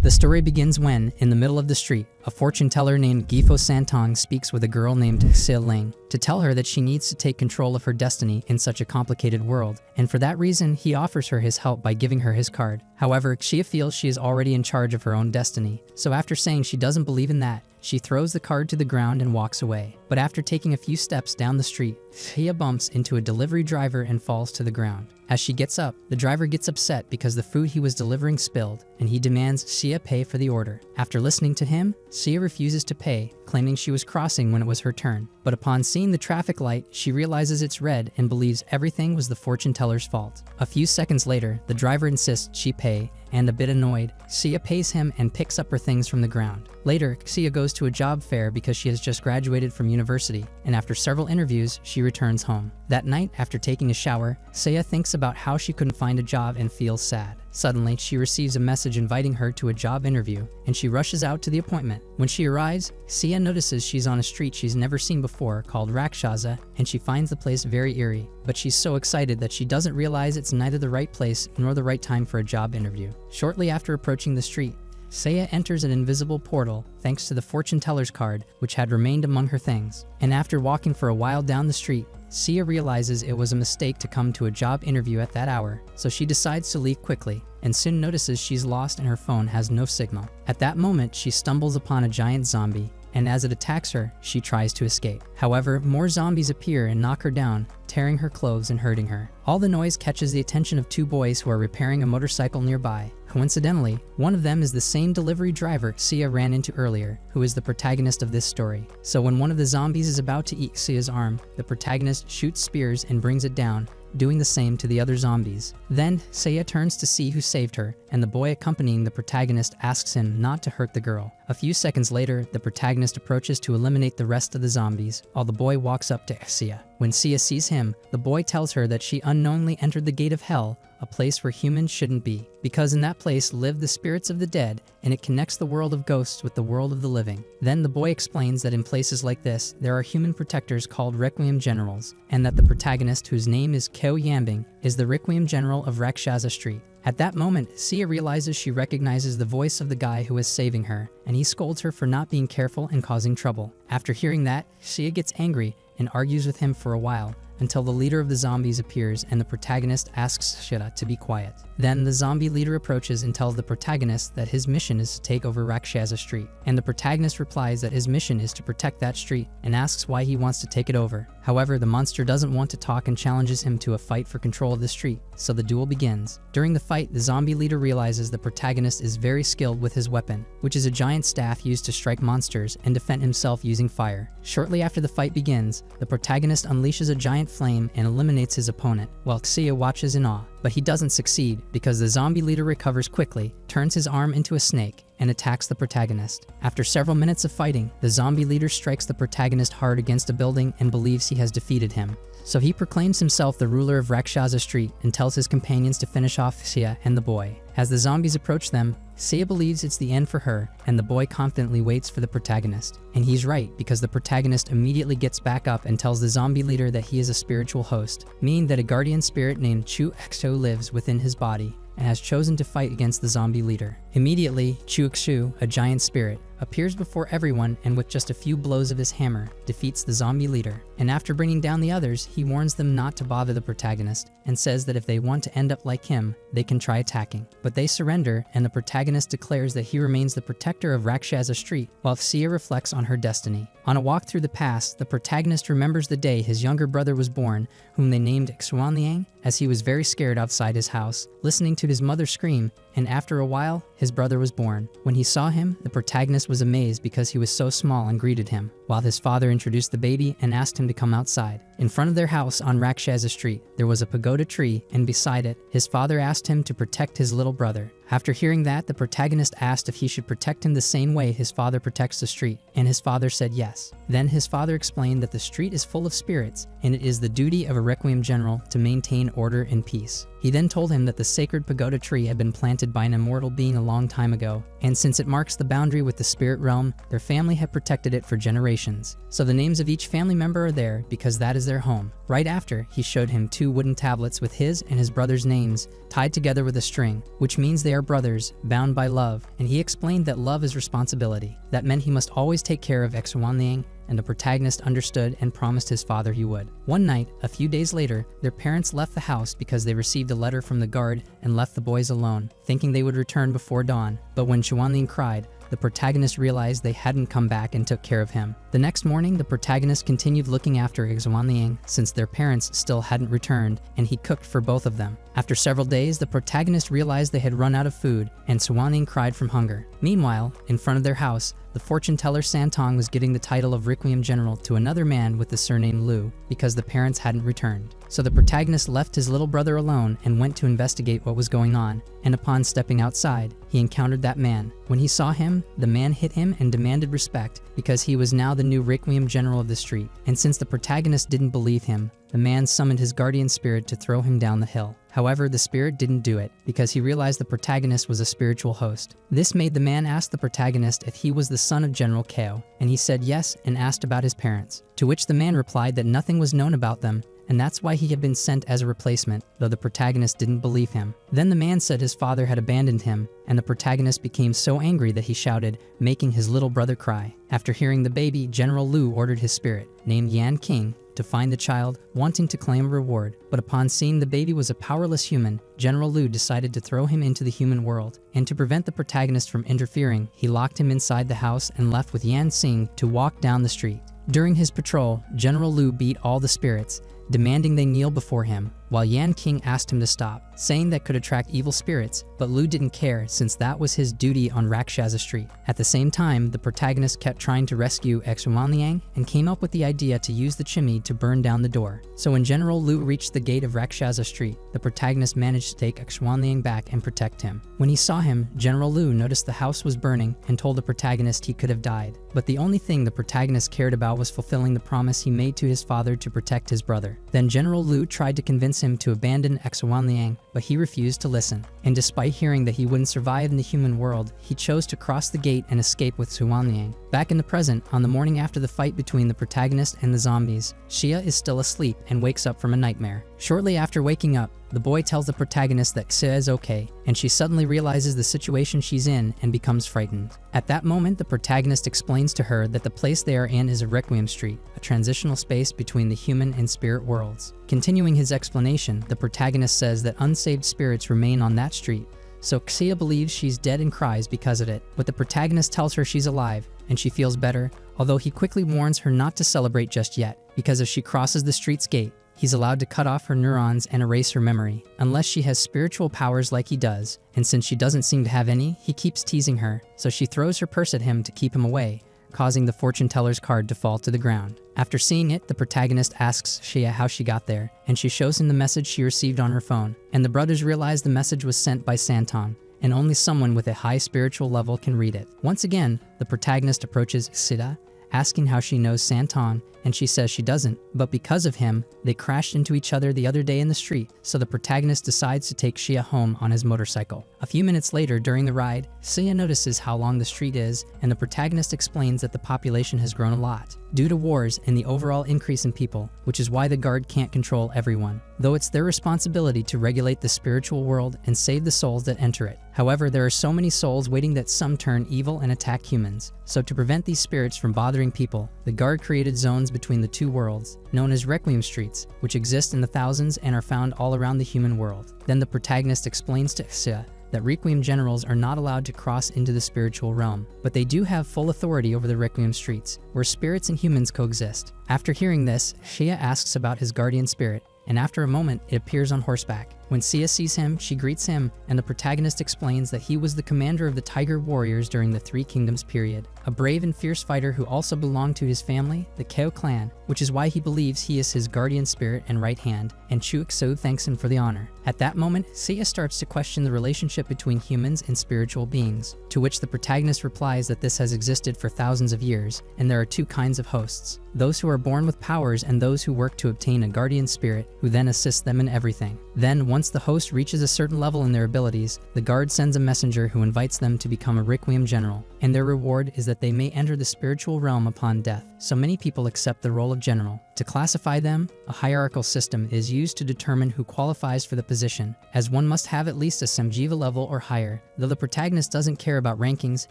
The story begins when, in the middle of the street, a fortune teller named Gifo Santong speaks with a girl named Xia Ling to tell her that she needs to take control of her destiny in such a complicated world, and for that reason he offers her his help by giving her his card. However, Xia feels she is already in charge of her own destiny, so after saying she doesn't believe in that, she throws the card to the ground and walks away. But after taking a few steps down the street, Xia bumps into a delivery driver and falls to the ground. As she gets up, the driver gets upset because the food he was delivering spilled, and he demands Xia pay for the order. After listening to him, Xia refuses to pay, claiming she was crossing when it was her turn. But upon seeing the traffic light, she realizes it's red and believes everything was the fortune teller's fault. A few seconds later, the driver insists she pay, and a bit annoyed, Xia pays him and picks up her things from the ground. Later, Xia goes to a job fair because she has just graduated from university, and after several interviews, she returns home. That night, after taking a shower, Xia thinks about how she couldn't find a job and feels sad. Suddenly, she receives a message inviting her to a job interview, and she rushes out to the appointment. When she arrives, Xia notices she's on a street she's never seen before called Rakshasa, and she finds the place very eerie. But she's so excited that she doesn't realize it's neither the right place nor the right time for a job interview. Shortly after approaching the street, Xia enters an invisible portal thanks to the fortune teller's card, which had remained among her things. And after walking for a while down the street, Xia realizes it was a mistake to come to a job interview at that hour, so she decides to leave quickly, and soon notices she's lost and her phone has no signal. At that moment, she stumbles upon a giant zombie, and as it attacks her, she tries to escape. However, more zombies appear and knock her down, tearing her clothes and hurting her. All the noise catches the attention of two boys who are repairing a motorcycle nearby. Coincidentally, one of them is the same delivery driver Xia ran into earlier, who is the protagonist of this story. So when one of the zombies is about to eat Xia's arm, the protagonist shoots spears and brings it down, doing the same to the other zombies. Then, Xia turns to see who saved her, and the boy accompanying the protagonist asks him not to hurt the girl. A few seconds later, the protagonist approaches to eliminate the rest of the zombies, while the boy walks up to Xia. When Xia sees him, the boy tells her that she unknowingly entered the gate of hell, a place where humans shouldn't be, because in that place live the spirits of the dead, and it connects the world of ghosts with the world of the living. Then the boy explains that in places like this, there are human protectors called Requiem Generals, and that the protagonist, whose name is Keo Yambing, is the Requiem General of Rakshasa Street. At that moment, Xia realizes she recognizes the voice of the guy who is saving her, and he scolds her for not being careful and causing trouble. After hearing that, Xia gets angry and argues with him for a while, until the leader of the zombies appears and the protagonist asks Xia to be quiet. Then the zombie leader approaches and tells the protagonist that his mission is to take over Rakshasa Street, and the protagonist replies that his mission is to protect that street and asks why he wants to take it over. However, the monster doesn't want to talk and challenges him to a fight for control of the street, so the duel begins. During the fight, the zombie leader realizes the protagonist is very skilled with his weapon, which is a giant staff used to strike monsters and defend himself using fire. Shortly after the fight begins, the protagonist unleashes a giant flame and eliminates his opponent, while Xia watches in awe. But he doesn't succeed because the zombie leader recovers quickly, turns his arm into a snake, and attacks the protagonist. After several minutes of fighting, the zombie leader strikes the protagonist hard against a building and believes he has defeated him. So he proclaims himself the ruler of Rakshasa Street and tells his companions to finish off Xia and the boy. As the zombies approach them, Xia believes it's the end for her, and the boy confidently waits for the protagonist. And he's right, because the protagonist immediately gets back up and tells the zombie leader that he is a spiritual host, meaning that a guardian spirit named Chu Xu lives within his body and has chosen to fight against the zombie leader. Immediately, Chu Xu, a giant spirit, appears before everyone and with just a few blows of his hammer, defeats the zombie leader. And after bringing down the others, he warns them not to bother the protagonist and says that if they want to end up like him, they can try attacking. But they surrender, and the protagonist declares that he remains the protector of Rakshasa Street, while Xia reflects on her destiny. On a walk through the past, the protagonist remembers the day his younger brother was born, whom they named Xuanliang, as he was very scared outside his house, listening to his mother scream, and after a while, his brother was born. When he saw him, the protagonist was amazed because he was so small and greeted him, while his father introduced the baby and asked him to come outside. In front of their house on Rakshasa Street, there was a pagoda tree, and beside it, his father asked him to protect his little brother. After hearing that, the protagonist asked if he should protect him the same way his father protects the street, and his father said yes. Then his father explained that the street is full of spirits, and it is the duty of a Requiem General to maintain order and peace. He then told him that the sacred pagoda tree had been planted by an immortal being a long time ago, and since it marks the boundary with the spirit realm, their family had protected it for generations. So the names of each family member are there because that is their home. Right after, he showed him 2 wooden tablets with his and his brother's names tied together with a string, which means they are brothers, bound by love, and he explained that love is responsibility. That meant he must always take care of Exuanliang, and the protagonist understood and promised his father he would. One night, a few days later, their parents left the house because they received a letter from the guard and left the boys alone, thinking they would return before dawn. But when Xuanling cried, the protagonist realized they hadn't come back and took care of him. The next morning, the protagonist continued looking after Xuanliang since their parents still hadn't returned, and he cooked for both of them. After several days, the protagonist realized they had run out of food, and Xuanling cried from hunger. Meanwhile, in front of their house, the fortune teller Santong was giving the title of Requiem General to another man with the surname Lu because the parents hadn't returned. So the protagonist left his little brother alone and went to investigate what was going on, and upon stepping outside, he encountered that man. When he saw him, the man hit him and demanded respect because he was now the new Requiem General of the street. And since the protagonist didn't believe him, the man summoned his guardian spirit to throw him down the hill. However, the spirit didn't do it because he realized the protagonist was a spiritual host. This made the man ask the protagonist if he was the son of General Kao, and he said yes and asked about his parents, to which the man replied that nothing was known about them, and that's why he had been sent as a replacement, though the protagonist didn't believe him. Then the man said his father had abandoned him, and the protagonist became so angry that he shouted, making his little brother cry. After hearing the baby, General Lu ordered his spirit, named Yan King, to find the child, wanting to claim a reward. But upon seeing the baby was a powerless human, General Lu decided to throw him into the human world. And to prevent the protagonist from interfering, he locked him inside the house and left with Yan Xing to walk down the street. During his patrol, General Lu beat all the spirits, demanding they kneel before him, while Yan King asked him to stop, saying that could attract evil spirits, but Lu didn't care since that was his duty on Rakshasa Street. At the same time, the protagonist kept trying to rescue Exuanliang and came up with the idea to use the chimney to burn down the door. So when General Lu reached the gate of Rakshasa Street, the protagonist managed to take Exuanliang back and protect him. When he saw him, General Lu noticed the house was burning and told the protagonist he could have died. But the only thing the protagonist cared about was fulfilling the promise he made to his father to protect his brother. Then General Lu tried to convince him to abandon Exuanliang, but he refused to listen. And despite hearing that he wouldn't survive in the human world, he chose to cross the gate and escape with Xuanliang. Back in the present, on the morning after the fight between the protagonist and the zombies, Xia is still asleep and wakes up from a nightmare. Shortly after waking up, the boy tells the protagonist that Xia is okay, and she suddenly realizes the situation she's in and becomes frightened. At that moment, the protagonist explains to her that the place they are in is a Requiem Street, a transitional space between the human and spirit worlds. Continuing his explanation, the protagonist says that unsaved spirits remain on that street, so Xia believes she's dead and cries because of it, but the protagonist tells her she's alive, and she feels better, although he quickly warns her not to celebrate just yet, because if she crosses the street's gate, he's allowed to cut off her neurons and erase her memory, unless she has spiritual powers like he does, and since she doesn't seem to have any, he keeps teasing her, so she throws her purse at him to keep him away, causing the fortune teller's card to fall to the ground. After seeing it, the protagonist asks Xia how she got there, and she shows him the message she received on her phone, and the brothers realize the message was sent by Santong, and only someone with a high spiritual level can read it. Once again, the protagonist approaches Xia, asking how she knows Santong, and she says she doesn't, but because of him, they crashed into each other the other day in the street, so the protagonist decides to take Xia home on his motorcycle. A few minutes later, during the ride, Xia notices how long the street is, and the protagonist explains that the population has grown a lot, due to wars and the overall increase in people, which is why the guard can't control everyone, though it's their responsibility to regulate the spiritual world and save the souls that enter it. However, there are so many souls waiting that some turn evil and attack humans, so to prevent these spirits from bothering people, the guard created zones between the two worlds, known as Requiem Streets, which exist in the thousands and are found all around the human world. Then the protagonist explains to Xia that Requiem Generals are not allowed to cross into the spiritual realm, but they do have full authority over the Requiem Streets, where spirits and humans coexist. After hearing this, Xia asks about his guardian spirit, and after a moment, it appears on horseback. When Xia sees him, she greets him, and the protagonist explains that he was the commander of the Tiger Warriors during the Three Kingdoms period, a brave and fierce fighter who also belonged to his family, the Kao clan, which is why he believes he is his guardian spirit and right hand, and Chu Xu thanks him for the honor. At that moment, Xia starts to question the relationship between humans and spiritual beings, to which the protagonist replies that this has existed for thousands of years, and there are two kinds of hosts, those who are born with powers and those who work to obtain a guardian spirit who then assists them in everything. Then, once the host reaches a certain level in their abilities, the guard sends a messenger who invites them to become a Requiem General, and their reward is that they may enter the spiritual realm upon death. So many people accept the role of general. To classify them, a hierarchical system is used to determine who qualifies for the position, as one must have at least a Samjiva level or higher. Though the protagonist doesn't care about rankings,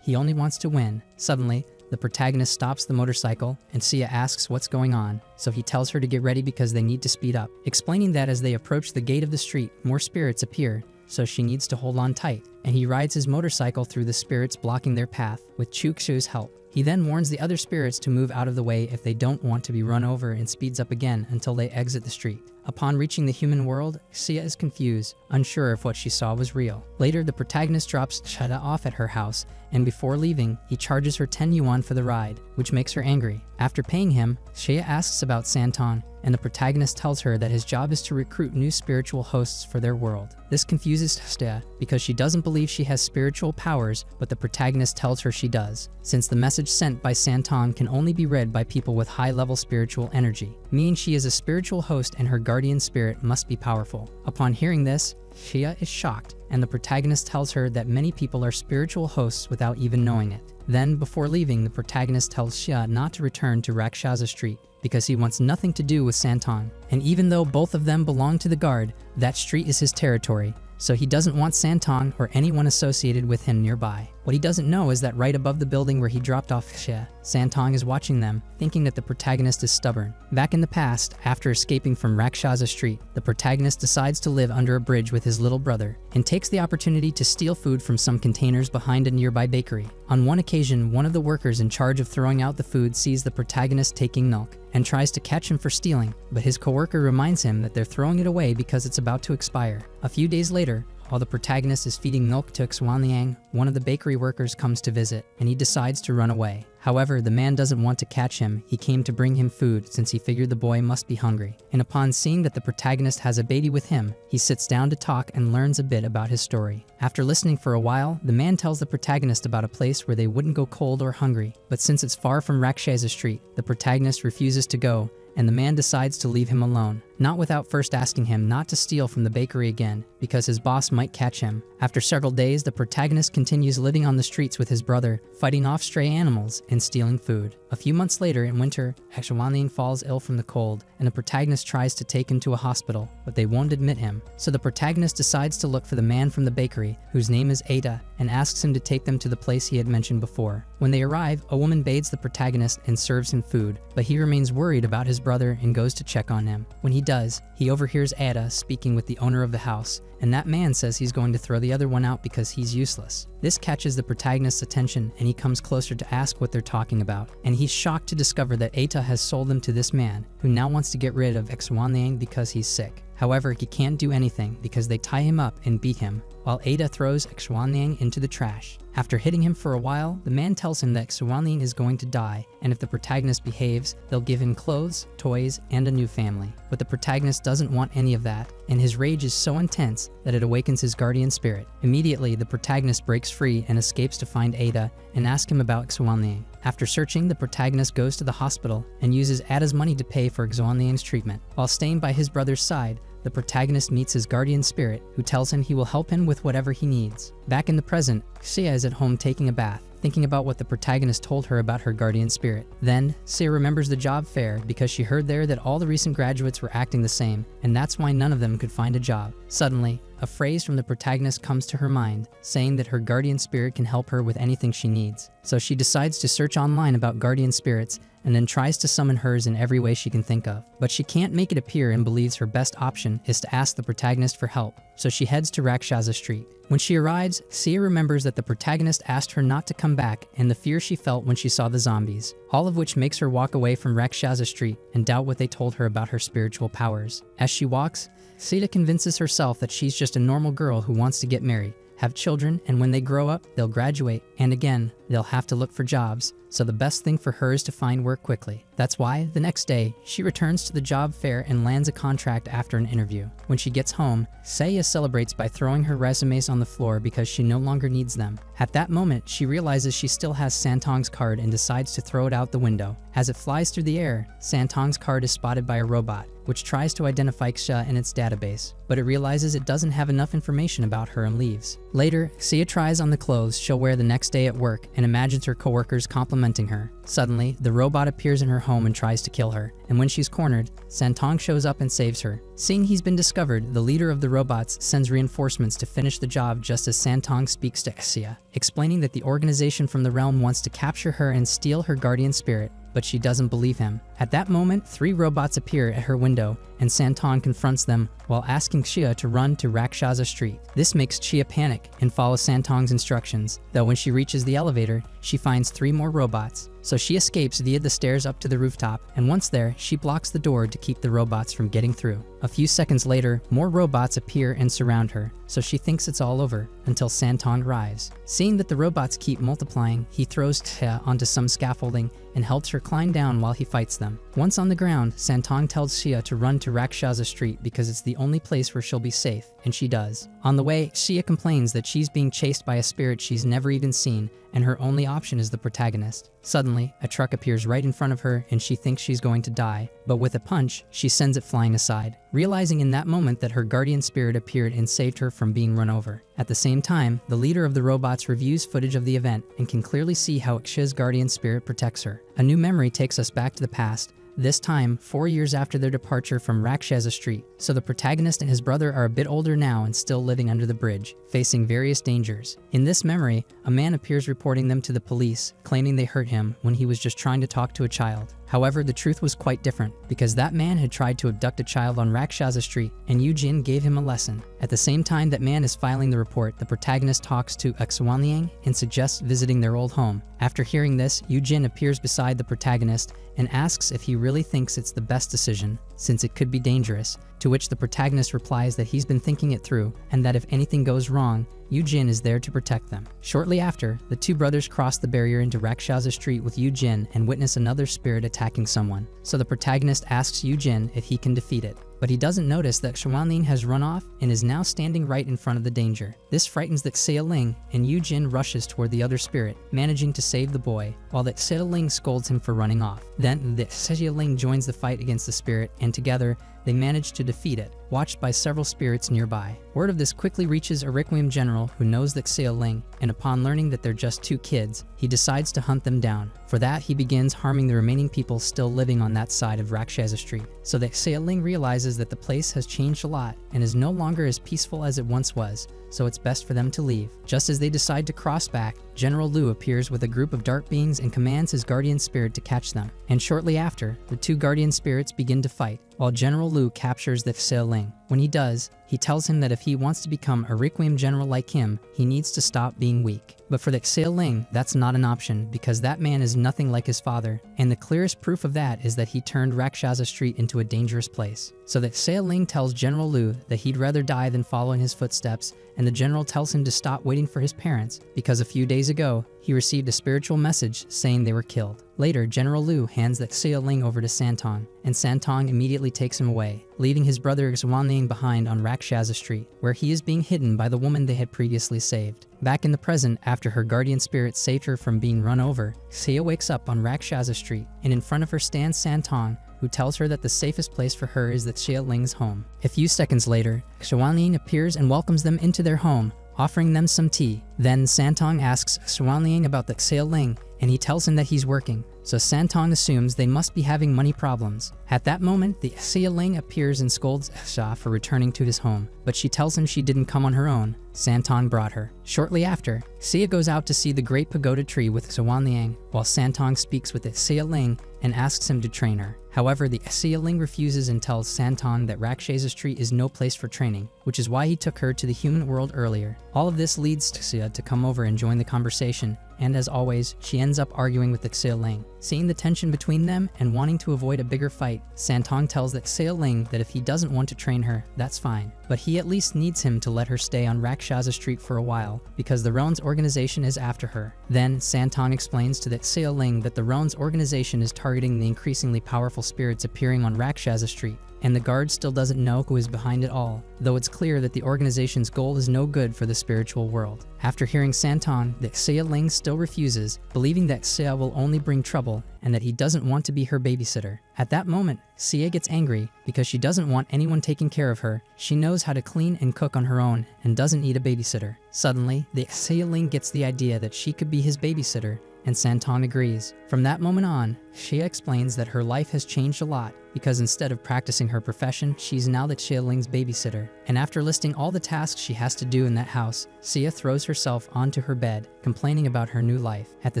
he only wants to win. Suddenly, the protagonist stops the motorcycle, and Sia asks what's going on, so he tells her to get ready because they need to speed up, explaining that as they approach the gate of the street, more spirits appear, so she needs to hold on tight, and he rides his motorcycle through the spirits blocking their path, with Chukshu's help. He then warns the other spirits to move out of the way if they don't want to be run over, and speeds up again until they exit the street. Upon reaching the human world, Sia is confused, unsure if what she saw was real. Later, the protagonist drops Shada off at her house, and before leaving, he charges her 10 yuan for the ride, which makes her angry. After paying him, Shea asks about Santon, and the protagonist tells her that his job is to recruit new spiritual hosts for their world. This confuses Shea because she doesn't believe she has spiritual powers, but the protagonist tells her she does, since the message sent by Santon can only be read by people with high-level spiritual energy, meaning she is a spiritual host and her guardian spirit must be powerful. Upon hearing this, Shea is shocked, and the protagonist tells her that many people are spiritual hosts without even knowing it. Then, before leaving, the protagonist tells Shea not to return to Rakshasa Street because he wants nothing to do with Santon. And even though both of them belong to the guard, that street is his territory, so he doesn't want Santon or anyone associated with him nearby. What he doesn't know is that right above the building where he dropped off Xie, Santong is watching them, thinking that the protagonist is stubborn. Back in the past, after escaping from Rakshasa Street, the protagonist decides to live under a bridge with his little brother, and takes the opportunity to steal food from some containers behind a nearby bakery. On one occasion, one of the workers in charge of throwing out the food sees the protagonist taking milk, and tries to catch him for stealing, but his coworker reminds him that they're throwing it away because it's about to expire. A few days later, while the protagonist is feeding milk to Xuanliang, one of the bakery workers comes to visit, and he decides to run away. However, the man doesn't want to catch him. He came to bring him food since he figured the boy must be hungry. And upon seeing that the protagonist has a baby with him, he sits down to talk and learns a bit about his story. After listening for a while, the man tells the protagonist about a place where they wouldn't go cold or hungry. But since it's far from Rakshasa Street, the protagonist refuses to go, and the man decides to leave him alone, not without first asking him not to steal from the bakery again, because his boss might catch him. After several days, the protagonist continues living on the streets with his brother, fighting off stray animals and stealing food. A few months later, in winter, Xuanling falls ill from the cold, and the protagonist tries to take him to a hospital, but they won't admit him. So the protagonist decides to look for the man from the bakery, whose name is Ada, and asks him to take them to the place he had mentioned before. When they arrive, a woman bathes the protagonist and serves him food, but he remains worried about his brother and goes to check on him. When he does, he overhears Ada speaking with the owner of the house, and that man says he's going to throw the other one out because he's useless. This catches the protagonist's attention, and he comes closer to ask what they're talking about, and he's shocked to discover that Eta has sold them to this man, who now wants to get rid of Xuanliang because he's sick. However, he can't do anything because they tie him up and beat him, while Ada throws Xuanliang into the trash. After hitting him for a while, the man tells him that Xuanliang is going to die, and if the protagonist behaves, they'll give him clothes, toys, and a new family. But the protagonist doesn't want any of that, and his rage is so intense that it awakens his guardian spirit. Immediately, the protagonist breaks free and escapes to find Ada and ask him about Xuanliang. After searching, the protagonist goes to the hospital and uses Ada's money to pay for Xuanliang's treatment. While staying by his brother's side, the protagonist meets his guardian spirit, who tells him he will help him with whatever he needs. Back in the present, Xia is at home taking a bath, thinking about what the protagonist told her about her guardian spirit. Then, Xia remembers the job fair because she heard there that all the recent graduates were acting the same, and that's why none of them could find a job. Suddenly, a phrase from the protagonist comes to her mind, saying that her guardian spirit can help her with anything she needs. So she decides to search online about guardian spirits, and then tries to summon hers in every way she can think of. But she can't make it appear and believes her best option is to ask the protagonist for help, so she heads to Rakshasa Street. When she arrives, Sia remembers that the protagonist asked her not to come back and the fear she felt when she saw the zombies, all of which makes her walk away from Rakshasa Street and doubt what they told her about her spiritual powers. As she walks, Sia convinces herself that she's just a normal girl who wants to get married, have children, and when they grow up, they'll graduate, and again, they'll have to look for jobs, so the best thing for her is to find work quickly. That's That's why, the next day, she returns to the job fair and lands a contract after an interview. When she gets home, Seiya celebrates by throwing her resumes on the floor because she no longer needs them. At that moment, she realizes she still has Santong's card and decides to throw it out the window. As it flies through the air, Santong's card is spotted by a robot, which tries to identify Xia in its database, but it realizes it doesn't have enough information about her and leaves. Later, Xia tries on the clothes she'll wear the next day at work and imagines her coworkers complimenting her. Suddenly, the robot appears in her home and tries to kill her, and when she's cornered, Santong shows up and saves her. Seeing he's been discovered, the leader of the robots sends reinforcements to finish the job just as Santong speaks to Xia, explaining that the organization from the realm wants to capture her and steal her guardian spirit, but she doesn't believe him. At that moment, 3 robots appear at her window, and Santong confronts them while asking Xia to run to Rakshasa Street. This makes Xia panic and follow Santong's instructions, though when she reaches the elevator, she finds 3 more robots. So she escapes via the stairs up to the rooftop, and once there, she blocks the door to keep the robots from getting through. A few seconds later, more robots appear and surround her, so she thinks it's all over, until Santong arrives. Seeing that the robots keep multiplying, he throws Xia onto some scaffolding and helps her climb down while he fights them. Once on the ground, Santong tells Xia to run to Rakshasa Street because it's the only place where she'll be safe, and she does. On the way, Xia complains that she's being chased by a spirit she's never even seen, and her only option is the protagonist. Suddenly, a truck appears right in front of her and she thinks she's going to die, but with a punch, she sends it flying aside, realizing in that moment that her guardian spirit appeared and saved her from being run over. At the same time, the leader of the robots reviews footage of the event and can clearly see how Xia's guardian spirit protects her. A new memory takes us back to the past, this time 4 years after their departure from Rakshasa Street, so the protagonist and his brother are a bit older now and still living under the bridge, facing various dangers. In this memory, a man appears reporting them to the police, claiming they hurt him when he was just trying to talk to a child. However, the truth was quite different, because that man had tried to abduct a child on Rakshasa Street, and Yujin gave him a lesson. At the same time that man is filing the report, the protagonist talks to Xuanliang and suggests visiting their old home. After hearing this, Yujin appears beside the protagonist and asks if he really thinks it's the best decision, since it could be dangerous, to which the protagonist replies that he's been thinking it through, and that if anything goes wrong, Yujin is there to protect them. Shortly after, the 2 brothers cross the barrier into Rakshasa Street with Yujin and witness another spirit attacking someone. So the protagonist asks Yujin if he can defeat it, but he doesn't notice that Xuanlin has run off and is now standing right in front of the danger. This frightens the Xia, and Yujin rushes toward the other spirit, managing to save the boy, while the Xia scolds him for running off. Then the Xia joins the fight against the spirit, and together, they manage to defeat it, watched by several spirits nearby. Word of this quickly reaches a Requiem general who knows the Xia, and upon learning that they're just 2 kids, he decides to hunt them down. For that, he begins harming the remaining people still living on that side of Rakshasa Street. So the Xia realizes that the place has changed a lot and is no longer as peaceful as it once was, so it's best for them to leave. Just as they decide to cross back, General Lu appears with a group of dark beings and commands his guardian spirit to catch them. And shortly after, the 2 guardian spirits begin to fight, while General Lu captures the Xia. When he does, he tells him that if he wants to become a Requiem general like him, he needs to stop being weak. But for the Xia, that's not an option, because that man is nothing like his father, and the clearest proof of that is that he turned Rakshasa Street into a dangerous place. So the Xia tells General Lu that he'd rather die than follow in his footsteps, and the general tells him to stop waiting for his parents, because a few days ago, he received a spiritual message saying they were killed. Later, General Lu hands the Xia over to Santong, and Santong immediately takes him away, leaving his brother Xuanliang behind on Rakshasa Street, where he is being hidden by the woman they had previously saved. Back in the present, after her guardian spirit saved her from being run over, Xia wakes up on Rakshasa Street, and in front of her stands Santong, who tells her that the safest place for her is the Xia home. A few seconds later, Xuanliang appears and welcomes them into their home, offering them some tea. Then Santong asks Xuanliang about the Xia, and he tells him that he's working, so Santong assumes they must be having money problems. At that moment, the Xia appears and scolds Xia for returning to his home, but she tells him she didn't come on her own. Santong brought her. Shortly after, Xia goes out to see the great pagoda tree with Xuanliang, while Santong speaks with the Xia and asks him to train her. However, the Xia Ling refuses and tells Santong that Rakshasa Street is no place for training, which is why he took her to the human world earlier. All of this leads Xia to come over and join the conversation, and as always, she ends up arguing with the Xia Ling. Seeing the tension between them and wanting to avoid a bigger fight, Santong tells the Xia Ling that if he doesn't want to train her, that's fine. But he at least needs him to let her stay on Rakshasa Street for a while, because the Roan's organization is after her. Then, Santong explains to the Xia Ling that the Roan's organization is targeting the increasingly powerful spirits appearing on Rakshasa Street, and the guard still doesn't know who is behind it all, though it's clear that the organization's goal is no good for the spiritual world. After hearing Santong, the Xia Ling still refuses, believing that Xia will only bring trouble and that he doesn't want to be her babysitter. At that moment, Xia gets angry because she doesn't want anyone taking care of her. She knows how to clean and cook on her own and doesn't need a babysitter. Suddenly, the Xia Ling gets the idea that she could be his babysitter, and Santong agrees. From that moment on, Xia explains that her life has changed a lot because instead of practicing her profession, she's now the Xia Ling's babysitter. And after listing all the tasks she has to do in that house, Xia throws herself onto her bed, complaining about her new life. At the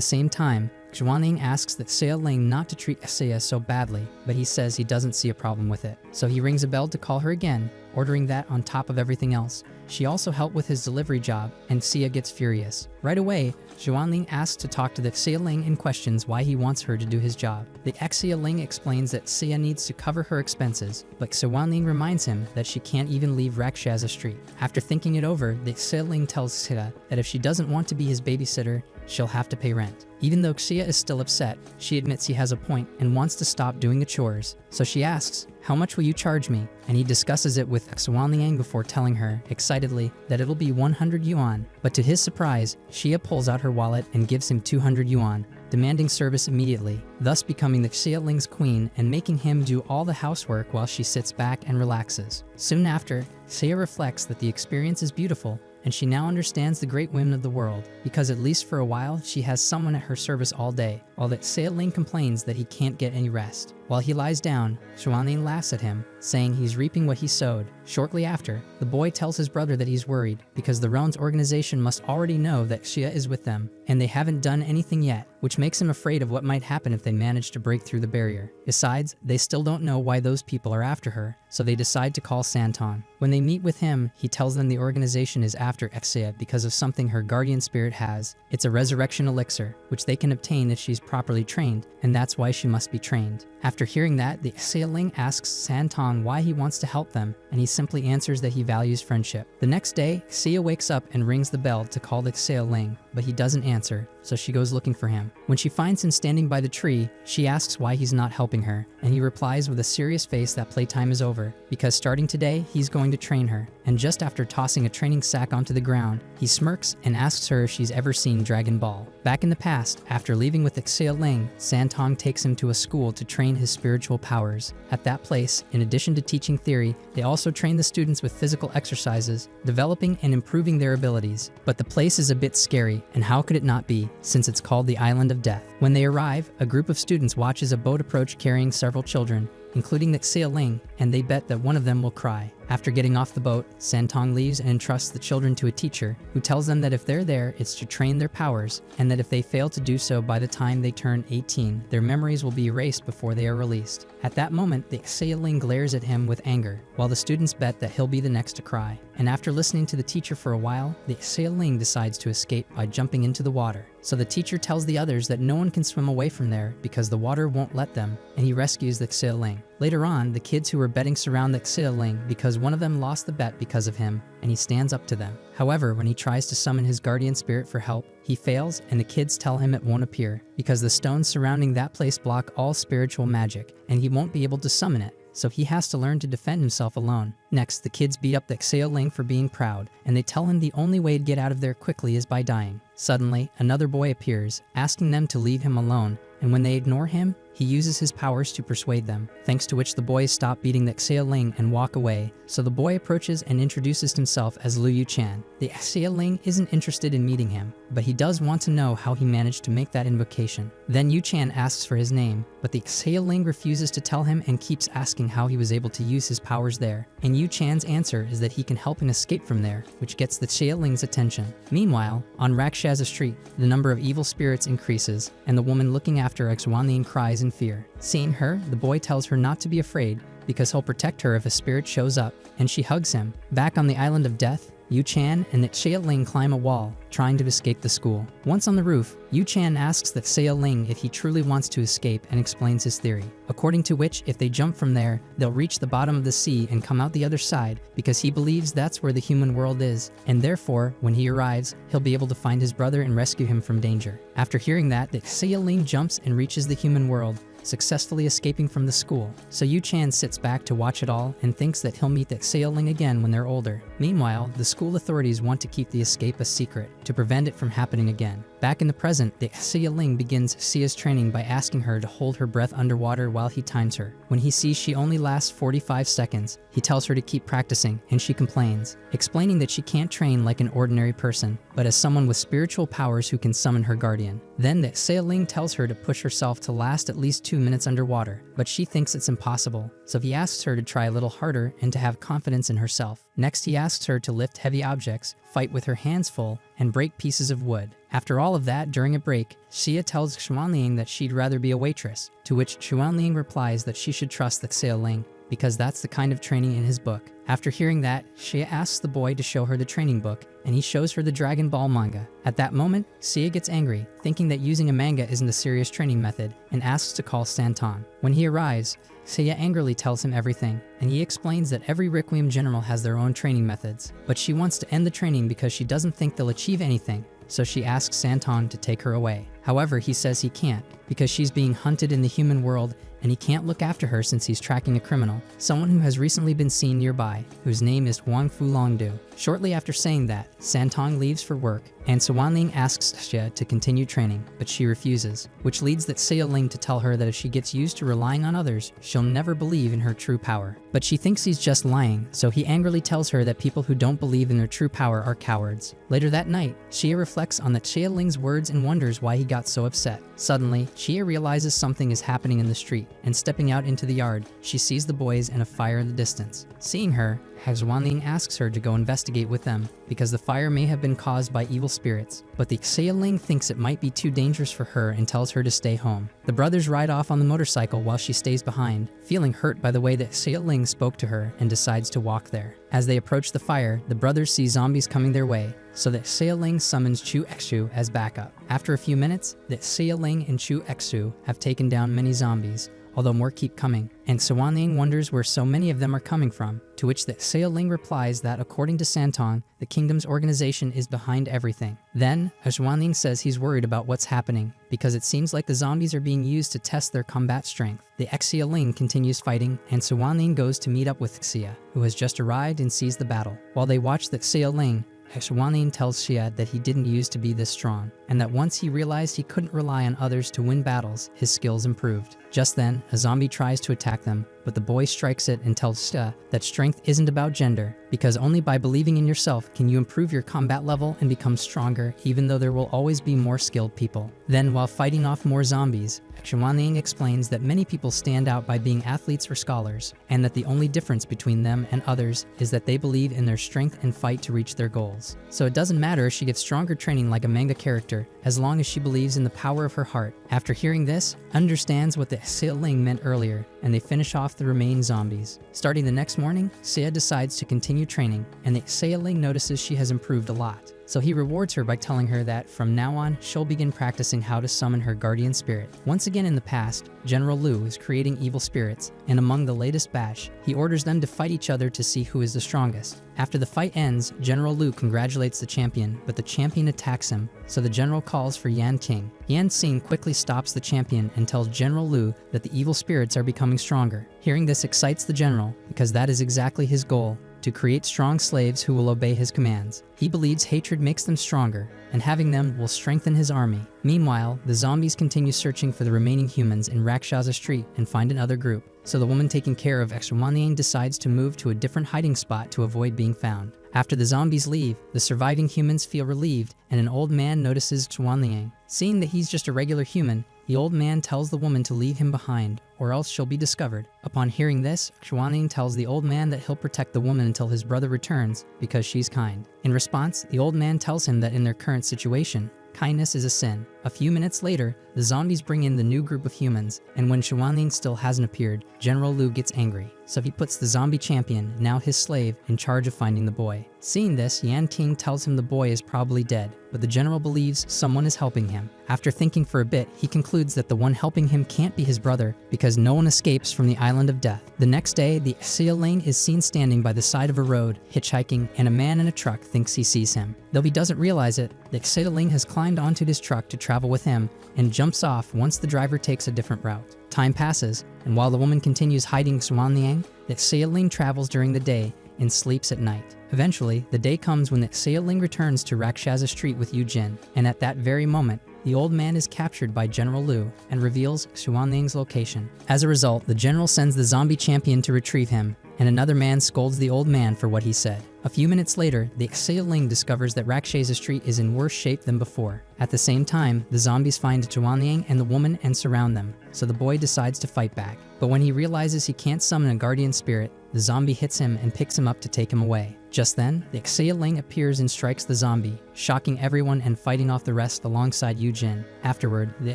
same time, Xuanling asks that Xia Ling not to treat Xia so badly, but he says he doesn't see a problem with it. So he rings a bell to call her again, ordering that on top of everything else. She also helped with his delivery job, and Xia gets furious. Right away, Xuanling asks to talk to the Xia Ling and questions why he wants her to do his job. The Xia Ling explains that Xia needs to cover her expenses, but Xuanling reminds him that she can't even leave Rakshasa Street. After thinking it over, the Xia Ling tells Xia that if she doesn't want to be his babysitter, she'll have to pay rent. Even though Xia is still upset, she admits he has a point and wants to stop doing the chores. So she asks, "How much will you charge me?" And he discusses it with Xuanling before telling her, excitedly, that it'll be 100 yuan. But to his surprise, Xia pulls out her wallet and gives him 200 yuan, demanding service immediately, thus becoming the Xia Ling's queen and making him do all the housework while she sits back and relaxes. Soon after, Xia reflects that the experience is beautiful, and she now understands the great women of the world, because at least for a while, she has someone at her service all day, while that Xia Ling complains that he can't get any rest. While he lies down, Xuanling laughs at him, saying he's reaping what he sowed. Shortly after, the boy tells his brother that he's worried, because the Roan's organization must already know that Xia is with them, and they haven't done anything yet, which makes him afraid of what might happen if they manage to break through the barrier. Besides, they still don't know why those people are after her, so they decide to call Santong. When they meet with him, he tells them the organization is after Xia because of something her guardian spirit has. It's a resurrection elixir, which they can obtain if she's properly trained, and that's why she must be trained. After hearing that, the Xia Ling asks Santong why he wants to help them, and he simply answers that he values friendship. The next day, Xia wakes up and rings the bell to call the Xia Ling, but he doesn't answer, so she goes looking for him. When she finds him standing by the tree, she asks why he's not helping her, and he replies with a serious face that playtime is over, because starting today, he's going to train her. And just after tossing a training sack onto the ground, he smirks and asks her if she's ever seen Dragon Ball. Back in the past, after leaving with the Xia Ling, Santong takes him to a school to train his spiritual powers. At that place, in addition to teaching theory, they also train the students with physical exercises, developing and improving their abilities. But the place is a bit scary, and how could it not be, since it's called the Island of Death. When they arrive, a group of students watches a boat approach carrying several children, including the Xia Ling, and they bet that one of them will cry. After getting off the boat, Santong leaves and entrusts the children to a teacher, who tells them that if they're there, it's to train their powers, and that if they fail to do so by the time they turn 18, their memories will be erased before they are released. At that moment, the Xia Ling glares at him with anger, while the students bet that he'll be the next to cry. And after listening to the teacher for a while, the Xia Ling decides to escape by jumping into the water. So the teacher tells the others that no one can swim away from there because the water won't let them, and he rescues the Xia Ling. Later on, the kids who were betting surround the Xia Ling because one of them lost the bet because of him, and he stands up to them. However, when he tries to summon his guardian spirit for help, he fails, and the kids tell him it won't appear because the stones surrounding that place block all spiritual magic, and he won't be able to summon it. So he has to learn to defend himself alone. Next, the kids beat up the Xia Ling for being proud, and they tell him the only way to get out of there quickly is by dying. Suddenly, another boy appears, asking them to leave him alone, and when they ignore him, he uses his powers to persuade them, thanks to which the boys stop beating the Xia Ling and walk away. So the boy approaches and introduces himself as Liu Yuchan. The Xia Ling isn't interested in meeting him, but he does want to know how he managed to make that invocation. Then Yuchan asks for his name, but the Xia refuses to tell him and keeps asking how he was able to use his powers there. And Yu Chan's answer is that he can help him escape from there, which gets the Xia attention. Meanwhile, on Rakshasa Street, the number of evil spirits increases, and the woman looking after Xuanling cries in fear. Seeing her, the boy tells her not to be afraid, because he'll protect her if a spirit shows up, and she hugs him. Back on the island of death, Yu Chan and Xia Ling climb a wall, trying to escape the school. Once on the roof, Yu Chan asks that Xia Ling if he truly wants to escape and explains his theory, according to which if they jump from there, they'll reach the bottom of the sea and come out the other side, because he believes that's where the human world is, and therefore, when he arrives, he'll be able to find his brother and rescue him from danger. After hearing that, Xia Ling jumps and reaches the human world, successfully escaping from the school. So Yu Chan sits back to watch it all and thinks that he'll meet Xia Ling again when they're older. Meanwhile, the school authorities want to keep the escape a secret to prevent it from happening again. Back in the present, Xia Ling begins Xia's training by asking her to hold her breath underwater while he times her. When he sees she only lasts 45 seconds, he tells her to keep practicing, and she complains, explaining that she can't train like an ordinary person, but as someone with spiritual powers who can summon her guardian. Then Xia Ling tells her to push herself to last at least 2 minutes underwater, but she thinks it's impossible, so he asks her to try a little harder and to have confidence in herself. Next, he asks her to lift heavy objects, fight with her hands full, and break pieces of wood. After all of that, during a break, Xia tells Xuanling that she'd rather be a waitress, to which Xuanling replies that she should trust Xia Ling, because that's the kind of training in his book. After hearing that, Xia asks the boy to show her the training book, and he shows her the Dragon Ball manga. At that moment, Xia gets angry, thinking that using a manga isn't a serious training method, and asks to call Santon. When he arrives, Xia angrily tells him everything, and he explains that every Requiem general has their own training methods, but she wants to end the training because she doesn't think they'll achieve anything, so she asks Santon to take her away. However, he says he can't, because she's being hunted in the human world, and he can't look after her since he's tracking a criminal, someone who has recently been seen nearby, whose name is Wang Fu Longdu. Shortly after saying that, Santong leaves for work, and Xuanling asks Xia to continue training, but she refuses, which leads Xia Ling to tell her that if she gets used to relying on others, she'll never believe in her true power. But she thinks he's just lying, so he angrily tells her that people who don't believe in their true power are cowards. Later that night, Xia reflects on Xia Ling's words and wonders why he got so upset. Suddenly, Xia realizes something is happening in the street, and stepping out into the yard, she sees the boys and a fire in the distance. Seeing her, Xuanling asks her to go investigate with them, because the fire may have been caused by evil spirits, but the Xia Ling thinks it might be too dangerous for her and tells her to stay home. The brothers ride off on the motorcycle while she stays behind, feeling hurt by the way that Xia Ling spoke to her and decides to walk there. As they approach the fire, the brothers see zombies coming their way, so that Xia Ling summons Chu Exu as backup. After a few minutes, that Xia Ling and Chu Exu have taken down many zombies, although more keep coming, and Xuanling wonders where so many of them are coming from, to which the Xia Ling replies that according to Santong, the kingdom's organization is behind everything. Then, Xuanling says he's worried about what's happening, because it seems like the zombies are being used to test their combat strength. The Xia Ling continues fighting, and Xuanling goes to meet up with Xia, who has just arrived and sees the battle. While they watch the Xia Ling, Xuanling tells Xia that he didn't used to be this strong, and that once he realized he couldn't rely on others to win battles, his skills improved. Just then, a zombie tries to attack them, but the boy strikes it and tells Xia that strength isn't about gender, because only by believing in yourself can you improve your combat level and become stronger, even though there will always be more skilled people. Then, while fighting off more zombies, Xuanling explains that many people stand out by being athletes or scholars, and that the only difference between them and others is that they believe in their strength and fight to reach their goals. So it doesn't matter if she gets stronger training like a manga character, as long as she believes in the power of her heart. After hearing this, understands what the Xia Ling meant earlier, and they finish off the remaining zombies. Starting the next morning, Xia decides to continue training, and the Xia Ling notices she has improved a lot. So he rewards her by telling her that from now on, she'll begin practicing how to summon her guardian spirit. Once again in the past, General Lu is creating evil spirits, and among the latest batch, he orders them to fight each other to see who is the strongest. After the fight ends, General Lu congratulates the champion, but the champion attacks him, so the general calls for Yan Qing. Yan Qing quickly stops the champion and tells General Lu that the evil spirits are becoming stronger. Hearing this excites the general, because that is exactly his goal, to create strong slaves who will obey his commands. He believes hatred makes them stronger, and having them will strengthen his army. Meanwhile, the zombies continue searching for the remaining humans in Rakshasa Street and find another group, so the woman taking care of Xuanling decides to move to a different hiding spot to avoid being found. After the zombies leave, the surviving humans feel relieved, and an old man notices Xuanling. Seeing that he's just a regular human, he The old man tells the woman to leave him behind, or else she'll be discovered. Upon hearing this, Xuanling tells the old man that he'll protect the woman until his brother returns because she's kind. In response, the old man tells him that in their current situation, kindness is a sin. A few minutes later, the zombies bring in the new group of humans, and when Xuanling still hasn't appeared, General Lu gets angry. So he puts the zombie champion, now his slave, in charge of finding the boy. Seeing this, Yan Ting tells him the boy is probably dead, but the general believes someone is helping him. After thinking for a bit, he concludes that the one helping him can't be his brother because no one escapes from the island of death. The next day, the Xialing is seen standing by the side of a road, hitchhiking, and a man in a truck thinks he sees him. Though he doesn't realize it, the Xialing has climbed onto his truck to travel with him and jumps off once the driver takes a different route. Time passes, and while the woman continues hiding Xuanliang, the Xialing travels during the day and sleeps at night. Eventually, the day comes when the Xialing returns to Rakshasa Street with Yu Jin, and at that very moment, the old man is captured by General Lu and reveals Xuanling's location. As a result, the general sends the zombie champion to retrieve him, and another man scolds the old man for what he said. A few minutes later, the Xialing discovers that Rakshasa Street is in worse shape than before. At the same time, the zombies find Xuanliang and the woman and surround them, so the boy decides to fight back. But when he realizes he can't summon a guardian spirit, the zombie hits him and picks him up to take him away. Just then, the Xialing appears and strikes the zombie, shocking everyone and fighting off the rest alongside Yu Jin. Afterward, the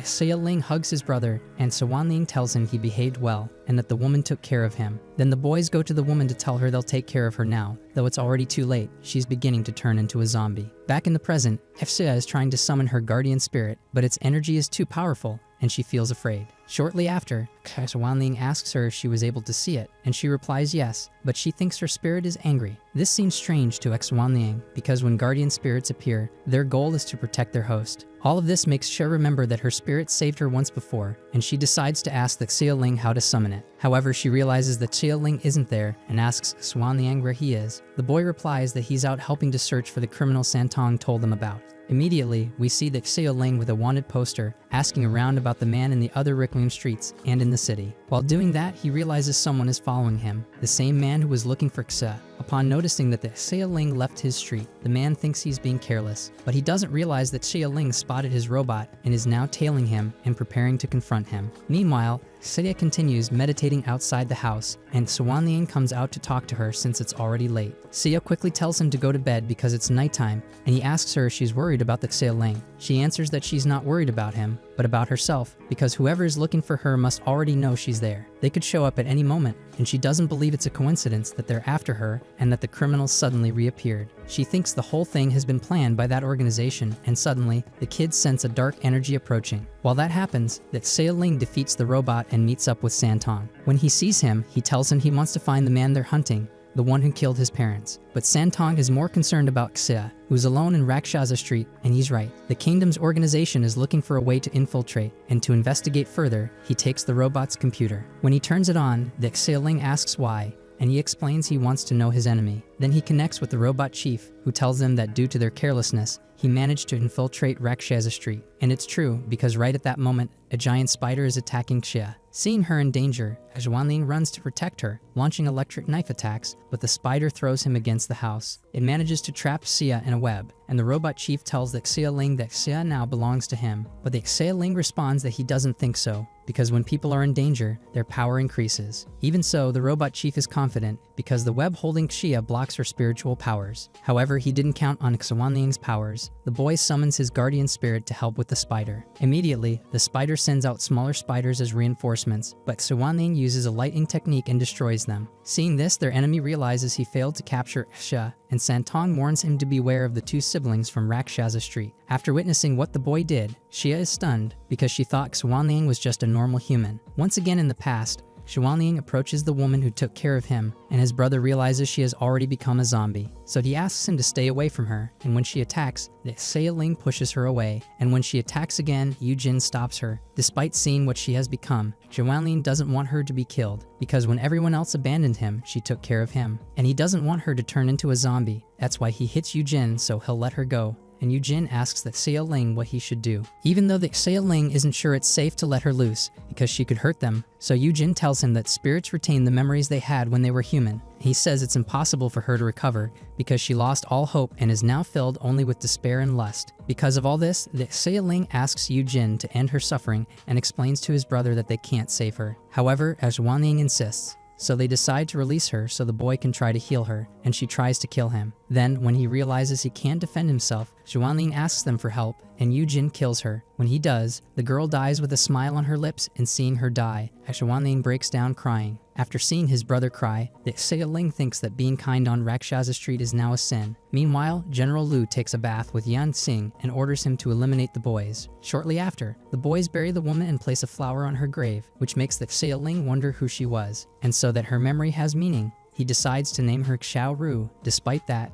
Xialing hugs his brother, and Xuanling tells him he behaved well and that the woman took care of him. Then the boys go to the woman to tell her they'll take care of her now, though it's already too late. She's beginning to turn into a zombie. Back in the present, Xia is trying to summon her guardian spirit, but its energy is too powerful, and she feels afraid. Shortly after, Xuanling asks her if she was able to see it, and she replies yes, but she thinks her spirit is angry. This seems strange to Xuanling because when guardian spirits appear, their goal is to protect their host. All of this makes Xia remember that her spirit saved her once before, and she decides to ask the Xialing how to summon it. However, she realizes that Xialing isn't there and asks Xuanliang where he is. The boy replies that he's out helping to search for the criminal Santong told them about. Immediately, we see the Xialing with a wanted poster asking around about the man in the other Requiem streets and in the city. While doing that, he realizes someone is following him, the same man who was looking for Xia. Upon noticing that the Xialing left his street, the man thinks he's being careless, but he doesn't realize that Xialing spotted his robot and is now tailing him and preparing to confront him. Meanwhile, Xia continues meditating outside the house, and Xuanliang comes out to talk to her since it's already late. Xia quickly tells him to go to bed because it's nighttime, and he asks her if she's worried about the Xialing. She answers that she's not worried about him, but about herself, because whoever is looking for her must already know she's there. They could show up at any moment, and she doesn't believe it's a coincidence that they're after her and that the criminals suddenly reappeared. She thinks the whole thing has been planned by that organization, and suddenly, the kids sense a dark energy approaching. While that happens, the Xialing defeats the robot and meets up with Santong. When he sees him, he tells him he wants to find the man they're hunting, the one who killed his parents. But Santong is more concerned about Xia, who's alone in Rakshasa Street, and he's right. The kingdom's organization is looking for a way to infiltrate, and to investigate further, he takes the robot's computer. When he turns it on, the Xialing asks why, and he explains he wants to know his enemy. Then he connects with the robot chief, who tells them that due to their carelessness, he managed to infiltrate Rakshasa Street. And it's true, because right at that moment, a giant spider is attacking Xia. Seeing her in danger, Xuanling runs to protect her, launching electric knife attacks, but the spider throws him against the house. It manages to trap Xia in a web, and the robot chief tells the Xialing that Xia now belongs to him. But the Xialing responds that he doesn't think so, because when people are in danger, their power increases. Even so, the robot chief is confident, because the web holding Xia blocks her spiritual powers. However, he didn't count on Xuanling's powers. The boy summons his guardian spirit to help with the spider. Immediately, the spider sends out smaller spiders as reinforcements, but Xuanling uses a lightning technique and destroys them. Seeing this, their enemy realizes he failed to capture Xia, and Santong warns him to beware of the two siblings from Rakshasa Street. After witnessing what the boy did, Xia is stunned because she thought Xuanling was just a normal human. Once again in the past, Xuanling approaches the woman who took care of him, and his brother realizes she has already become a zombie. So he asks him to stay away from her, and when she attacks, the Xialing pushes her away, and when she attacks again, Yu Jin stops her. Despite seeing what she has become, Xuanling doesn't want her to be killed, because when everyone else abandoned him, she took care of him, and he doesn't want her to turn into a zombie. That's why he hits Yu Jin so he'll let her go, and Yujin asks that Xia Ling what he should do. Even though the Xia Ling isn't sure it's safe to let her loose because she could hurt them, so Yujin tells him that spirits retain the memories they had when they were human. He says it's impossible for her to recover because she lost all hope and is now filled only with despair and lust. Because of all this, the Xia Ling asks Yujin to end her suffering and explains to his brother that they can't save her. However, as Wanling insists, so they decide to release her so the boy can try to heal her, and she tries to kill him. Then, when he realizes he can't defend himself, Zhuanling asks them for help, and Yujin kills her. When he does, the girl dies with a smile on her lips, and seeing her die, as Zhuanling breaks down crying. After seeing his brother cry, the Xia Ling thinks that being kind on Rakshasa Street is now a sin. Meanwhile, General Lu takes a bath with Yan Xing and orders him to eliminate the boys. Shortly after, the boys bury the woman and place a flower on her grave, which makes the Xia Ling wonder who she was. And so that her memory has meaning, he decides to name her Xiao Ru. Despite that,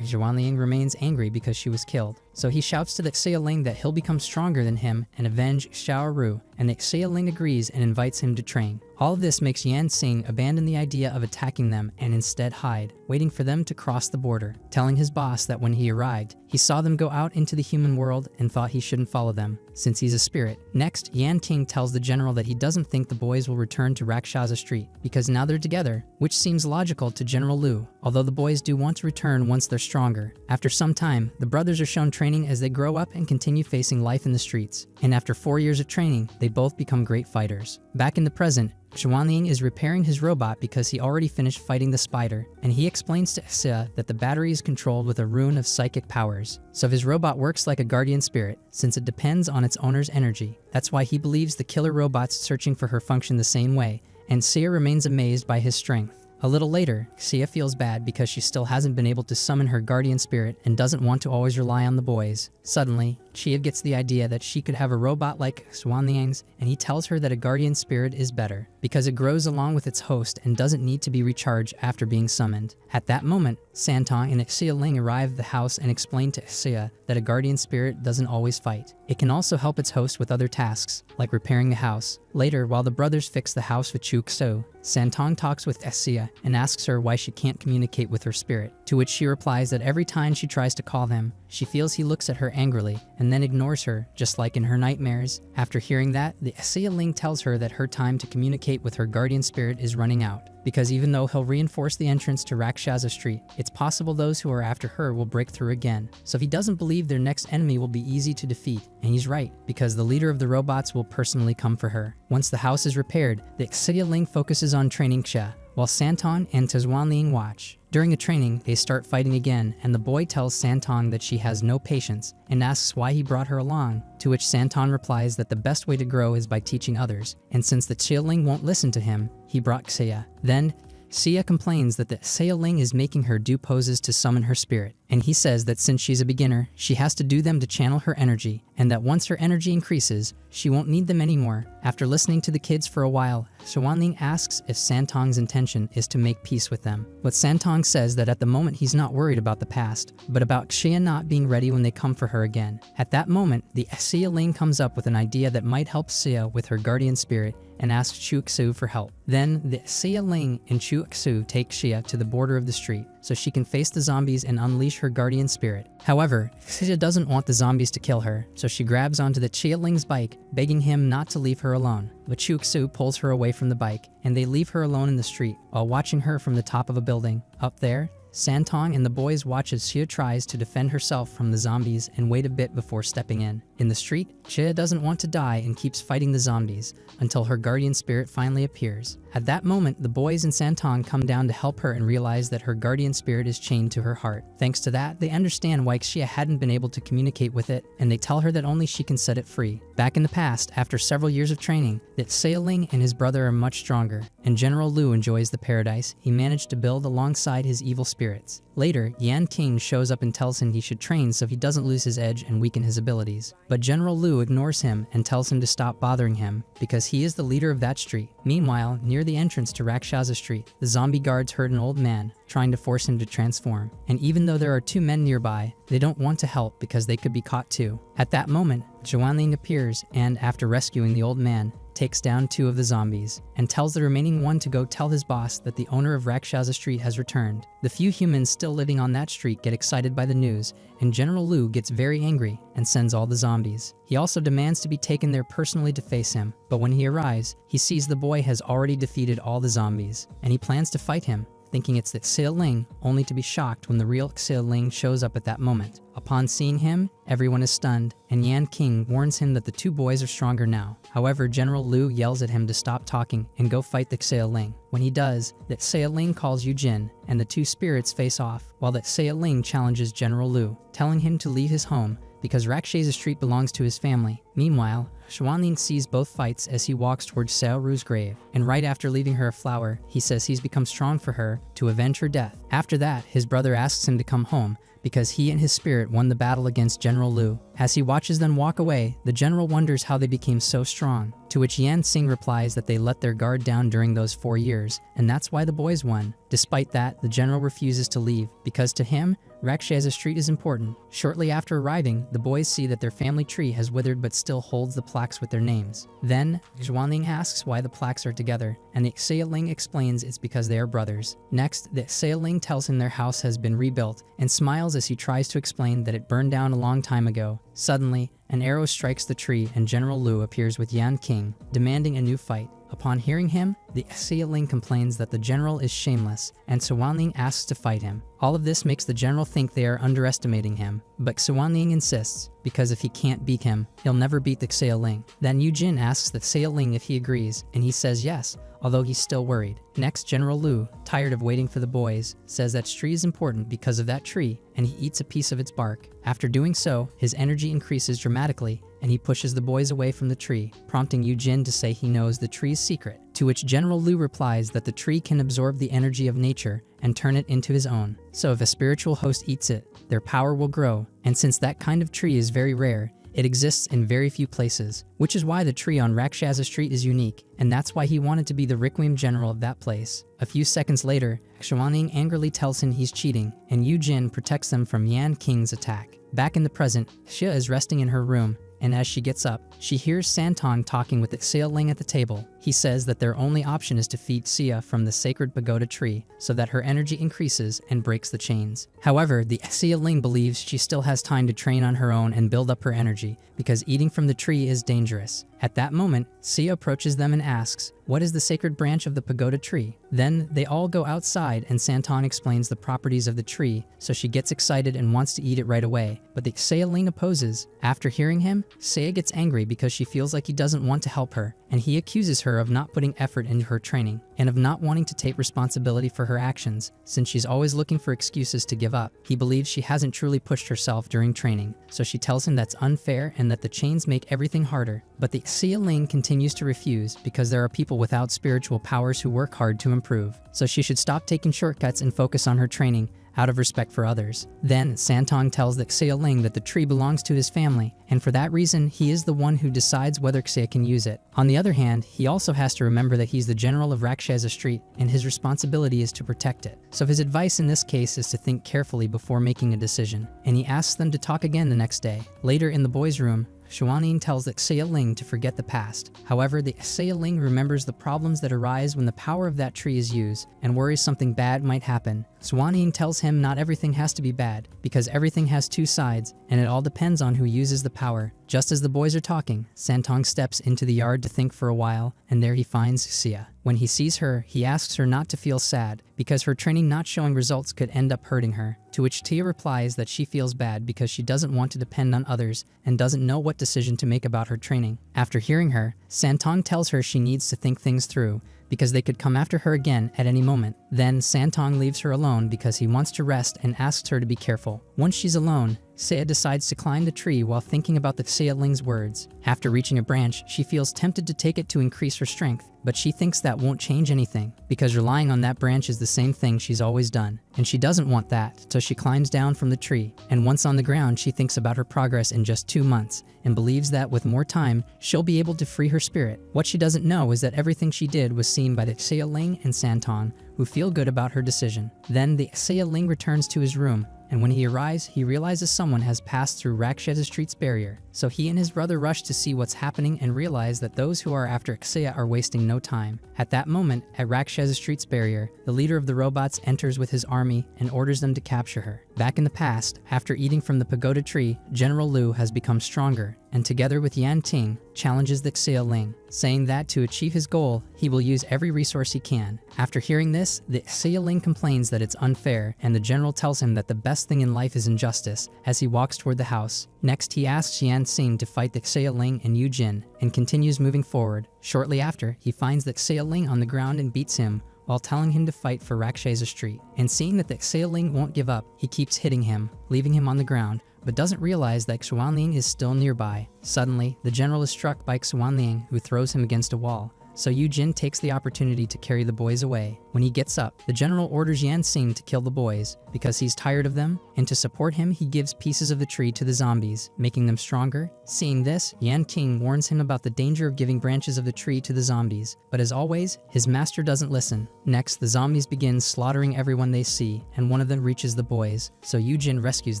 Zhuanling remains angry because she was killed. So he shouts to the Xia Ling that he'll become stronger than him and avenge Xiao Ru, and the Xia Ling agrees and invites him to train. All of this makes Yan Xing abandon the idea of attacking them and instead hide, waiting for them to cross the border, telling his boss that when he arrived, he saw them go out into the human world and thought he shouldn't follow them, since he's a spirit. Next, Yan Ting tells the general that he doesn't think the boys will return to Rakshasa Street, because now they're together, which seems logical to General Lu, although the boys do want to return once they're stronger. After some time, the brothers are shown training as they grow up and continue facing life in the streets, and after 4 years of training, they both become great fighters. Back in the present, Zhuanling is repairing his robot because he already finished fighting the spider, and he explains to Xia that the battery is controlled with a rune of psychic powers. So his robot works like a guardian spirit, since it depends on its owner's energy. That's why he believes the killer robots searching for her function the same way, and Xia remains amazed by his strength. A little later, Xia feels bad because she still hasn't been able to summon her guardian spirit and doesn't want to always rely on the boys. Suddenly, Xia gets the idea that she could have a robot like Xuanling's, and he tells her that a guardian spirit is better, because it grows along with its host and doesn't need to be recharged after being summoned. At that moment, Santong and Xia Ling arrive at the house and explain to Xia that a guardian spirit doesn't always fight. It can also help its host with other tasks, like repairing the house. Later, while the brothers fix the house with Chu Xu, Santong talks with Xia and asks her why she can't communicate with her spirit, to which she replies that every time she tries to call him, she feels he looks at her angrily and then ignores her, just like in her nightmares. After hearing that, the Xia Ling tells her that her time to communicate with her guardian spirit is running out, because even though he'll reinforce the entrance to Rakshasa Street, it's possible those who are after her will break through again. So he doesn't believe their next enemy will be easy to defeat, and he's right, because the leader of the robots will personally come for her. Once the house is repaired, the Xia Ling focuses on training Xia, while Santong and Zhuanling watch. During the training, they start fighting again, and the boy tells Santong that she has no patience and asks why he brought her along, to which Santong replies that the best way to grow is by teaching others, and since the Xia Ling won't listen to him, he brought Xia. Then, Xia complains that the Xia Ling is making her do poses to summon her spirit, and he says that since she's a beginner, she has to do them to channel her energy, and that once her energy increases, she won't need them anymore. After listening to the kids for a while, Xuanling asks if Santong's intention is to make peace with them. But Santong says that at the moment he's not worried about the past, but about Xia not being ready when they come for her again. At that moment, the Xia Ling comes up with an idea that might help Xia with her guardian spirit and asks Chu Xu for help. Then, the Xia Ling and Chu Xu take Xia to the border of the street, so she can face the zombies and unleash her guardian spirit. However, Xia doesn't want the zombies to kill her, so she grabs onto the Xia Ling's bike, begging him not to leave her alone. But Chu Xu pulls her away from the bike, and they leave her alone in the street, while watching her from the top of a building. Up there, Santong and the boys watch as Xia tries to defend herself from the zombies and wait a bit before stepping in. In the street, Xia doesn't want to die and keeps fighting the zombies until her guardian spirit finally appears. At that moment, the boys and Santong come down to help her and realize that her guardian spirit is chained to her heart. Thanks to that, they understand why Xia hadn't been able to communicate with it, and they tell her that only she can set it free. Back in the past, after several years of training, that Xia Ling and his brother are much stronger, and General Lu enjoys the paradise he managed to build alongside his evil spirits. Later, Yan Ting shows up and tells him he should train so he doesn't lose his edge and weaken his abilities. But General Lu ignores him and tells him to stop bothering him, because he is the leader of that street. Meanwhile, near the entrance to Rakshasa Street, the zombie guards hurt an old man, trying to force him to transform. And even though there are 2 men nearby, they don't want to help because they could be caught too. At that moment, Zhuanling appears and, after rescuing the old man, takes down 2 of the zombies, and tells the remaining one to go tell his boss that the owner of Rakshasa Street has returned. The few humans still living on that street get excited by the news, and General Lu gets very angry and sends all the zombies. He also demands to be taken there personally to face him, but when he arrives, he sees the boy has already defeated all the zombies, and he plans to fight him, thinking it's the Xie Ling, only to be shocked when the real Xie Ling shows up at that moment. Upon seeing him, everyone is stunned, and Yan King warns him that the 2 boys are stronger now. However, General Lu yells at him to stop talking and go fight the Xie Ling. When he does, the Xie Ling calls Yu Jin, and the 2 spirits face off, while the Xie Ling challenges General Lu, telling him to leave his home because Rakshasa Street belongs to his family. Meanwhile, Xuanling sees both fights as he walks towards Xiao Ru's grave, and right after leaving her a flower, he says he's become strong for her to avenge her death. After that, his brother asks him to come home because he and his spirit won the battle against General Lu. As he watches them walk away, the general wonders how they became so strong, to which Yan Xing replies that they let their guard down during those 4 years, and that's why the boys won. Despite that, the general refuses to leave, because to him, Rakshasa Street is important. Shortly after arriving, the boys see that their family tree has withered but still holds the plaques with their names. Then, Xuanling asks why the plaques are together, and the Xie Ling explains it's because they are brothers. Next, the Xie Ling tells him their house has been rebuilt, and smiles as he tries to explain that it burned down a long time ago. Suddenly, an arrow strikes the tree and General Lu appears with Yan King, demanding a new fight. Upon hearing him, the Xie Ling complains that the general is shameless, and Xuanling asks to fight him. All of this makes the general think they are underestimating him, but Xuanling insists, because if he can't beat him, he'll never beat the Xie Ling. Then Yu Jin asks the Xie Ling if he agrees, and he says yes, although he's still worried. Next, General Lu, tired of waiting for the boys, says that tree is important because of that tree, and he eats a piece of its bark. After doing so, his energy increases dramatically, and he pushes the boys away from the tree, prompting Yu Jin to say he knows the tree's secret, to which General Lu replies that the tree can absorb the energy of nature and turn it into his own. So if a spiritual host eats it, their power will grow, and since that kind of tree is very rare, it exists in very few places, which is why the tree on Rakshasa Street is unique, and that's why he wanted to be the Requiem General of that place. A few seconds later, Xuanling angrily tells him he's cheating, and Yu Jin protects them from Yan King's attack. Back in the present, Xia is resting in her room, and as she gets up, she hears Santong talking with the Xie Ling at the table. He says that their only option is to feed Xia from the sacred pagoda tree so that her energy increases and breaks the chains. However, the Xie Ling believes she still has time to train on her own and build up her energy because eating from the tree is dangerous. At that moment, Xia approaches them and asks, "What is the sacred branch of the pagoda tree?" Then they all go outside and Santong explains the properties of the tree, so she gets excited and wants to eat it right away, but the Xie Ling opposes. After hearing him, Xia gets angry because she feels like he doesn't want to help her, and he accuses her of not putting effort into her training and of not wanting to take responsibility for her actions, since she's always looking for excuses to give up. He believes she hasn't truly pushed herself during training, so she tells him that's unfair and that the chains make everything harder. But the Xie Ling continues to refuse because there are people without spiritual powers who work hard to improve, so she should stop taking shortcuts and focus on her training out of respect for others. Then, Santong tells the Xie Ling that the tree belongs to his family, and for that reason, he is the one who decides whether Xie can use it. On the other hand, he also has to remember that he's the general of Rakshasa Street, and his responsibility is to protect it. So his advice in this case is to think carefully before making a decision, and he asks them to talk again the next day. Later in the boys' room, Xuanling tells the Xie Ling to forget the past. However, the Xie Ling remembers the problems that arise when the power of that tree is used and worries something bad might happen. Xuanling tells him not everything has to be bad, because everything has two sides, and it all depends on who uses the power. Just as the boys are talking, Santong steps into the yard to think for a while, and there he finds Xia. When he sees her, he asks her not to feel sad, because her training not showing results could end up hurting her, to which Tia replies that she feels bad because she doesn't want to depend on others and doesn't know what decision to make about her training. After hearing her, Santong tells her she needs to think things through, because they could come after her again at any moment. Then Santong leaves her alone because he wants to rest and asks her to be careful. Once she's alone, Xia decides to climb the tree while thinking about the Xie Ling's words. After reaching a branch, she feels tempted to take it to increase her strength, but she thinks that won't change anything, because relying on that branch is the same thing she's always done, and she doesn't want that, so she climbs down from the tree, and once on the ground she thinks about her progress in just 2 months, and believes that with more time, she'll be able to free her spirit. What she doesn't know is that everything she did was seen by the Xie Ling and Santong, who feel good about her decision. Then the Xie Ling returns to his room, and when he arrives, he realizes someone has passed through Rakshasa Street's barrier. So he and his brother rush to see what's happening and realize that those who are after Xia are wasting no time. At that moment, at Rakshasa Street's barrier, the leader of the robots enters with his army and orders them to capture her. Back in the past, after eating from the pagoda tree, General Lu has become stronger, and together with Yan Ting, challenges the Xia Ling, saying that to achieve his goal, he will use every resource he can. After hearing this, the Xia Ling complains that it's unfair, and the general tells him that the best thing in life is injustice, as he walks toward the house. Next, he asks Yan Xing to fight the Xia Ling and Yu Jin, and continues moving forward. Shortly after, he finds the Xia Ling on the ground and beats him, while telling him to fight for Rakshasa Street. And seeing that the Xia Ling won't give up, he keeps hitting him, leaving him on the ground, but doesn't realize that Xuanling is still nearby. Suddenly, the general is struck by Xuanling, who throws him against a wall. So Yu Jin takes the opportunity to carry the boys away. When he gets up, the general orders Yan Xing to kill the boys because he's tired of them, and to support him, he gives pieces of the tree to the zombies, making them stronger. Seeing this, Yan Ting warns him about the danger of giving branches of the tree to the zombies, but as always, his master doesn't listen. Next, the zombies begin slaughtering everyone they see, and one of them reaches the boys, so Yu Jin rescues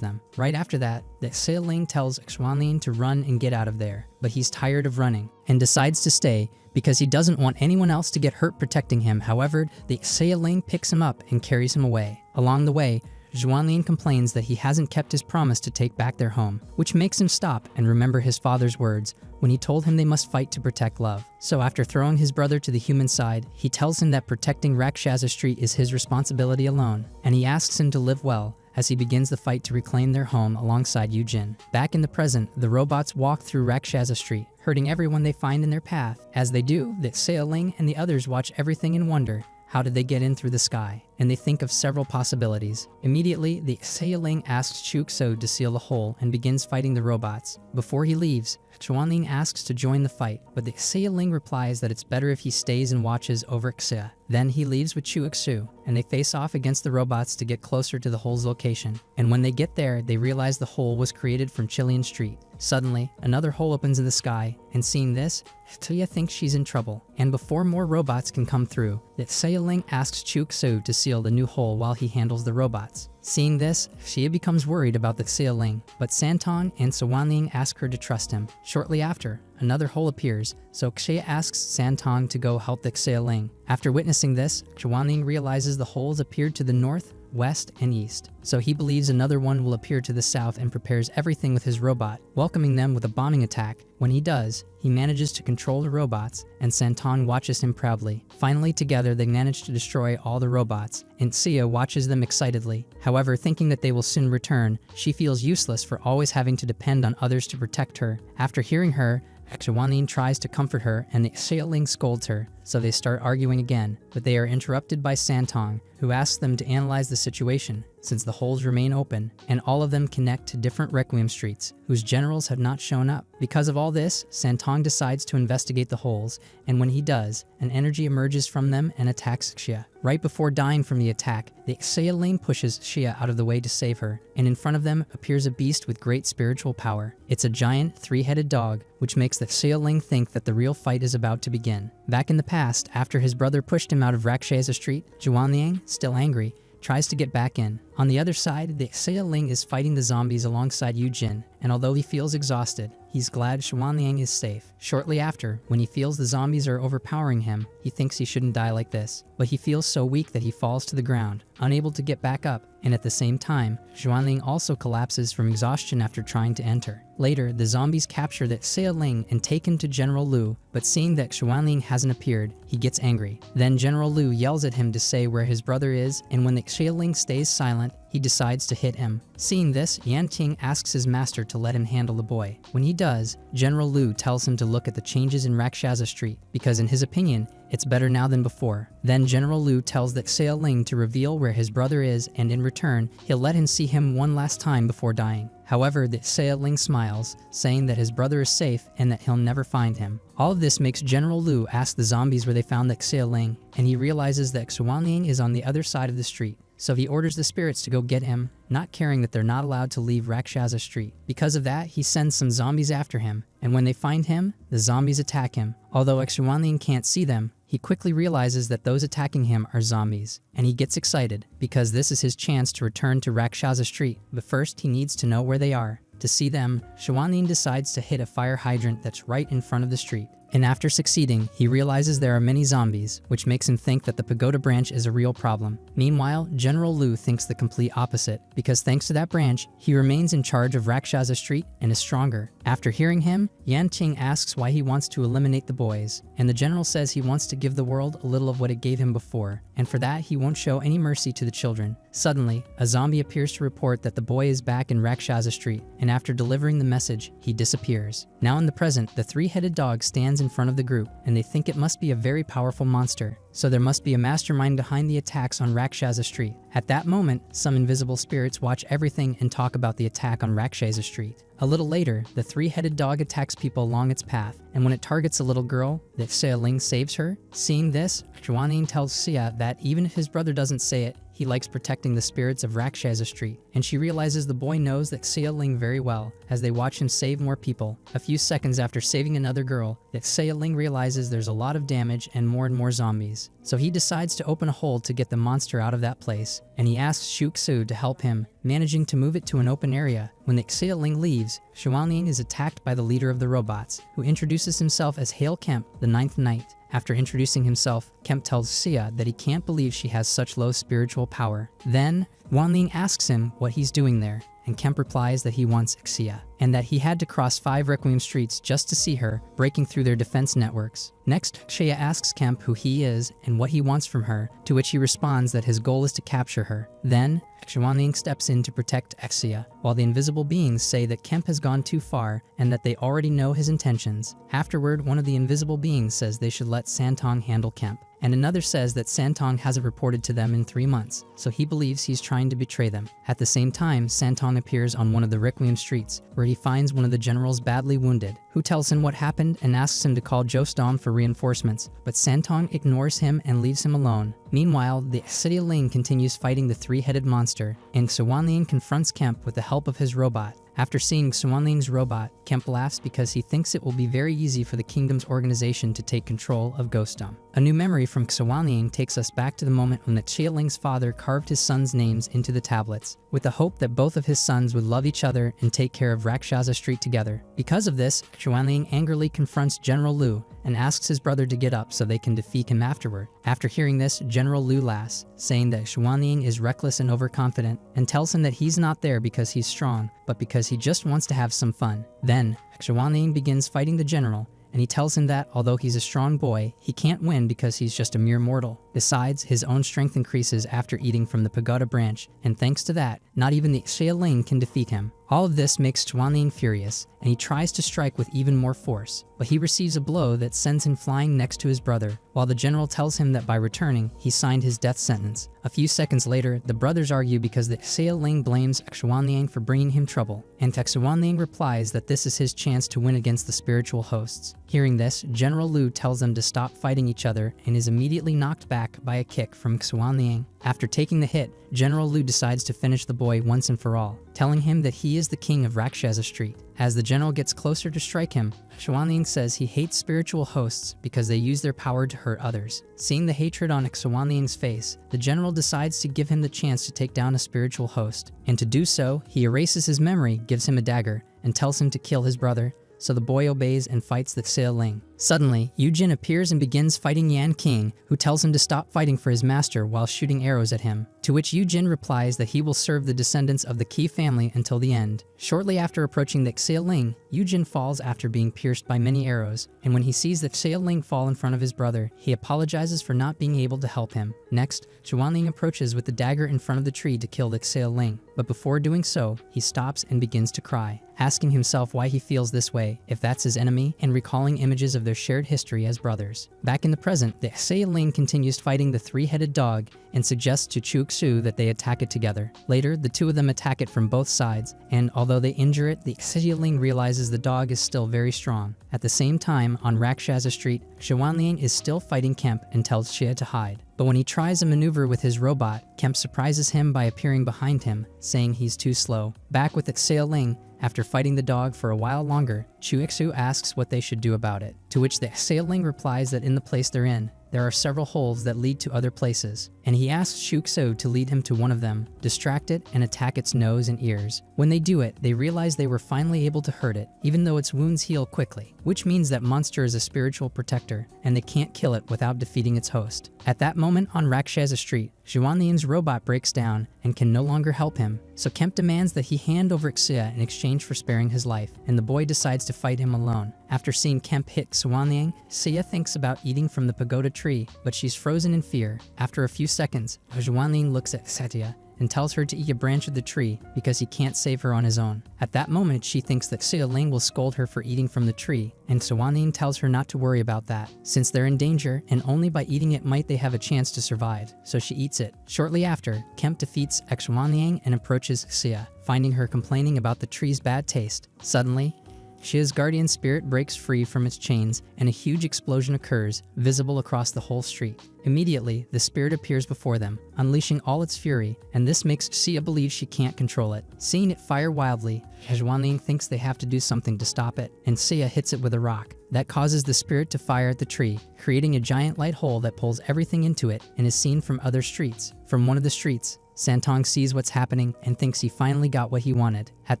them. Right after that, the Xia Ling tells Xuanling to run and get out of there, but he's tired of running, and decides to stay, because he doesn't want anyone else to get hurt protecting him. However, the Xia Ling picks him up and carries him away. Along the way, Xuanling complains that he hasn't kept his promise to take back their home, which makes him stop and remember his father's words when he told him they must fight to protect love. So after throwing his brother to the human side, he tells him that protecting Rakshasa Street is his responsibility alone, and he asks him to live well, as he begins the fight to reclaim their home alongside Yu Jin. Back in the present, the robots walk through Rakshasa Street, hurting everyone they find in their path. As they do, the Xia Ling and the others watch everything and wonder, how did they get in through the sky? And they think of several possibilities. Immediately, the Xia Ling asks Chu Xu to seal the hole and begins fighting the robots. Before he leaves, Xuanling asks to join the fight, but the Xia Ling replies that it's better if he stays and watches over Xia. Then he leaves with Chu Xu, and they face off against the robots to get closer to the hole's location. And when they get there, they realize the hole was created from Chilean Street. Suddenly, another hole opens in the sky, and seeing this, Xia thinks she's in trouble. And before more robots can come through, the Xia Ling asks Chu Xu to seal the new hole while he handles the robots. Seeing this, Xia becomes worried about the Xia Ling, but Santong and Xuanling ask her to trust him. Shortly after, another hole appears, so Xia asks Santong to go help the Xia Ling. After witnessing this, Xuanling realizes the holes appeared to the north, west, and east, so he believes another one will appear to the south and prepares everything with his robot, welcoming them with a bombing attack. When he does, he manages to control the robots, and Santong watches him proudly. Finally, together they manage to destroy all the robots, and Xia watches them excitedly. However, thinking that they will soon return, she feels useless for always having to depend on others to protect her. After hearing her, Xuanling tries to comfort her, and the Xia Ling scolds her, so they start arguing again, but they are interrupted by Santong, who asks them to analyze the situation, since the holes remain open, and all of them connect to different Requiem streets, whose generals have not shown up. Because of all this, Santong decides to investigate the holes, and when he does, an energy emerges from them and attacks Xia. Right before dying from the attack, the Xia Ling pushes Xia out of the way to save her, and in front of them appears a beast with great spiritual power. It's a giant, three-headed dog, which makes the Xia Ling think that the real fight is about to begin. Back in the past, after his brother pushed him out of Rakshasa Street, Xuanliang, still angry, tries to get back in. On the other side, the Xia Ling is fighting the zombies alongside Yu Jin, and although he feels exhausted, he's glad Xuanliang is safe. Shortly after, when he feels the zombies are overpowering him, he thinks he shouldn't die like this, but he feels so weak that he falls to the ground, unable to get back up, and at the same time, Xuanling also collapses from exhaustion after trying to enter. Later, the zombies capture the Xia Ling and take him to General Lu, but seeing that Xuanling hasn't appeared, he gets angry. Then General Lu yells at him to say where his brother is, and when the Xia Ling stays silent, he decides to hit him. Seeing this, Yan Ting asks his master to let him handle the boy. When he does, General Lu tells him to look at the changes in Rakshasa Street, because in his opinion, it's better now than before. Then General Lu tells the Xia Ling to reveal where his brother is, and in return, he'll let him see him one last time before dying. However, the Xia Ling smiles, saying that his brother is safe and that he'll never find him. All of this makes General Lu ask the zombies where they found the Xia Ling, and he realizes that Xuanling is on the other side of the street. So he orders the spirits to go get him, not caring that they're not allowed to leave Rakshasa Street. Because of that, he sends some zombies after him, and when they find him, the zombies attack him. Although Xuanling can't see them, he quickly realizes that those attacking him are zombies, and he gets excited, because this is his chance to return to Rakshasa Street, but first he needs to know where they are. To see them, Xuanling decides to hit a fire hydrant that's right in front of the street. And after succeeding, he realizes there are many zombies, which makes him think that the pagoda branch is a real problem. Meanwhile, General Lu thinks the complete opposite, because thanks to that branch, he remains in charge of Rakshasa Street and is stronger. After hearing him, Yan Ting asks why he wants to eliminate the boys, and the general says he wants to give the world a little of what it gave him before, and for that he won't show any mercy to the children. Suddenly, a zombie appears to report that the boy is back in Rakshasa Street, and after delivering the message, he disappears. Now in the present, the three-headed dog stands in front of the group, and they think it must be a very powerful monster. So there must be a mastermind behind the attacks on Rakshasa Street. At that moment, some invisible spirits watch everything and talk about the attack on Rakshasa Street. A little later, the three-headed dog attacks people along its path, and when it targets a little girl, the Xia saves her. Seeing this, Xuanling tells Xia that even if his brother doesn't say it, he likes protecting the spirits of Rakshasa Street, and she realizes the boy knows that Xia very well as they watch him save more people. A few seconds after saving another girl, that Xia realizes there's a lot of damage and more zombies. So he decides to open a hole to get the monster out of that place, and he asks Shu Xu to help him, managing to move it to an open area. When the Xia leaves, Xuanling is attacked by the leader of the robots, who introduces himself as Hail Kemp, the Ninth Knight. After introducing himself, Kemp tells Xia that he can't believe she has such low spiritual power. Then, Wanling asks him what he's doing there, and Kemp replies that he wants Xia, and that he had to cross 5 Requiem streets just to see her, breaking through their defense networks. Next, Xia asks Kemp who he is and what he wants from her, to which he responds that his goal is to capture her. Then, Xuanling steps in to protect Xia, while the invisible beings say that Kemp has gone too far and that they already know his intentions. Afterward, one of the invisible beings says they should let Santong handle Kemp, and another says that Santong hasn't reported to them in 3 months, so he believes he's trying to betray them. At the same time, Santong appears on one of the Requiem streets, where he finds one of the generals badly wounded, who tells him what happened and asks him to call Jostom for reinforcements, but Santong ignores him and leaves him alone. Meanwhile, the Xia Ling continues fighting the three-headed monster, and Xuanling confronts Kemp with the help of his robot. After seeing Xuanling's robot, Kemp laughs because he thinks it will be very easy for the kingdom's organization to take control of Ghostdom. A new memory from Xuanling takes us back to the moment when the Xia father carved his sons' names into the tablets, with the hope that both of his sons would love each other and take care of Rakshasa Street together. Because of this, Xuanling angrily confronts General Lu and asks his brother to get up so they can defeat him afterward. After hearing this, General Lu laughs, saying that Xuanling is reckless and overconfident, and tells him that he's not there because he's strong, but because he just wants to have some fun. Then, Xuanling begins fighting the general, and he tells him that although he's a strong boy, he can't win because he's just a mere mortal. Besides, his own strength increases after eating from the pagoda branch, and thanks to that, not even the Xia can defeat him. All of this makes Xuanling furious, and he tries to strike with even more force, but he receives a blow that sends him flying next to his brother, while the general tells him that by returning, he signed his death sentence. A few seconds later, the brothers argue because the Xia blames Xuanling for bringing him trouble, and Xuanling replies that this is his chance to win against the spiritual hosts. Hearing this, General Lu tells them to stop fighting each other and is immediately knocked back by a kick from Xuanling. After taking the hit, General Lu decides to finish the boy once and for all, telling him that he is the king of Rakshasa Street. As the general gets closer to strike him, Xuanling says he hates spiritual hosts because they use their power to hurt others. Seeing the hatred on Xuanling's face, the general decides to give him the chance to take down a spiritual host, and to do so, he erases his memory, gives him a dagger, and tells him to kill his brother. So the boy obeys and fights the Xia. Suddenly, Yujin appears and begins fighting Yan King, who tells him to stop fighting for his master while shooting arrows at him, to which Yujin replies that he will serve the descendants of the Qi family until the end. Shortly after approaching the Xia, Yujin falls after being pierced by many arrows, and when he sees the Xia fall in front of his brother, he apologizes for not being able to help him. Next, Xuanling approaches with the dagger in front of the tree to kill the Xia, but before doing so, he stops and begins to cry, asking himself why he feels this way, if that's his enemy, and recalling images of their shared history as brothers. Back in the present, the Xia continues fighting the three-headed dog and suggests to Chu Xu that they attack it together. Later, the two of them attack it from both sides, and although they injure it, the Xia realizes the dog is still very strong. At the same time, on Rakshasa Street, Xuanling is still fighting Kemp and tells Xia to hide. But when he tries a maneuver with his robot, Kemp surprises him by appearing behind him, saying he's too slow. Back with the Xia, after fighting the dog for a while longer, Chu Xu asks what they should do about it, to which the Xia replies that in the place they're in, there are several holes that lead to other places, and he asks Shuxo to lead him to one of them, distract it, and attack its nose and ears. When they do it, they realize they were finally able to hurt it, even though its wounds heal quickly, which means that monster is a spiritual protector, and they can't kill it without defeating its host. At that moment on Rakshasa Street, Xuanlian's robot breaks down and can no longer help him, so Kemp demands that he hand over Xia in exchange for sparing his life, and the boy decides to fight him alone. After seeing Kemp hit Xuanliang, Xia thinks about eating from the pagoda tree, but she's frozen in fear. After a few seconds, Xuanliang looks at Xia and tells her to eat a branch of the tree because he can't save her on his own. At that moment, she thinks that Xia Ling will scold her for eating from the tree, and Xuanliang tells her not to worry about that, since they're in danger and only by eating it might they have a chance to survive, so she eats it. Shortly after, Kemp defeats Xuanliang and approaches Xia, finding her complaining about the tree's bad taste. Suddenly, Xia's guardian spirit breaks free from its chains and a huge explosion occurs, visible across the whole street. Immediately, the spirit appears before them, unleashing all its fury, and this makes Xia believe she can't control it. Seeing it fire wildly, Xuanliang thinks they have to do something to stop it, and Xia hits it with a rock. That causes the spirit to fire at the tree, creating a giant light hole that pulls everything into it and is seen from other streets. From one of the streets, Santong sees what's happening and thinks he finally got what he wanted. At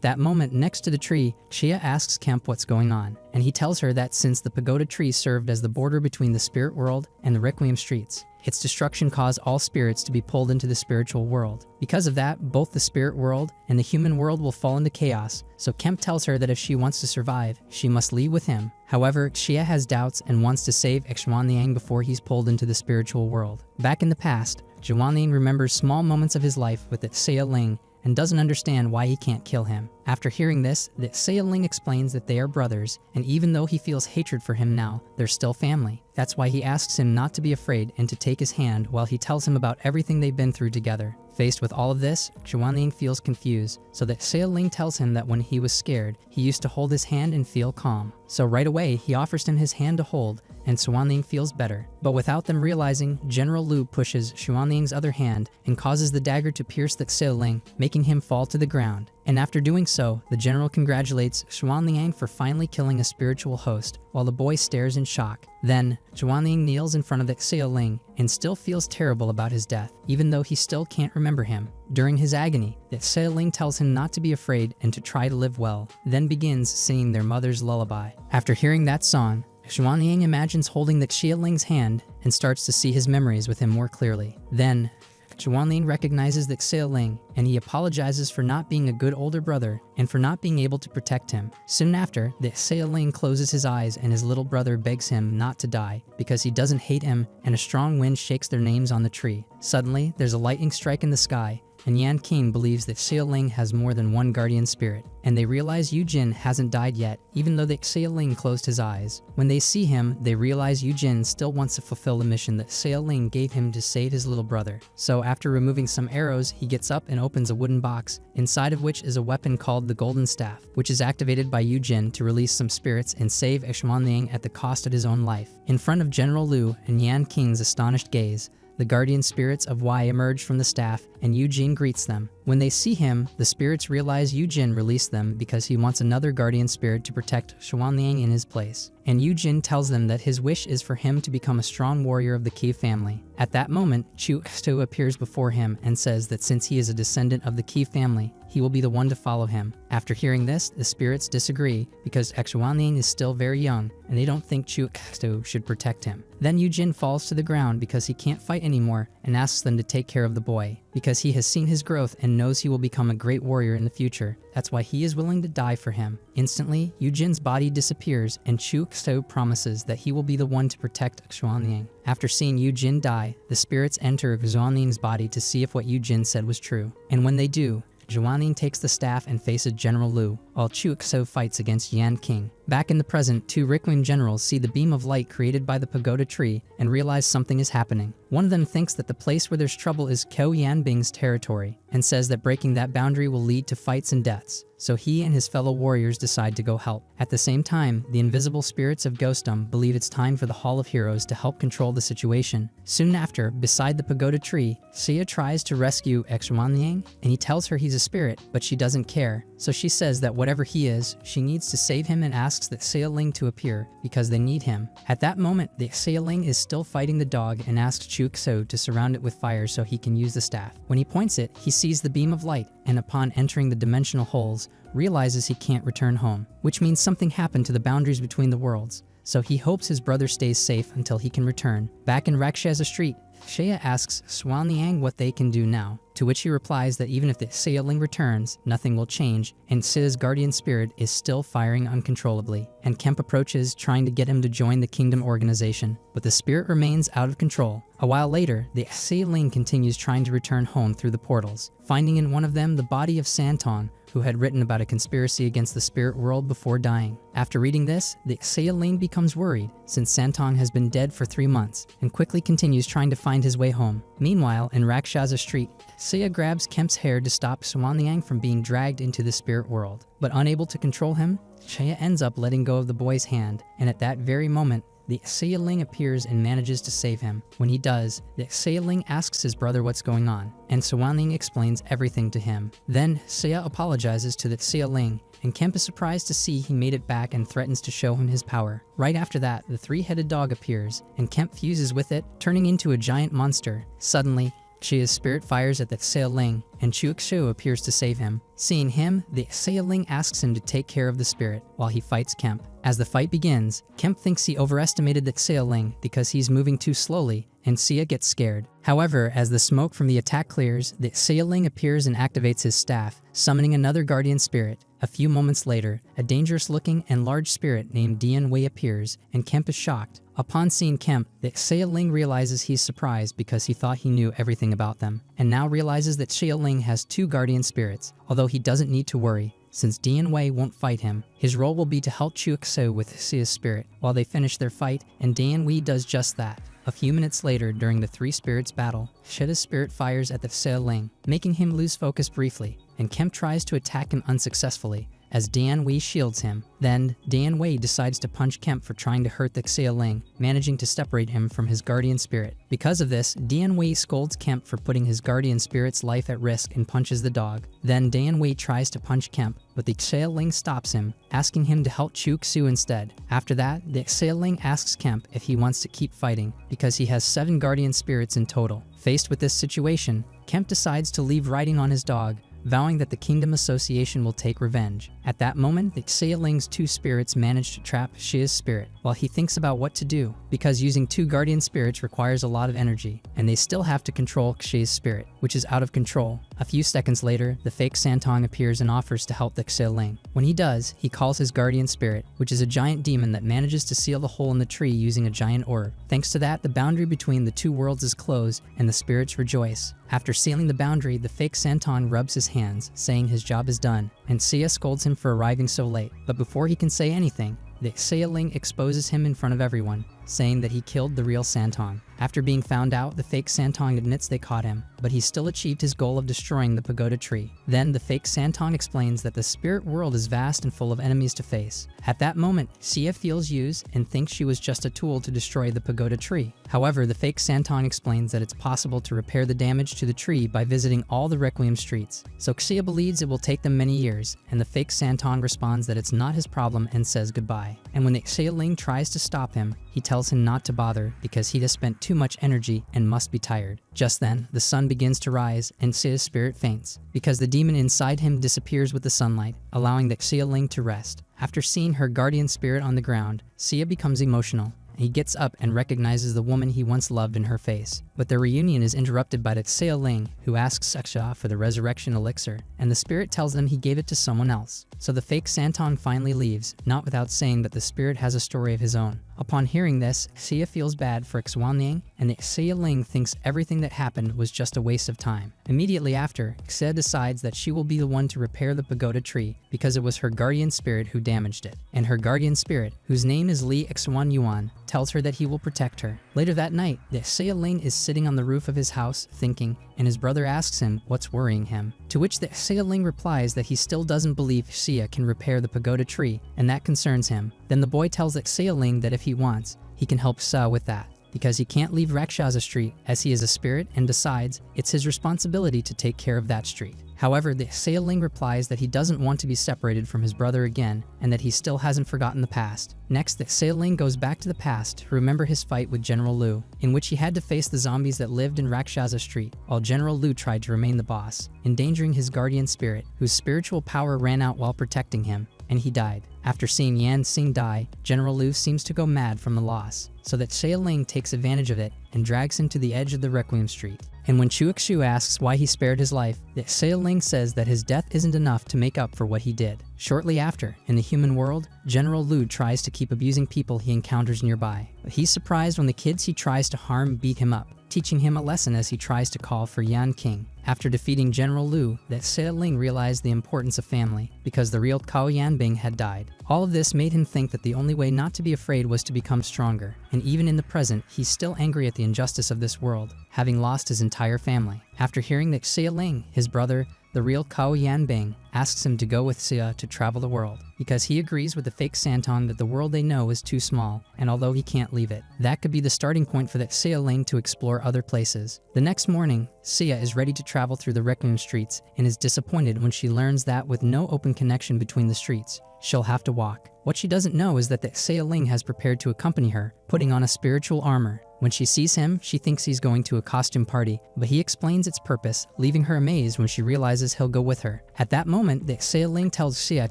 that moment, next to the tree, Xia asks Kemp what's going on, and he tells her that since the pagoda tree served as the border between the spirit world and the Requiem streets, its destruction caused all spirits to be pulled into the spiritual world. Because of that, both the spirit world and the human world will fall into chaos, so Kemp tells her that if she wants to survive, she must leave with him. However, Xia has doubts and wants to save Xuanliang before he's pulled into the spiritual world. Back in the past, Xuanliang remembers small moments of his life with Xia Ling and doesn't understand why he can't kill him. After hearing this, Xia Ling explains that they are brothers, and even though he feels hatred for him now, they're still family. That's why he asks him not to be afraid and to take his hand while he tells him about everything they've been through together. Faced with all of this, Xuanliang feels confused, so Xia Ling tells him that when he was scared, he used to hold his hand and feel calm. So right away, he offers him his hand to hold, and Xuanliang feels better. But without them realizing, General Lu pushes Xuanliang's other hand and causes the dagger to pierce Xia Ling, making him fall to the ground. And after doing so, the general congratulates Xuanliang for finally killing a spiritual host, while the boy stares in shock. Then, Xuanliang kneels in front of Xia Ling and still feels terrible about his death, even though he still can't remember him. During his agony, Xia Ling tells him not to be afraid and to try to live well, then begins singing their mother's lullaby. After hearing that song, Xuanliang imagines holding Xia Ling's hand and starts to see his memories with him more clearly. Then, Xuanliang recognizes Xia Ling, and he apologizes for not being a good older brother and for not being able to protect him. Soon after, Xia Ling closes his eyes and his little brother begs him not to die because he doesn't hate him, and a strong wind shakes their names on the tree. Suddenly, there's a lightning strike in the sky, and Yan King believes that Xia Ling has more than one guardian spirit, and they realize Yu Jin hasn't died yet, even though Xia Ling closed his eyes. When they see him, they realize Yu Jin still wants to fulfill the mission that Xia Ling gave him to save his little brother. So after removing some arrows, he gets up and opens a wooden box, inside of which is a weapon called the Golden Staff, which is activated by Yu Jin to release some spirits and save Xuanliang at the cost of his own life. In front of General Lu and Yan King's astonished gaze, the guardian spirits of Y emerge from the staff, and Yu Jin greets them. When they see him, the spirits realize Yu Jin released them because he wants another guardian spirit to protect Xuanliang in his place. And Yu Jin tells them that his wish is for him to become a strong warrior of the Qi family. At that moment, Chu Stu appears before him and says that since he is a descendant of the Qi family, he will be the one to follow him. After hearing this, the spirits disagree because Xuanliang is still very young and they don't think Chu Stu should protect him. Then Yu Jin falls to the ground because he can't fight anymore and asks them to take care of the boy. Because he has seen his growth and knows he will become a great warrior in the future, that's why he is willing to die for him. Instantly, Yu Jin's body disappears and Chu Stu promises that he will be the one to protect Xuanliang. After seeing Yu Jin die, the spirits enter Xuanliang's body to see if what Yu Jin said was true. And when they do, Xuanliang takes the staff and faces General Lu, while Chu Xiu fights against Yan King. Back in the present, two Requiem generals see the beam of light created by the pagoda tree and realize something is happening. One of them thinks that the place where there's trouble is Qiao Yanbing's territory, and says that breaking that boundary will lead to fights and deaths. So he and his fellow warriors decide to go help. At the same time, the invisible spirits of Ghostum believe it's time for the Hall of Heroes to help control the situation. Soon after, beside the pagoda tree, Xia tries to rescue Xuanliang, and he tells her he's a spirit, but she doesn't care. So she says that whatever he is, she needs to save him and asks asks the Xia Ling to appear because they need him. At that moment, the Xia Ling is still fighting the dog and asks Chu Xu to surround it with fire so he can use the staff. When he points it, he sees the beam of light, and upon entering the dimensional holes, realizes he can't return home, which means something happened to the boundaries between the worlds. So he hopes his brother stays safe until he can return. Back in Rakshasa Street, Xia asks Xuan Liang what they can do now, to which he replies that even if the Xia Ling returns, nothing will change, and Xia's guardian spirit is still firing uncontrollably. And Kemp approaches, trying to get him to join the kingdom organization, but the spirit remains out of control. A while later, the Xia Ling continues trying to return home through the portals, finding in one of them the body of Santong, who had written about a conspiracy against the spirit world before dying. After reading this, the Xia Ling becomes worried, since Santong has been dead for 3 months, and quickly continues trying to find his way home. Meanwhile, in Rakshasa Street, Xia grabs Kemp's hair to stop Xuan Liang from being dragged into the spirit world. But unable to control him, Xia ends up letting go of the boy's hand, and at that very moment, the Xia Ling appears and manages to save him. When he does, the Xia Ling asks his brother what's going on, and Xuan Ling explains everything to him. Then, Xia apologizes to the Xia Ling, and Kemp is surprised to see he made it back and threatens to show him his power. Right after that, the three-headed dog appears, and Kemp fuses with it, turning into a giant monster. Suddenly, Xia's spirit fires at the Xia Ling, and Chu Xu appears to save him. Seeing him, the Xia Ling asks him to take care of the spirit while he fights Kemp. As the fight begins, Kemp thinks he overestimated the Xia Ling because he's moving too slowly, and Xia gets scared. However, as the smoke from the attack clears, the Xia Ling appears and activates his staff, summoning another guardian spirit. A few moments later, a dangerous-looking and large spirit named Dian Wei appears, and Kemp is shocked. Upon seeing Kemp, the Xia Ling realizes he's surprised because he thought he knew everything about them, and now realizes that Xia Ling has 2 guardian spirits, although he doesn't need to worry, since Dian Wei won't fight him. His role will be to help Chu Xu with Xia's spirit while they finish their fight, and Dian Wei does just that. A few minutes later, during the 3 spirits battle, Xia's spirit fires at the Xia Ling, making him lose focus briefly, and Kemp tries to attack him unsuccessfully, as Dian Wei shields him. Then, Dian Wei decides to punch Kemp for trying to hurt the Xia Ling, managing to separate him from his guardian spirit. Because of this, Dian Wei scolds Kemp for putting his guardian spirit's life at risk and punches the dog. Then Dian Wei tries to punch Kemp, but the Xia Ling stops him, asking him to help Chu Xu instead. After that, the Xia Ling asks Kemp if he wants to keep fighting, because he has 7 guardian spirits in total. Faced with this situation, Kemp decides to leave riding on his dog, vowing that the Kingdom Association will take revenge. At that moment, the Xia Ling's 2 spirits manage to trap Xia's spirit while he thinks about what to do, because using 2 guardian spirits requires a lot of energy, and they still have to control Xia's spirit, which is out of control. A few seconds later, the fake Santong appears and offers to help the Xia Ling. When he does, he calls his guardian spirit, which is a giant demon that manages to seal the hole in the tree using a giant orb. Thanks to that, the boundary between the 2 worlds is closed, and the spirits rejoice. After sealing the boundary, the fake Santong rubs his hands, saying his job is done, and Xia scolds him for arriving so late. But before he can say anything, the Xia Ling exposes him in front of everyone, saying that he killed the real Santong. After being found out, the fake Santong admits they caught him, but he still achieved his goal of destroying the pagoda tree. Then the fake Santong explains that the spirit world is vast and full of enemies to face. At that moment, Xia feels used and thinks she was just a tool to destroy the pagoda tree. However, the fake Santong explains that it's possible to repair the damage to the tree by visiting all the Requiem streets. So Xia believes it will take them many years, and the fake Santong responds that it's not his problem and says goodbye. And when the Xia Ling tries to stop him, he tells him not to bother because he has spent too much energy and must be tired. Just then, the sun begins to rise and Xia's spirit faints, because the demon inside him disappears with the sunlight, allowing the Xia Ling to rest. After seeing her guardian spirit on the ground, Xia becomes emotional. He gets up and recognizes the woman he once loved in her face. But their reunion is interrupted by the Xia Ling, who asks Xia for the resurrection elixir, and the spirit tells them he gave it to someone else. So the fake Santong finally leaves, not without saying that the spirit has a story of his own. Upon hearing this, Xia feels bad for Xuan Liang, and the Xia Ling thinks everything that happened was just a waste of time. Immediately after, Xia decides that she will be the one to repair the pagoda tree because it was her guardian spirit who damaged it. And her guardian spirit, whose name is Li Xuan Yuan, tells her that he will protect her. Later that night, the Xia Ling is sitting on the roof of his house thinking, and his brother asks him what's worrying him. To which the Xia Ling replies that he still doesn't believe Xia can repair the pagoda tree, and that concerns him. Then the boy tells the Xia Ling that if he wants, he can help Xia with that, because he can't leave Rakshasa Street as he is a spirit, and besides, it's his responsibility to take care of that street. However, the Ling replies that he doesn't want to be separated from his brother again and that he still hasn't forgotten the past. Next, the Ling goes back to the past to remember his fight with General Liu, in which he had to face the zombies that lived in Rakshasa Street, while General Liu tried to remain the boss, endangering his guardian spirit, whose spiritual power ran out while protecting him, and he died. After seeing Yan Xing die, General Liu seems to go mad from the loss, so that Ling takes advantage of it and drags him to the edge of the Requiem Street. And when Xiu asks why he spared his life, Ling says that his death isn't enough to make up for what he did. Shortly after, in the human world, General Liu tries to keep abusing people he encounters nearby, but he's surprised when the kids he tries to harm beat him up, teaching him a lesson as he tries to call for Yan King. After defeating General Liu, Ling realized the importance of family, because the real Cao Yanbing had died. All of this made him think that the only way not to be afraid was to become stronger, and even in the present, he's still angry at the injustice of this world, having lost his entire family. After hearing that Ling, his brother, the real Cao Yanbing, asks him to go with Xia to travel the world, because he agrees with the fake Santong that the world they know is too small, and although he can't leave it, that could be the starting point for Ling to explore other places. The next morning, Xia is ready to travel through the Requiem streets and is disappointed when she learns that with no open connection between the streets, she'll have to walk. What she doesn't know is that Ling has prepared to accompany her, putting on a spiritual armor. When she sees him, she thinks he's going to a costume party, but he explains its purpose, leaving her amazed when she realizes he'll go with her. At that moment, Ling tells Xia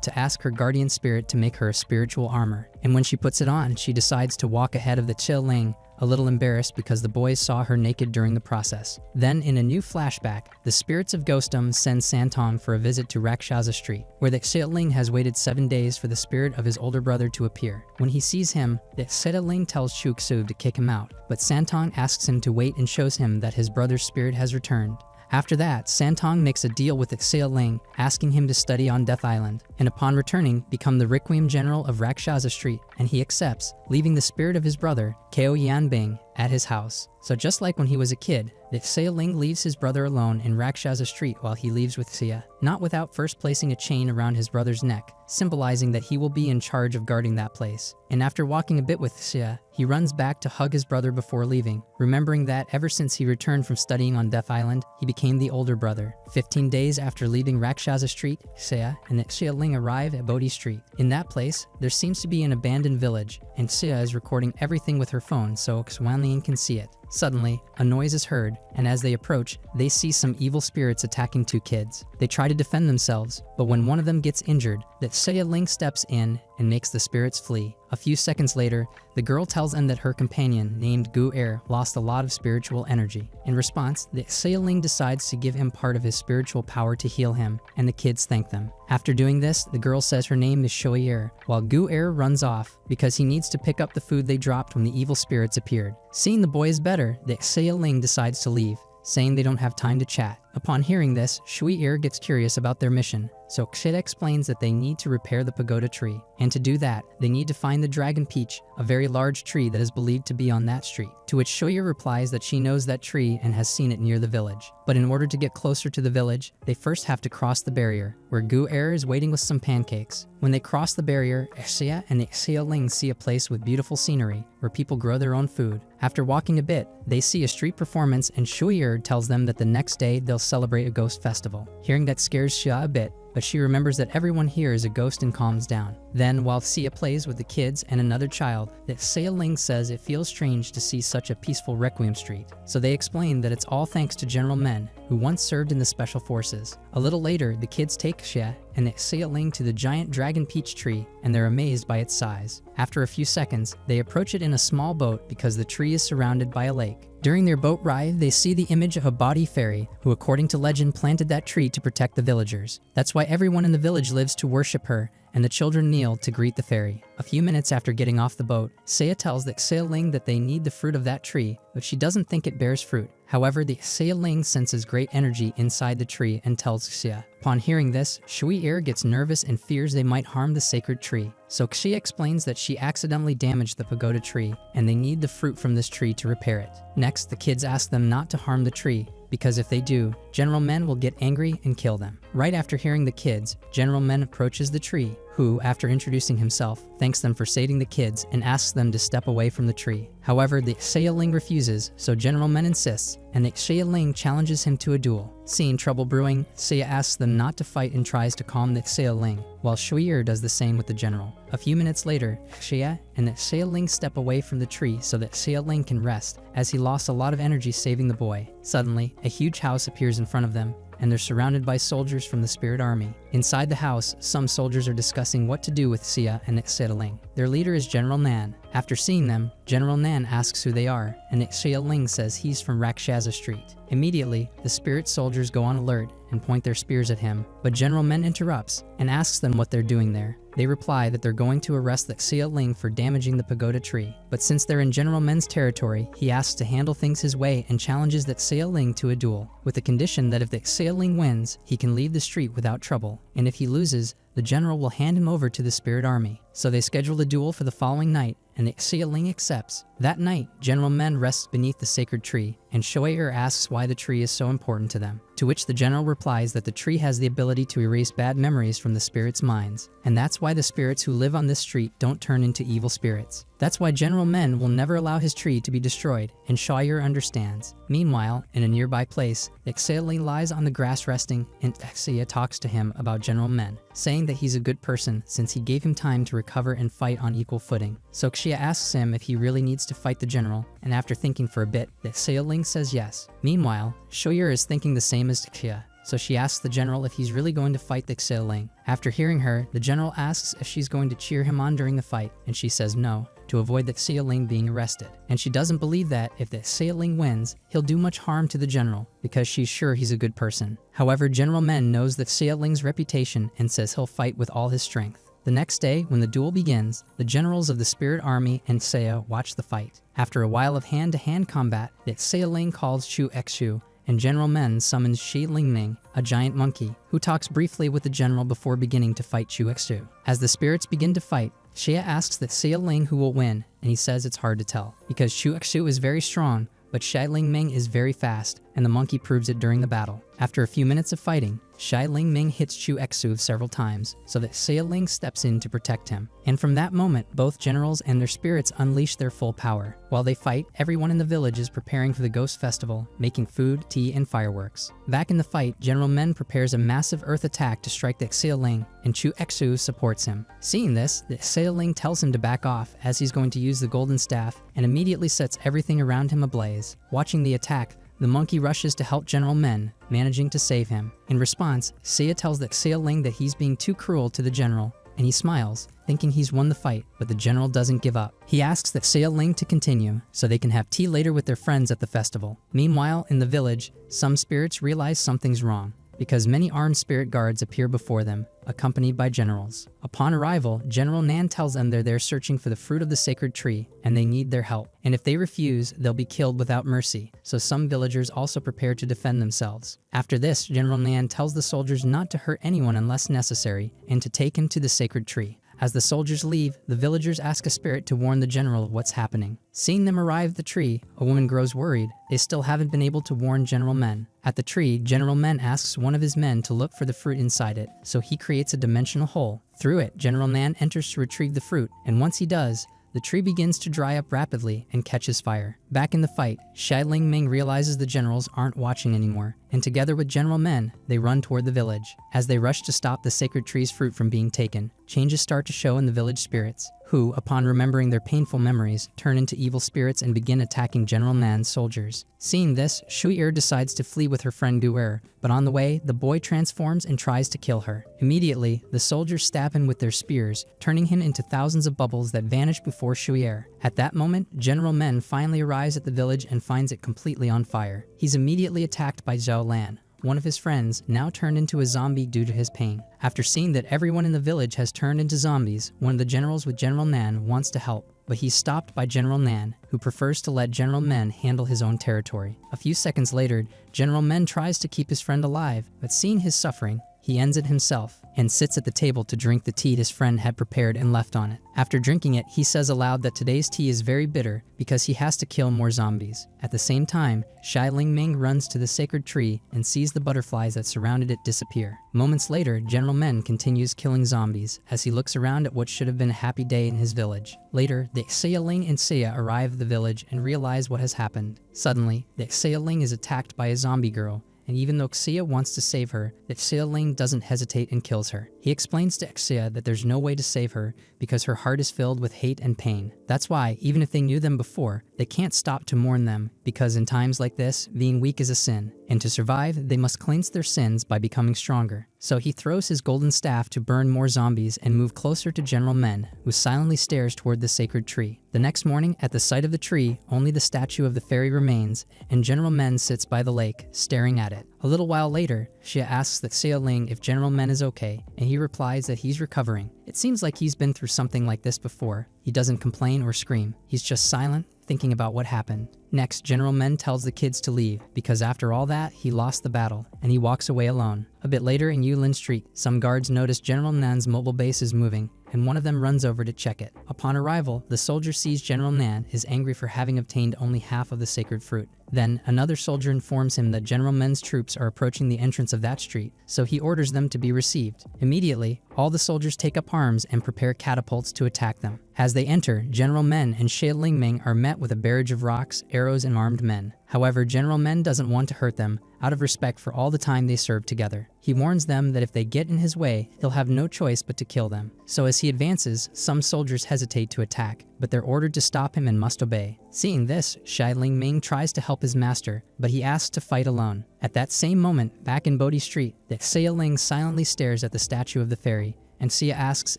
to ask her guardian spirit to make her a spiritual armor, and when she puts it on, she decides to walk ahead of Ling, a little embarrassed because the boys saw her naked during the process. Then, in a new flashback, the spirits of Ghostum send Santong for a visit to Rakshasa Street, where Ling has waited 7 days for the spirit of his older brother to appear. When he sees him, Ling tells Xiu to kick him out, but Santong asks him to wait and shows him that his brother's spirit has returned. After that, Santong makes a deal with Ling, asking him to study on Death Island, and upon returning, become the Requiem General of Rakshasa Street, and he accepts, leaving the spirit of his brother, Cao Yanbing, at his house. So just like when he was a kid, Ling leaves his brother alone in Rakshasa Street while he leaves with Xia, not without first placing a chain around his brother's neck, symbolizing that he will be in charge of guarding that place. And after walking a bit with Xia, he runs back to hug his brother before leaving, remembering that ever since he returned from studying on Death Island, he became the older brother. 15 days after leaving Rakshasa Street, Xia and Ling arrive at Bodhi Street. In that place, there seems to be an abandoned village, and Xia is recording everything with her phone so Xuanlian can see it. Suddenly, a noise is heard, and as they approach, they see some evil spirits attacking 2 kids. They try to defend themselves, but when one of them gets injured, Ling steps in and makes the spirits flee. A few seconds later, the girl tells them that her companion, named Gu Er, lost a lot of spiritual energy. In response, Ling decides to give him part of his spiritual power to heal him, and the kids thank them. After doing this, the girl says her name is Shui Er, while Gu Er runs off because he needs to pick up the food they dropped when the evil spirits appeared. Seeing the boys better, Ling decides to leave, saying they don't have time to chat. Upon hearing this, Shui Er gets curious about their mission, so Xia explains that they need to repair the pagoda tree, and to do that, they need to find the dragon peach, a very large tree that is believed to be on that street. To which Shui Er replies that she knows that tree and has seen it near the village. But in order to get closer to the village, they first have to cross the barrier, where Gu Er is waiting with some pancakes. When they cross the barrier, Xia and Ling see a place with beautiful scenery, where people grow their own food. After walking a bit, they see a street performance, and Shui Er tells them that the next day they'll celebrate a ghost festival. Hearing that scares Xia a bit, but she remembers that everyone here is a ghost and calms down. Then, while Xia plays with the kids and another child, Ling says it feels strange to see such a peaceful Requiem Street. So they explain that it's all thanks to General Men, who once served in the Special Forces. A little later, the kids take Xia and Ling to the giant dragon peach tree, and they're amazed by its size. After a few seconds, they approach it in a small boat because the tree is surrounded by a lake. During their boat ride, they see the image of a body fairy who, according to legend, planted that tree to protect the villagers. That's why everyone in the village lives to worship her, and the children kneel to greet the fairy. A few minutes after getting off the boat, Xia tells Ling that they need the fruit of that tree, but she doesn't think it bears fruit. However, Ling senses great energy inside the tree and tells Xia. Upon hearing this, Shui Er gets nervous and fears they might harm the sacred tree. So Xia explains that she accidentally damaged the pagoda tree, and they need the fruit from this tree to repair it. Next, the kids ask them not to harm the tree, because if they do, General Men will get angry and kill them. Right after hearing the kids, General Men approaches the tree, who, after introducing himself, thanks them for saving the kids and asks them to step away from the tree. However, the Xia refuses, so General Men insists, and the Xia challenges him to a duel. Seeing trouble brewing, Xia asks them not to fight and tries to calm the Xia, while Shui'er does the same with the general. A few minutes later, Xia and the Xia step away from the tree so that Xia can rest, as he lost a lot of energy saving the boy. Suddenly, a huge house appears in front of them, and they're surrounded by soldiers from the spirit army. Inside the house, some soldiers are discussing what to do with Xia and the Xia. Their leader is General Nan. After seeing them, General Nan asks who they are, and the Xia says he's from Rakshasa Street. Immediately, the spirit soldiers go on alert and point their spears at him, but General Men interrupts and asks them what they're doing there. They reply that they're going to arrest the Xia for damaging the pagoda tree, but since they're in General Men's territory, he asks to handle things his way and challenges the Xia to a duel, with the condition that if the Xia wins, he can leave the street without trouble, and if he loses, the general will hand him over to the spirit army. So they schedule the duel for the following night, and the Xia accepts. That night, General Men rests beneath the sacred tree, and Shui'er asks why the tree is so important to them, to which the general replies that the tree has the ability to erase bad memories from the spirits' minds, and that's why the spirits who live on this street don't turn into evil spirits. That's why General Men will never allow his tree to be destroyed, and Shui'er understands. Meanwhile, in a nearby place, the Xia lies on the grass resting, and Xia talks to him about General Men, saying that he's a good person since he gave him time to recover and fight on equal footing. So Xia asks him if he really needs to fight the general, and after thinking for a bit, the Xia says yes. Meanwhile, Shui'er is thinking the same as Xia, so she asks the general if he's really going to fight the Xia. After hearing her, the general asks if she's going to cheer him on during the fight, and she says no, to avoid the Xia being arrested. And she doesn't believe that if the Xia wins, he'll do much harm to the general, because she's sure he's a good person. However, General Men knows the Xia's reputation and says he'll fight with all his strength. The next day, when the duel begins, the generals of the Spirit Army and Xia watch the fight. After a while of hand-to-hand combat, the Xia calls Chu Exu, and General Men summons Shi Lingming, a giant monkey, who talks briefly with the general before beginning to fight Chu Exu. As the spirits begin to fight, Xia asks the Xia who will win, and he says it's hard to tell, because Chu Exu is very strong, but Shi Lingming is very fast, and the monkey proves it during the battle. After a few minutes of fighting, Shi Lingming hits Chu Exu several times, so that Xia steps in to protect him. And from that moment, both generals and their spirits unleash their full power. While they fight, everyone in the village is preparing for the Ghost Festival, making food, tea, and fireworks. Back in the fight, General Men prepares a massive earth attack to strike the Xia, and Chu Exu supports him. Seeing this, the Xia tells him to back off as he's going to use the golden staff, and immediately sets everything around him ablaze. Watching the attack, the monkey rushes to help General Men, managing to save him. In response, Xia tells the Xia that he's being too cruel to the general, and he smiles, thinking he's won the fight, but the general doesn't give up. He asks the Xia to continue, so they can have tea later with their friends at the festival. Meanwhile, in the village, some spirits realize something's wrong, because many armed spirit guards appear before them, accompanied by generals. Upon arrival, General Nan tells them they're there searching for the fruit of the sacred tree, and they need their help. And if they refuse, they'll be killed without mercy, so some villagers also prepare to defend themselves. After this, General Nan tells the soldiers not to hurt anyone unless necessary, and to take him to the sacred tree. As the soldiers leave, the villagers ask a spirit to warn the general of what's happening. Seeing them arrive at the tree, a woman grows worried. They still haven't been able to warn General Men. At the tree, General Men asks one of his men to look for the fruit inside it, so he creates a dimensional hole. Through it, General Nan enters to retrieve the fruit, and once he does, the tree begins to dry up rapidly and catches fire. Back in the fight, Shi Lingming realizes the generals aren't watching anymore, and together with General Men, they run toward the village. As they rush to stop the sacred tree's fruit from being taken, changes start to show in the village spirits, who, upon remembering their painful memories, turn into evil spirits and begin attacking General Nan's soldiers. Seeing this, Shui'er decides to flee with her friend Gu'er, but on the way, the boy transforms and tries to kill her. Immediately, the soldiers stab him with their spears, turning him into thousands of bubbles that vanish before Shui'er. At that moment, General Men finally arrives at the village and finds it completely on fire. He's immediately attacked by Zhao Lan, one of his friends, now turned into a zombie due to his pain. After seeing that everyone in the village has turned into zombies, one of the generals with General Nan wants to help, but he's stopped by General Nan, who prefers to let General Men handle his own territory. A few seconds later, General Men tries to keep his friend alive, but seeing his suffering, he ends it himself and sits at the table to drink the tea his friend had prepared and left on it. After drinking it, he says aloud that today's tea is very bitter because he has to kill more zombies. At the same time, Xia Lingming runs to the sacred tree and sees the butterflies that surrounded it disappear. Moments later, General Men continues killing zombies as he looks around at what should have been a happy day in his village. Later, the Xia Ling and Xia arrive at the village and realize what has happened. Suddenly, the Xia Ling is attacked by a zombie girl, and even though Xia wants to save her, the Xia Ling doesn't hesitate and kills her. He explains to Xia that there's no way to save her because her heart is filled with hate and pain. That's why, even if they knew them before, they can't stop to mourn them, because in times like this, being weak is a sin, and to survive, they must cleanse their sins by becoming stronger. So he throws his golden staff to burn more zombies and move closer to General Men, who silently stares toward the sacred tree. The next morning, at the site of the tree, only the statue of the fairy remains, and General Men sits by the lake, staring at it. A little while later, Xia asks the Xia Ling if General Men is okay, and he replies that he's recovering. It seems like he's been through something like this before. He doesn't complain or scream. He's just silent, thinking about what happened. Next, General Men tells the kids to leave, because after all that, he lost the battle, and he walks away alone. A bit later in Yulin Street, some guards notice General Nan's mobile base is moving, and one of them runs over to check it. Upon arrival, the soldier sees General Nan is angry for having obtained only half of the sacred fruit. Then, another soldier informs him that General Men's troops are approaching the entrance of that street, so he orders them to be received. Immediately, all the soldiers take up arms and prepare catapults to attack them. As they enter, General Men and Xia Lingming are met with a barrage of rocks, arrows, and armed men. However, General Men doesn't want to hurt them, out of respect for all the time they served together. He warns them that if they get in his way, he'll have no choice but to kill them. So as he advances, some soldiers hesitate to attack, but they're ordered to stop him and must obey. Seeing this, Xia Lingming tries to help his master, but he asks to fight alone. At that same moment, back in Bodhi Street, the Xia Ling silently stares at the statue of the fairy, and Xia asks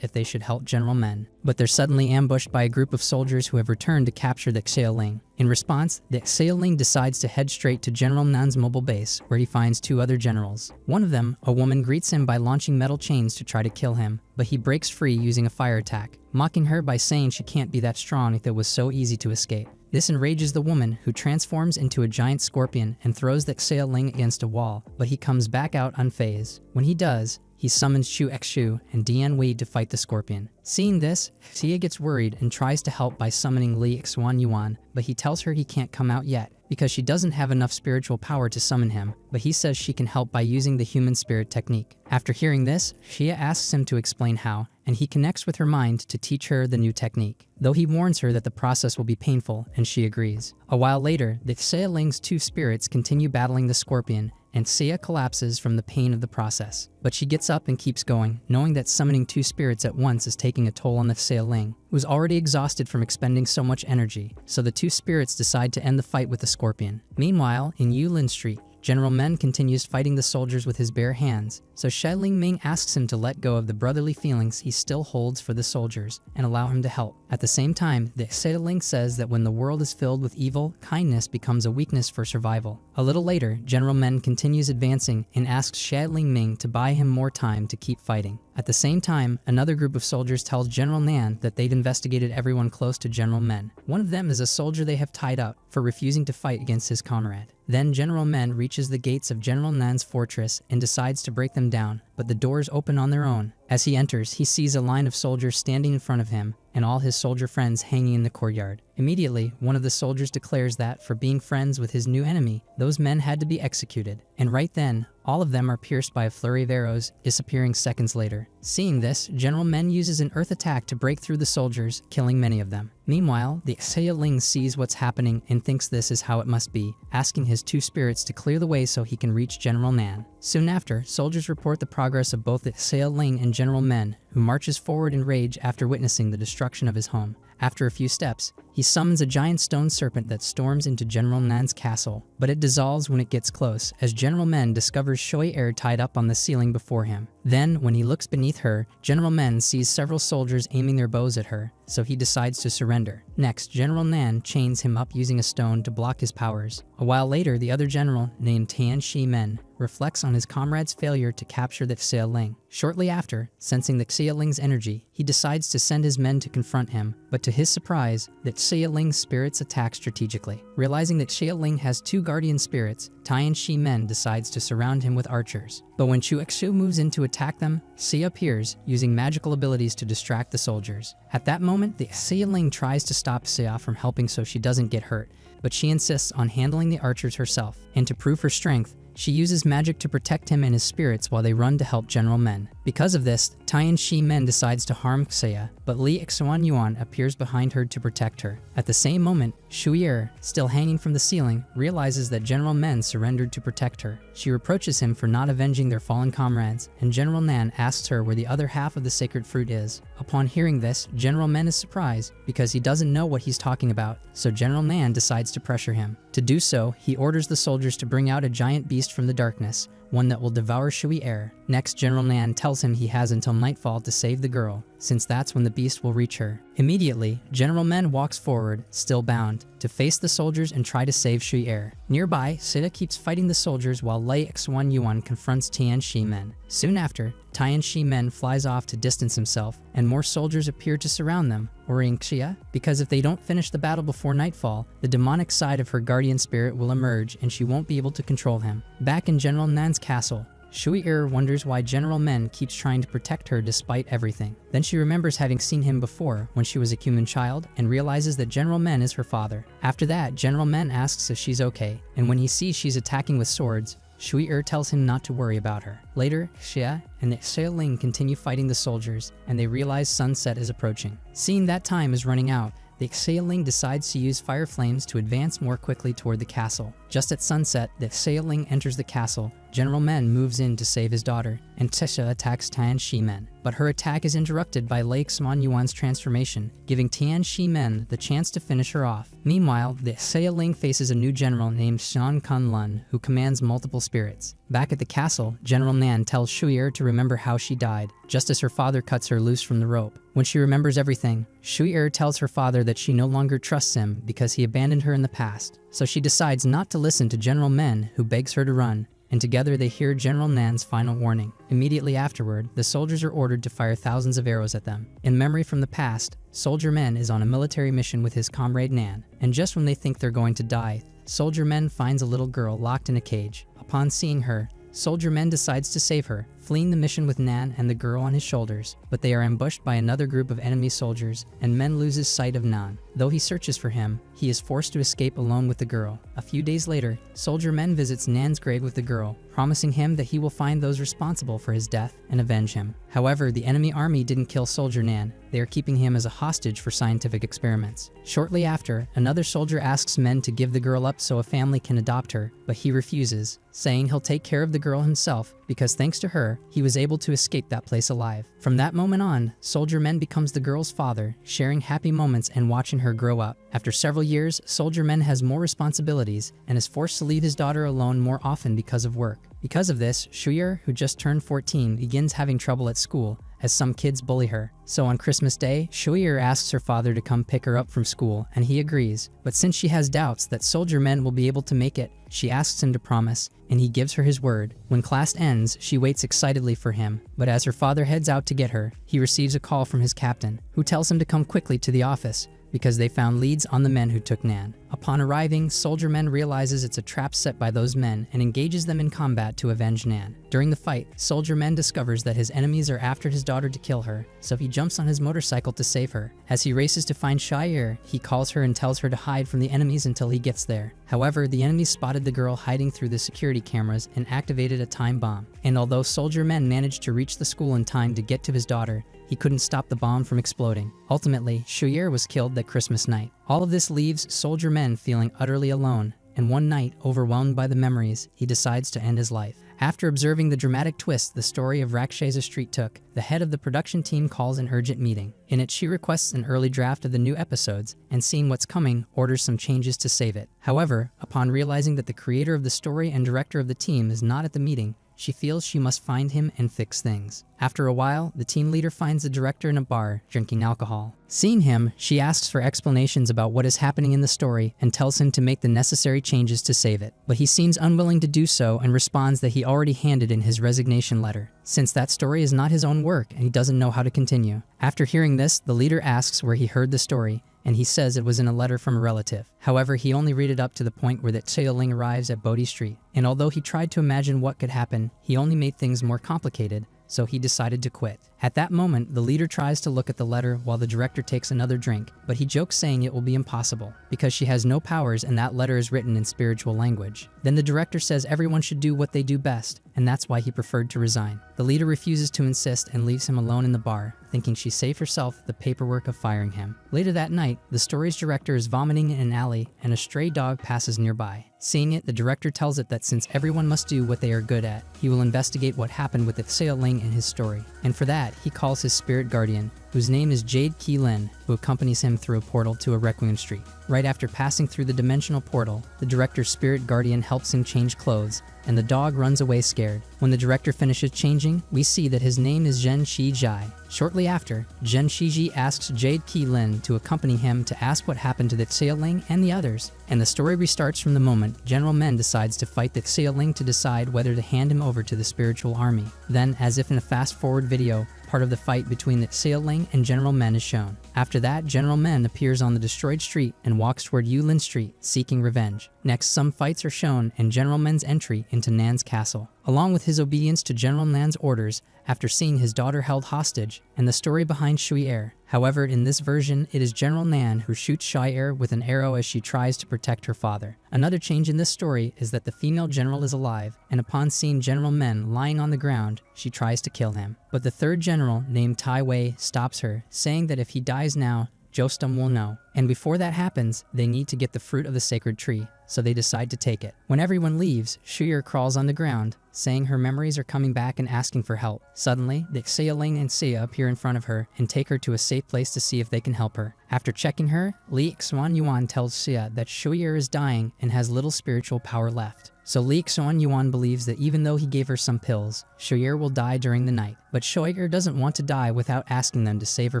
if they should help General Men. But they're suddenly ambushed by a group of soldiers who have returned to capture the Xia Ling. In response, the Xia Ling decides to head straight to General Nan's mobile base, where he finds two other generals. One of them, a woman, greets him by launching metal chains to try to kill him, but he breaks free using a fire attack, mocking her by saying she can't be that strong if it was so easy to escape. This enrages the woman, who transforms into a giant scorpion and throws the Xia Ling against a wall, but he comes back out unfazed. When he does, he summons Xu Xu and Dian Wei to fight the scorpion. Seeing this, Xia gets worried and tries to help by summoning Li Xuan Yuan, but he tells her he can't come out yet, because she doesn't have enough spiritual power to summon him, but he says she can help by using the human spirit technique. After hearing this, Xia asks him to explain how, and he connects with her mind to teach her the new technique, though he warns her that the process will be painful, and she agrees. A while later, the Xia Ling's two spirits continue battling the scorpion, and Xia collapses from the pain of the process. But she gets up and keeps going, knowing that summoning two spirits at once is taking a toll on the Xia Ling, who is already exhausted from expending so much energy, so the two spirits decide to end the fight with the scorpion. Meanwhile, in Yulin Street, General Men continues fighting the soldiers with his bare hands, so Xia Lingming asks him to let go of the brotherly feelings he still holds for the soldiers and allow him to help. At the same time, the Xia Ling says that when the world is filled with evil, kindness becomes a weakness for survival. A little later, General Men continues advancing and asks Xia Lingming to buy him more time to keep fighting. At the same time, another group of soldiers tells General Nan that they'd investigated everyone close to General Men. One of them is a soldier they have tied up for refusing to fight against his comrade. Then General Men reaches the gates of General Nan's fortress and decides to break them down, but the doors open on their own. As he enters, he sees a line of soldiers standing in front of him, and all his soldier friends hanging in the courtyard. Immediately, one of the soldiers declares that, for being friends with his new enemy, those men had to be executed. And right then, all of them are pierced by a flurry of arrows, disappearing seconds later. Seeing this, General Men uses an earth attack to break through the soldiers, killing many of them. Meanwhile, the Xia Ling sees what's happening and thinks this is how it must be, asking his two spirits to clear the way so he can reach General Nan. Soon after, soldiers report the progress of both the Xia Ling and General Men, who marches forward in rage after witnessing the destruction of his home. After a few steps, he summons a giant stone serpent that storms into General Nan's castle, but it dissolves when it gets close, as General Men discovers Shui Er tied up on the ceiling before him. Then, when he looks beneath her, General Men sees several soldiers aiming their bows at her, so he decides to surrender. Next, General Nan chains him up using a stone to block his powers. A while later, the other general, named Tian Shi Men, reflects on his comrade's failure to capture the Xia Ling. Shortly after, sensing the Xia Ling's energy, he decides to send his men to confront him, but to his surprise, the Xia Ling's spirits attack strategically. Realizing that Xia Ling has 2 guardian spirits, Tianxi Men decides to surround him with archers. But when Chu Exu moves in to attack them, Xia appears, using magical abilities to distract the soldiers. At that moment, the Xia Ling tries to stop Xia from helping so she doesn't get hurt, but she insists on handling the archers herself, and to prove her strength, she uses magic to protect him and his spirits while they run to help General Men. Because of this, Tianxi Men decides to harm Xia, but Li Ixuan Yuan appears behind her to protect her. At the same moment, Shu Yi, still hanging from the ceiling, realizes that General Men surrendered to protect her. She reproaches him for not avenging their fallen comrades, and General Nan asks her where the other half of the sacred fruit is. Upon hearing this, General Men is surprised because he doesn't know what he's talking about, so General Nan decides to pressure him. To do so, he orders the soldiers to bring out a giant beast from the darkness, one that will devour Shui Er. Next, General Nan tells him he has until nightfall to save the girl, since that's when the beast will reach her. Immediately, General Men walks forward, still bound, to face the soldiers and try to save Shui Er. Nearby, Sita keeps fighting the soldiers while Lei Xuan Yuan confronts Tianxi Men. Soon after, Tianxi Men flies off to distance himself, and more soldiers appear to surround them, worrying Xia, because if they don't finish the battle before nightfall, the demonic side of her guardian spirit will emerge and she won't be able to control him. Back in General Nan's castle, Shui Er wonders why General Men keeps trying to protect her despite everything. Then she remembers having seen him before when she was a human child and realizes that General Men is her father. After that, General Men asks if she's okay, and when he sees she's attacking with swords, Shui Er tells him not to worry about her. Later, Xia and the Xia Ling continue fighting the soldiers, and they realize sunset is approaching. Seeing that time is running out, the Xia Ling decides to use fire flames to advance more quickly toward the castle. Just at sunset, the Xia Ling enters the castle. General Men moves in to save his daughter, and Tisha attacks Tianxi Men. But her attack is interrupted by Lei Xuan Yuan's transformation, giving Tianxi Men the chance to finish her off. Meanwhile, the Xia Ling faces a new general named Shan Kunlun, who commands multiple spirits. Back at the castle, General Nan tells Shui Er to remember how she died, just as her father cuts her loose from the rope. When she remembers everything, Shui Er tells her father that she no longer trusts him because he abandoned her in the past. So she decides not to listen to General Men, who begs her to run, and together they hear General Nan's final warning. Immediately afterward, the soldiers are ordered to fire thousands of arrows at them. In memory from the past, Soldier Men is on a military mission with his comrade Nan, and just when they think they're going to die, Soldier Men finds a little girl locked in a cage. Upon seeing her, Soldier Men decides to save her, fleeing the mission with Nan and the girl on his shoulders, but they are ambushed by another group of enemy soldiers, and Men loses sight of Nan. Though he searches for him, he is forced to escape alone with the girl. A few days later, Soldier Men visits Nan's grave with the girl, promising him that he will find those responsible for his death and avenge him. However, the enemy army didn't kill Soldier Nan. They are keeping him as a hostage for scientific experiments. Shortly after, another soldier asks Men to give the girl up so a family can adopt her, but he refuses, saying he'll take care of the girl himself because thanks to her, he was able to escape that place alive. From that moment on, Soldier Men becomes the girl's father, sharing happy moments and watching her grow up. After several years, Soldier Men has more responsibilities and is forced to leave his daughter alone more often because of work. Because of this, Shuyer, who just turned 14, begins having trouble at school, as some kids bully her. So on Christmas Day, Shuyer asks her father to come pick her up from school, and he agrees. But since she has doubts that Soldier Men will be able to make it, she asks him to promise, and he gives her his word. When class ends, she waits excitedly for him, but as her father heads out to get her, he receives a call from his captain, who tells him to come quickly to the office, because they found leads on the men who took Nan. Upon arriving, Soldier Men realizes it's a trap set by those men and engages them in combat to avenge Nan. During the fight, Soldier Men discovers that his enemies are after his daughter to kill her, so he jumps on his motorcycle to save her. As he races to find Shire, he calls her and tells her to hide from the enemies until he gets there. However, the enemies spotted the girl hiding through the security cameras and activated a time bomb. And although Soldier Men managed to reach the school in time to get to his daughter, he couldn't stop the bomb from exploding. Ultimately, Shuyer was killed that Christmas night. All of this leaves Soldier Men feeling utterly alone, and one night, overwhelmed by the memories, he decides to end his life. After observing the dramatic twist the story of Rakshasa Street took, the head of the production team calls an urgent meeting. In it, she requests an early draft of the new episodes, and seeing what's coming, orders some changes to save it. However, upon realizing that the creator of the story and director of the team is not at the meeting, she feels she must find him and fix things. After a while, the team leader finds the director in a bar, drinking alcohol. Seeing him, she asks for explanations about what is happening in the story and tells him to make the necessary changes to save it. But he seems unwilling to do so and responds that he already handed in his resignation letter, since that story is not his own work and he doesn't know how to continue. After hearing this, the leader asks where he heard the story, and he says it was in a letter from a relative. However, he only read it up to the point where that Seo Ling arrives at Bodhi Street, and although he tried to imagine what could happen, he only made things more complicated, so he decided to quit. At that moment, the leader tries to look at the letter while the director takes another drink, but he jokes saying it will be impossible, because she has no powers and that letter is written in spiritual language. Then the director says everyone should do what they do best, and that's why he preferred to resign. The leader refuses to insist and leaves him alone in the bar, thinking she saved herself the paperwork of firing him. Later that night, the story's director is vomiting in an alley and a stray dog passes nearby. Seeing it, the director tells it that since everyone must do what they are good at, he will investigate what happened with Seo Ling in his story. And for that, he calls his spirit guardian, whose name is Jade Ki Lin, who accompanies him through a portal to a Requiem Street. Right after passing through the dimensional portal, the director's spirit guardian helps him change clothes, and the dog runs away scared. When the director finishes changing, we see that his name is Zhen Shijai. Shortly after, Zhen Shiji asks Jade Ki Lin to accompany him to ask what happened to the Seo Ling and the others, and the story restarts from the moment General Men decides to fight the Seo Ling to decide whether to hand him over to the spiritual army. Then, as if in a fast-forward video, part of the fight between the Seo Ling and General Men is shown. After that, General Men appears on the destroyed street and walks toward Yulin Street, seeking revenge. Next, some fights are shown and General Men's entry into Nan's castle, along with his obedience to General Nan's orders after seeing his daughter held hostage, and the story behind Shui Er. However, in this version, it is General Nan who shoots Shui Er with an arrow as she tries to protect her father. Another change in this story is that the female general is alive, and upon seeing General Men lying on the ground, she tries to kill him. But the third general, named Tai Wei, stops her, saying that if he dies now, Jostam will know. And before that happens, they need to get the fruit of the sacred tree, so they decide to take it. When everyone leaves, Shuyer crawls on the ground, saying her memories are coming back and asking for help. Suddenly, the Xia Ling and Xia appear in front of her and take her to a safe place to see if they can help her. After checking her, Li Xuan Yuan tells Xia that Shuyer is dying and has little spiritual power left. So Li Xuan Yuan believes that even though he gave her some pills, Shuyer will die during the night. But Shuyer doesn't want to die without asking them to save her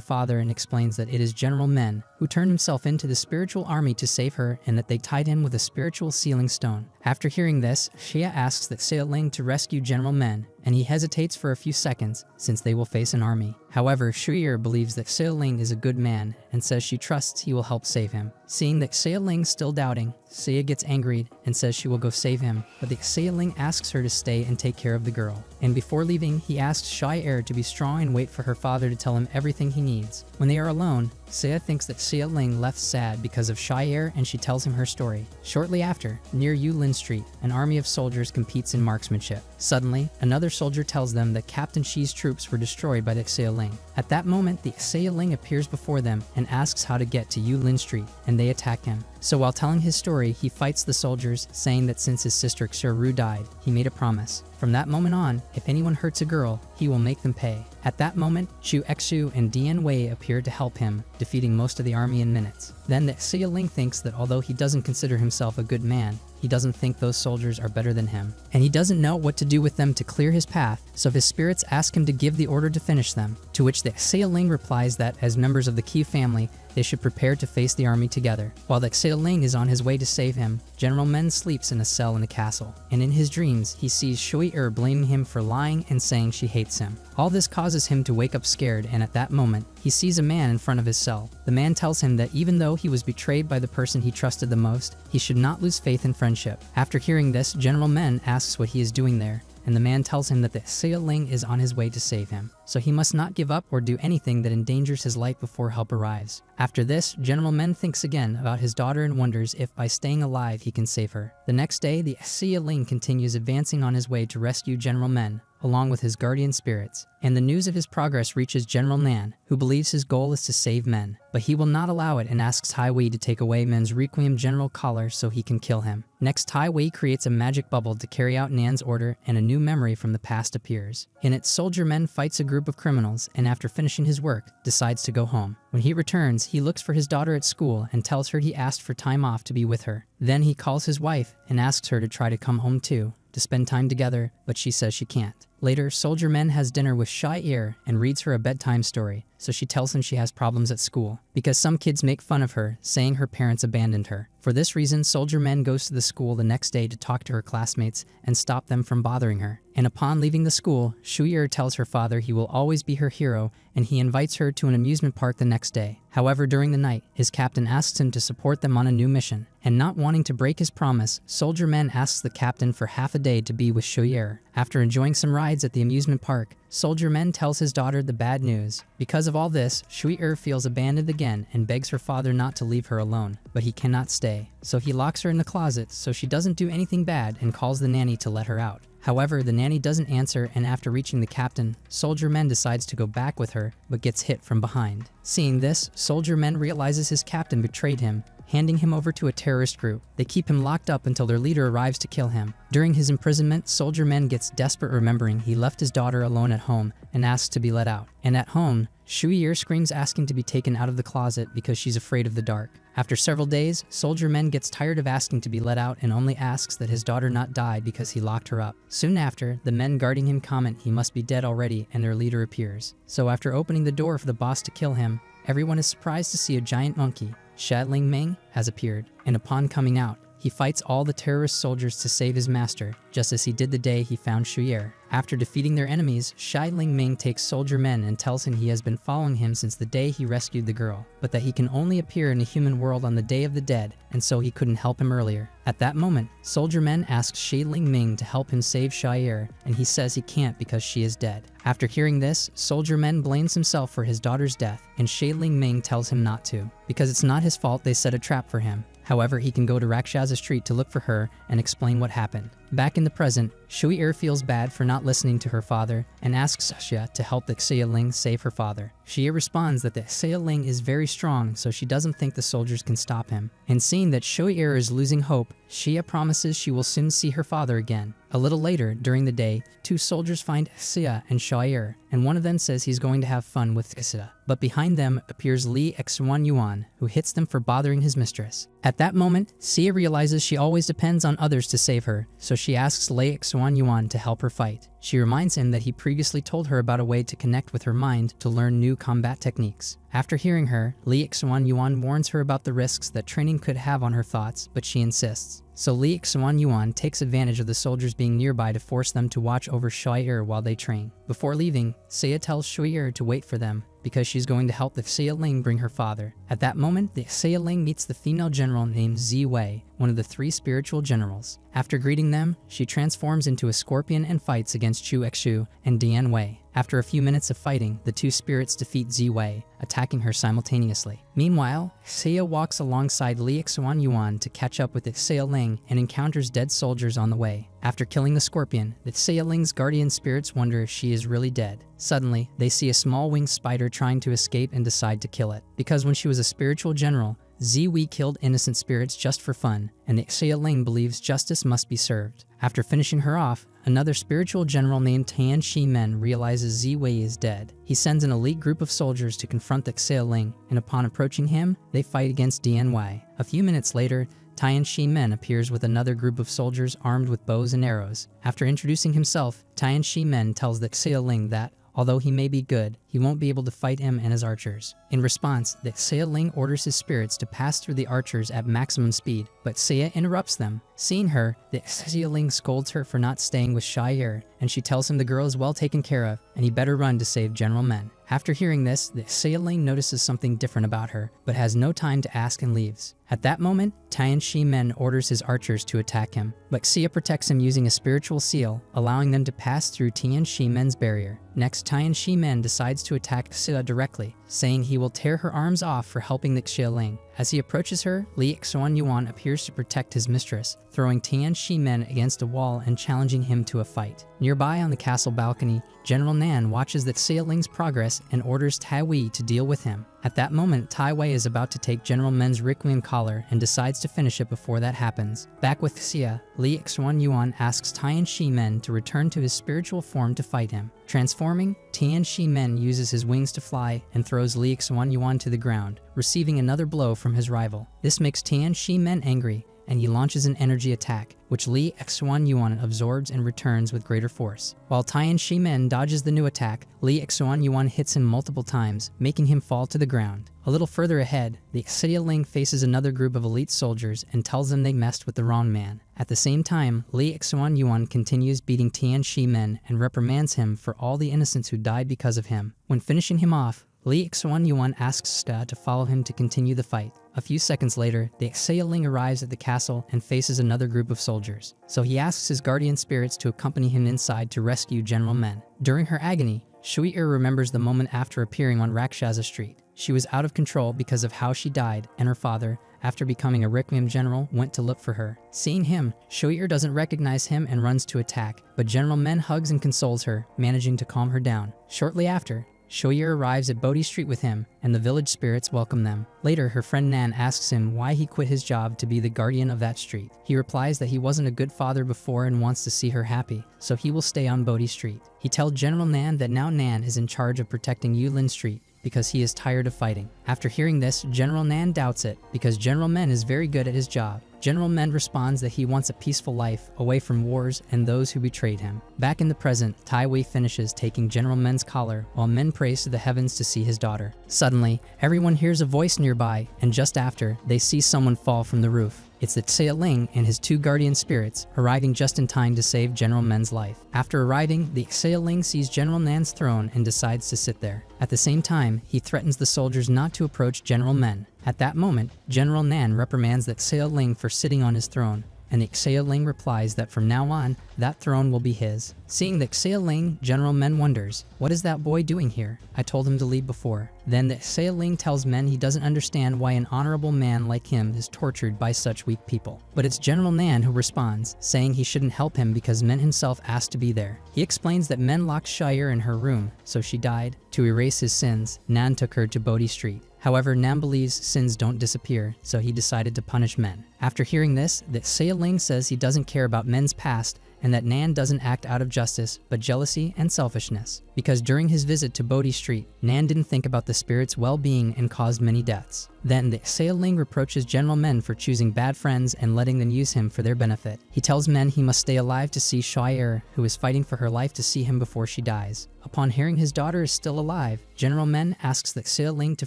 father and explains that it is General Men who turned himself into the spiritual army to save her and that they tied him with a spiritual sealing stone. After hearing this, Xia asks that Xia Ling to rescue General Men, and he hesitates for a few seconds since they will face an army. However, Shuyer believes that Xia Ling is a good man and says she trusts he will help save him. Seeing that Xia Ling still doubting, Xia gets angry and says she will go save him, but the Xia Ling asks her to stay and take care of the girl. And before leaving, he asks Shuyer to be strong and wait for her father to tell him everything he needs. When they are alone, Xia thinks that Xia Ling left sad because of Shuyer and she tells him her story. Shortly after, near Yulin Street, an army of soldiers competes in marksmanship. Suddenly, another soldier tells them that Captain Shi's troops were destroyed by the Xia Ling. At that moment, the Xia Ling appears before them and asks how to get to Yulin Street, and they attack him. So while telling his story, he fights the soldiers, saying that since his sister Xiru died, he made a promise. From that moment on, if anyone hurts a girl, he will make them pay. At that moment, Chu Exu and Dian Wei appeared to help him, defeating most of the army in minutes. Then the Xia Ling thinks that although he doesn't consider himself a good man, he doesn't think those soldiers are better than him. And he doesn't know what to do with them to clear his path, so his spirits ask him to give the order to finish them, to which the Xia Ling replies that as members of the Qi family, they should prepare to face the army together. While the Xia Ling is on his way to save him, General Men sleeps in a cell in the castle, and in his dreams, he sees Shui Er blaming him for lying and saying she hates him. All this causes him to wake up scared, and at that moment, he sees a man in front of his cell. The man tells him that even though he was betrayed by the person he trusted the most, he should not lose faith in friendship. After hearing this, General Men asks what he is doing there, and the man tells him that the Xia Ling is on his way to save him, so he must not give up or do anything that endangers his life before help arrives. After this, General Men thinks again about his daughter and wonders if by staying alive he can save her. The next day, the Xia Ling continues advancing on his way to rescue General Men, along with his guardian spirits, and the news of his progress reaches General Nan, who believes his goal is to save Men, but he will not allow it and asks Tai Wei to take away Men's Requiem General collar so he can kill him. Next, Tai Wei creates a magic bubble to carry out Nan's order, and a new memory from the past appears. In it, Soldier Men fights a group of criminals, and after finishing his work, decides to go home. When he returns, he looks for his daughter at school and tells her he asked for time off to be with her. Then he calls his wife and asks her to try to come home too. to spend time together, but she says she can't. Later, Soldier Men has dinner with Shire and reads her a bedtime story, so she tells him she has problems at school because some kids make fun of her, saying her parents abandoned her. For this reason, Soldier Men goes to the school the next day to talk to her classmates and stop them from bothering her. And upon leaving the school, Shire tells her father he will always be her hero, and he invites her to an amusement park the next day. However, during the night, his captain asks him to support them on a new mission. And not wanting to break his promise, Soldier Men asks the captain for half a day to be with Shire. After enjoying some rides at the amusement park, Soldier Men tells his daughter the bad news. Because of all this, Shire feels abandoned again and begs her father not to leave her alone, but he cannot stay. So he locks her in the closet so she doesn't do anything bad and calls the nanny to let her out. However, the nanny doesn't answer, and after reaching the captain, Soldier Men decides to go back with her, but gets hit from behind. Seeing this, Soldier Men realizes his captain betrayed him, handing him over to a terrorist group. They keep him locked up until their leader arrives to kill him. During his imprisonment, Soldier Men gets desperate, remembering he left his daughter alone at home and asks to be let out. And at home, Shire screams, asking to be taken out of the closet because she's afraid of the dark. After several days, Soldier Men gets tired of asking to be let out and only asks that his daughter not die because he locked her up. Soon after, the men guarding him comment he must be dead already, and their leader appears. So after opening the door for the boss to kill him, everyone is surprised to see a giant monkey, Shadling Ming, has appeared, and upon coming out, he fights all the terrorist soldiers to save his master, just as he did the day he found Shire. After defeating their enemies, Shadling Ming takes Soldier Men and tells him he has been following him since the day he rescued the girl, but that he can only appear in a human world on the Day of the Dead, and so he couldn't help him earlier. At that moment, Soldier Men asks Shadling Ming to help him save Shire, and he says he can't because she is dead. After hearing this, Soldier Men blames himself for his daughter's death, and Shadling Ming tells him not to, because it's not his fault they set a trap for him. However, he can go to Rakshaza Street to look for her and explain what happened. Back in the present, Shire feels bad for not listening to her father and asks Xia to help the Xialing save her father. Xia responds that the Xialing is very strong, so she doesn't think the soldiers can stop him. And seeing that Shire is losing hope, Xia promises she will soon see her father again. A little later, during the day, two soldiers find Xia and Shire, and one of them says he's going to have fun with Xia. But behind them appears Li Xuan Yuan, who hits them for bothering his mistress. At that moment, Xia realizes she always depends on others to save her, so she asks Li Xuan Yuan to help her fight. She reminds him that he previously told her about a way to connect with her mind to learn new combat techniques. After hearing her, Li Xuan Yuan warns her about the risks that training could have on her thoughts, but she insists. So Li Xuan Yuan takes advantage of the soldiers being nearby to force them to watch over Shire while they train. Before leaving, Xia tells Shire to wait for them, because she's going to help the Xialing bring her father. At that moment, the Xialing meets the female general named Zi Wei, one of the three spiritual generals. After greeting them, she transforms into a scorpion and fights against Chu Exu and Dian Wei. After a few minutes of fighting, the two spirits defeat Zi Wei, attacking her simultaneously. Meanwhile, Xia walks alongside Li Xuan Yuan to catch up with the Xialing and encounters dead soldiers on the way. After killing the scorpion, the Xialing's guardian spirits wonder if she is really dead. Suddenly, they see a small winged spider trying to escape and decide to kill it. Because when she was a spiritual general, Zi Wei killed innocent spirits just for fun, and the Xialing believes justice must be served. After finishing her off, another spiritual general named Tian Shi Men realizes Zi Wei is dead. He sends an elite group of soldiers to confront the Xialing, and upon approaching him, they fight against Dian Wei. A few minutes later, Tian Shi Men appears with another group of soldiers armed with bows and arrows. After introducing himself, Tian Shi Men tells the Xialing that, although he may be good, he won't be able to fight him and his archers. In response, the Xialing orders his spirits to pass through the archers at maximum speed, but Xia interrupts them. Seeing her, the Xialing scolds her for not staying with Shire, and she tells him the girl is well taken care of, and he better run to save General Men. After hearing this, the Xialing notices something different about her, but has no time to ask and leaves. At that moment, Tian Shi Men orders his archers to attack him, but Xia protects him using a spiritual seal, allowing them to pass through Tian Shi Men's barrier. Next, Tian Shi Men decides to attack Xia directly, saying he will tear her arms off for helping the Xialing. As he approaches her, Li Xuan Yuan appears to protect his mistress, throwing Tian Shi Men against a wall and challenging him to a fight. Nearby on the castle balcony, General Nan watches the Xialing's progress and orders Tai Wei to deal with him. At that moment, Tai Wei is about to take General Men's Requiem collar and decides to finish it before that happens. Back with Xia, Li Xuan Yuan asks Tian Shi Men to return to his spiritual form to fight him. Transforming, Tian Shi Men uses his wings to fly and throws Li Xuan Yuan to the ground, receiving another blow from his rival. This makes Tian Shi Men angry, and he launches an energy attack, which Li Xuan Yuan absorbs and returns with greater force. While Tian Shimen dodges the new attack, Li Xuan Yuan hits him multiple times, making him fall to the ground. A little further ahead, the Xia Ling faces another group of elite soldiers and tells them they messed with the wrong man. At the same time, Li Xuan Yuan continues beating Tian Shimen and reprimands him for all the innocents who died because of him. When finishing him off, Li Xuan Yuan asks Sta to follow him to continue the fight. A few seconds later, the Xia Ling arrives at the castle and faces another group of soldiers. So he asks his guardian spirits to accompany him inside to rescue General Men. During her agony, Shui-Er remembers the moment after appearing on Rakshasa Street. She was out of control because of how she died, and her father, after becoming a Requiem general, went to look for her. Seeing him, Shui-Er doesn't recognize him and runs to attack, but General Men hugs and consoles her, managing to calm her down. Shortly after, Shui-Er arrives at Bodhi Street with him, and the village spirits welcome them. Later, her friend Nan asks him why he quit his job to be the guardian of that street. He replies that he wasn't a good father before and wants to see her happy, so he will stay on Bodhi Street. He tells General Nan that now Nan is in charge of protecting Yulin Street, because he is tired of fighting. After hearing this, General Nan doubts it, because General Men is very good at his job. General Men responds that he wants a peaceful life, away from wars and those who betrayed him. Back in the present, Tai Wei finishes taking General Men's collar, while Men prays to the heavens to see his daughter. Suddenly, everyone hears a voice nearby, and just after, they see someone fall from the roof. It's the Xia Ling and his two guardian spirits, arriving just in time to save General Men's life. After arriving, the Xia Ling sees General Nan's throne and decides to sit there. At the same time, he threatens the soldiers not to approach General Men. At that moment, General Nan reprimands the Xia Ling for sitting on his throne, and the Xia Ling replies that from now on, that throne will be his. Seeing the Xia Ling, General Men wonders, "What is that boy doing here? I told him to leave before." Then the Xia Ling tells Men he doesn't understand why an honorable man like him is tortured by such weak people. But it's General Nan who responds, saying he shouldn't help him because Men himself asked to be there. He explains that Men locked Shire in her room, so she died. To erase his sins, Nan took her to Bodhi Street. However, Nan believes sins don't disappear, so he decided to punish Men. After hearing this, the Xia Ling says he doesn't care about Men's past and that Nan doesn't act out of justice, but jealousy and selfishness. Because during his visit to Bodhi Street, Nan didn't think about the spirit's well-being and caused many deaths. Then the Xia Ling reproaches General Men for choosing bad friends and letting them use him for their benefit. He tells Men he must stay alive to see Shui-Er, who is fighting for her life to see him before she dies. Upon hearing his daughter is still alive, General Men asks the Xia Ling to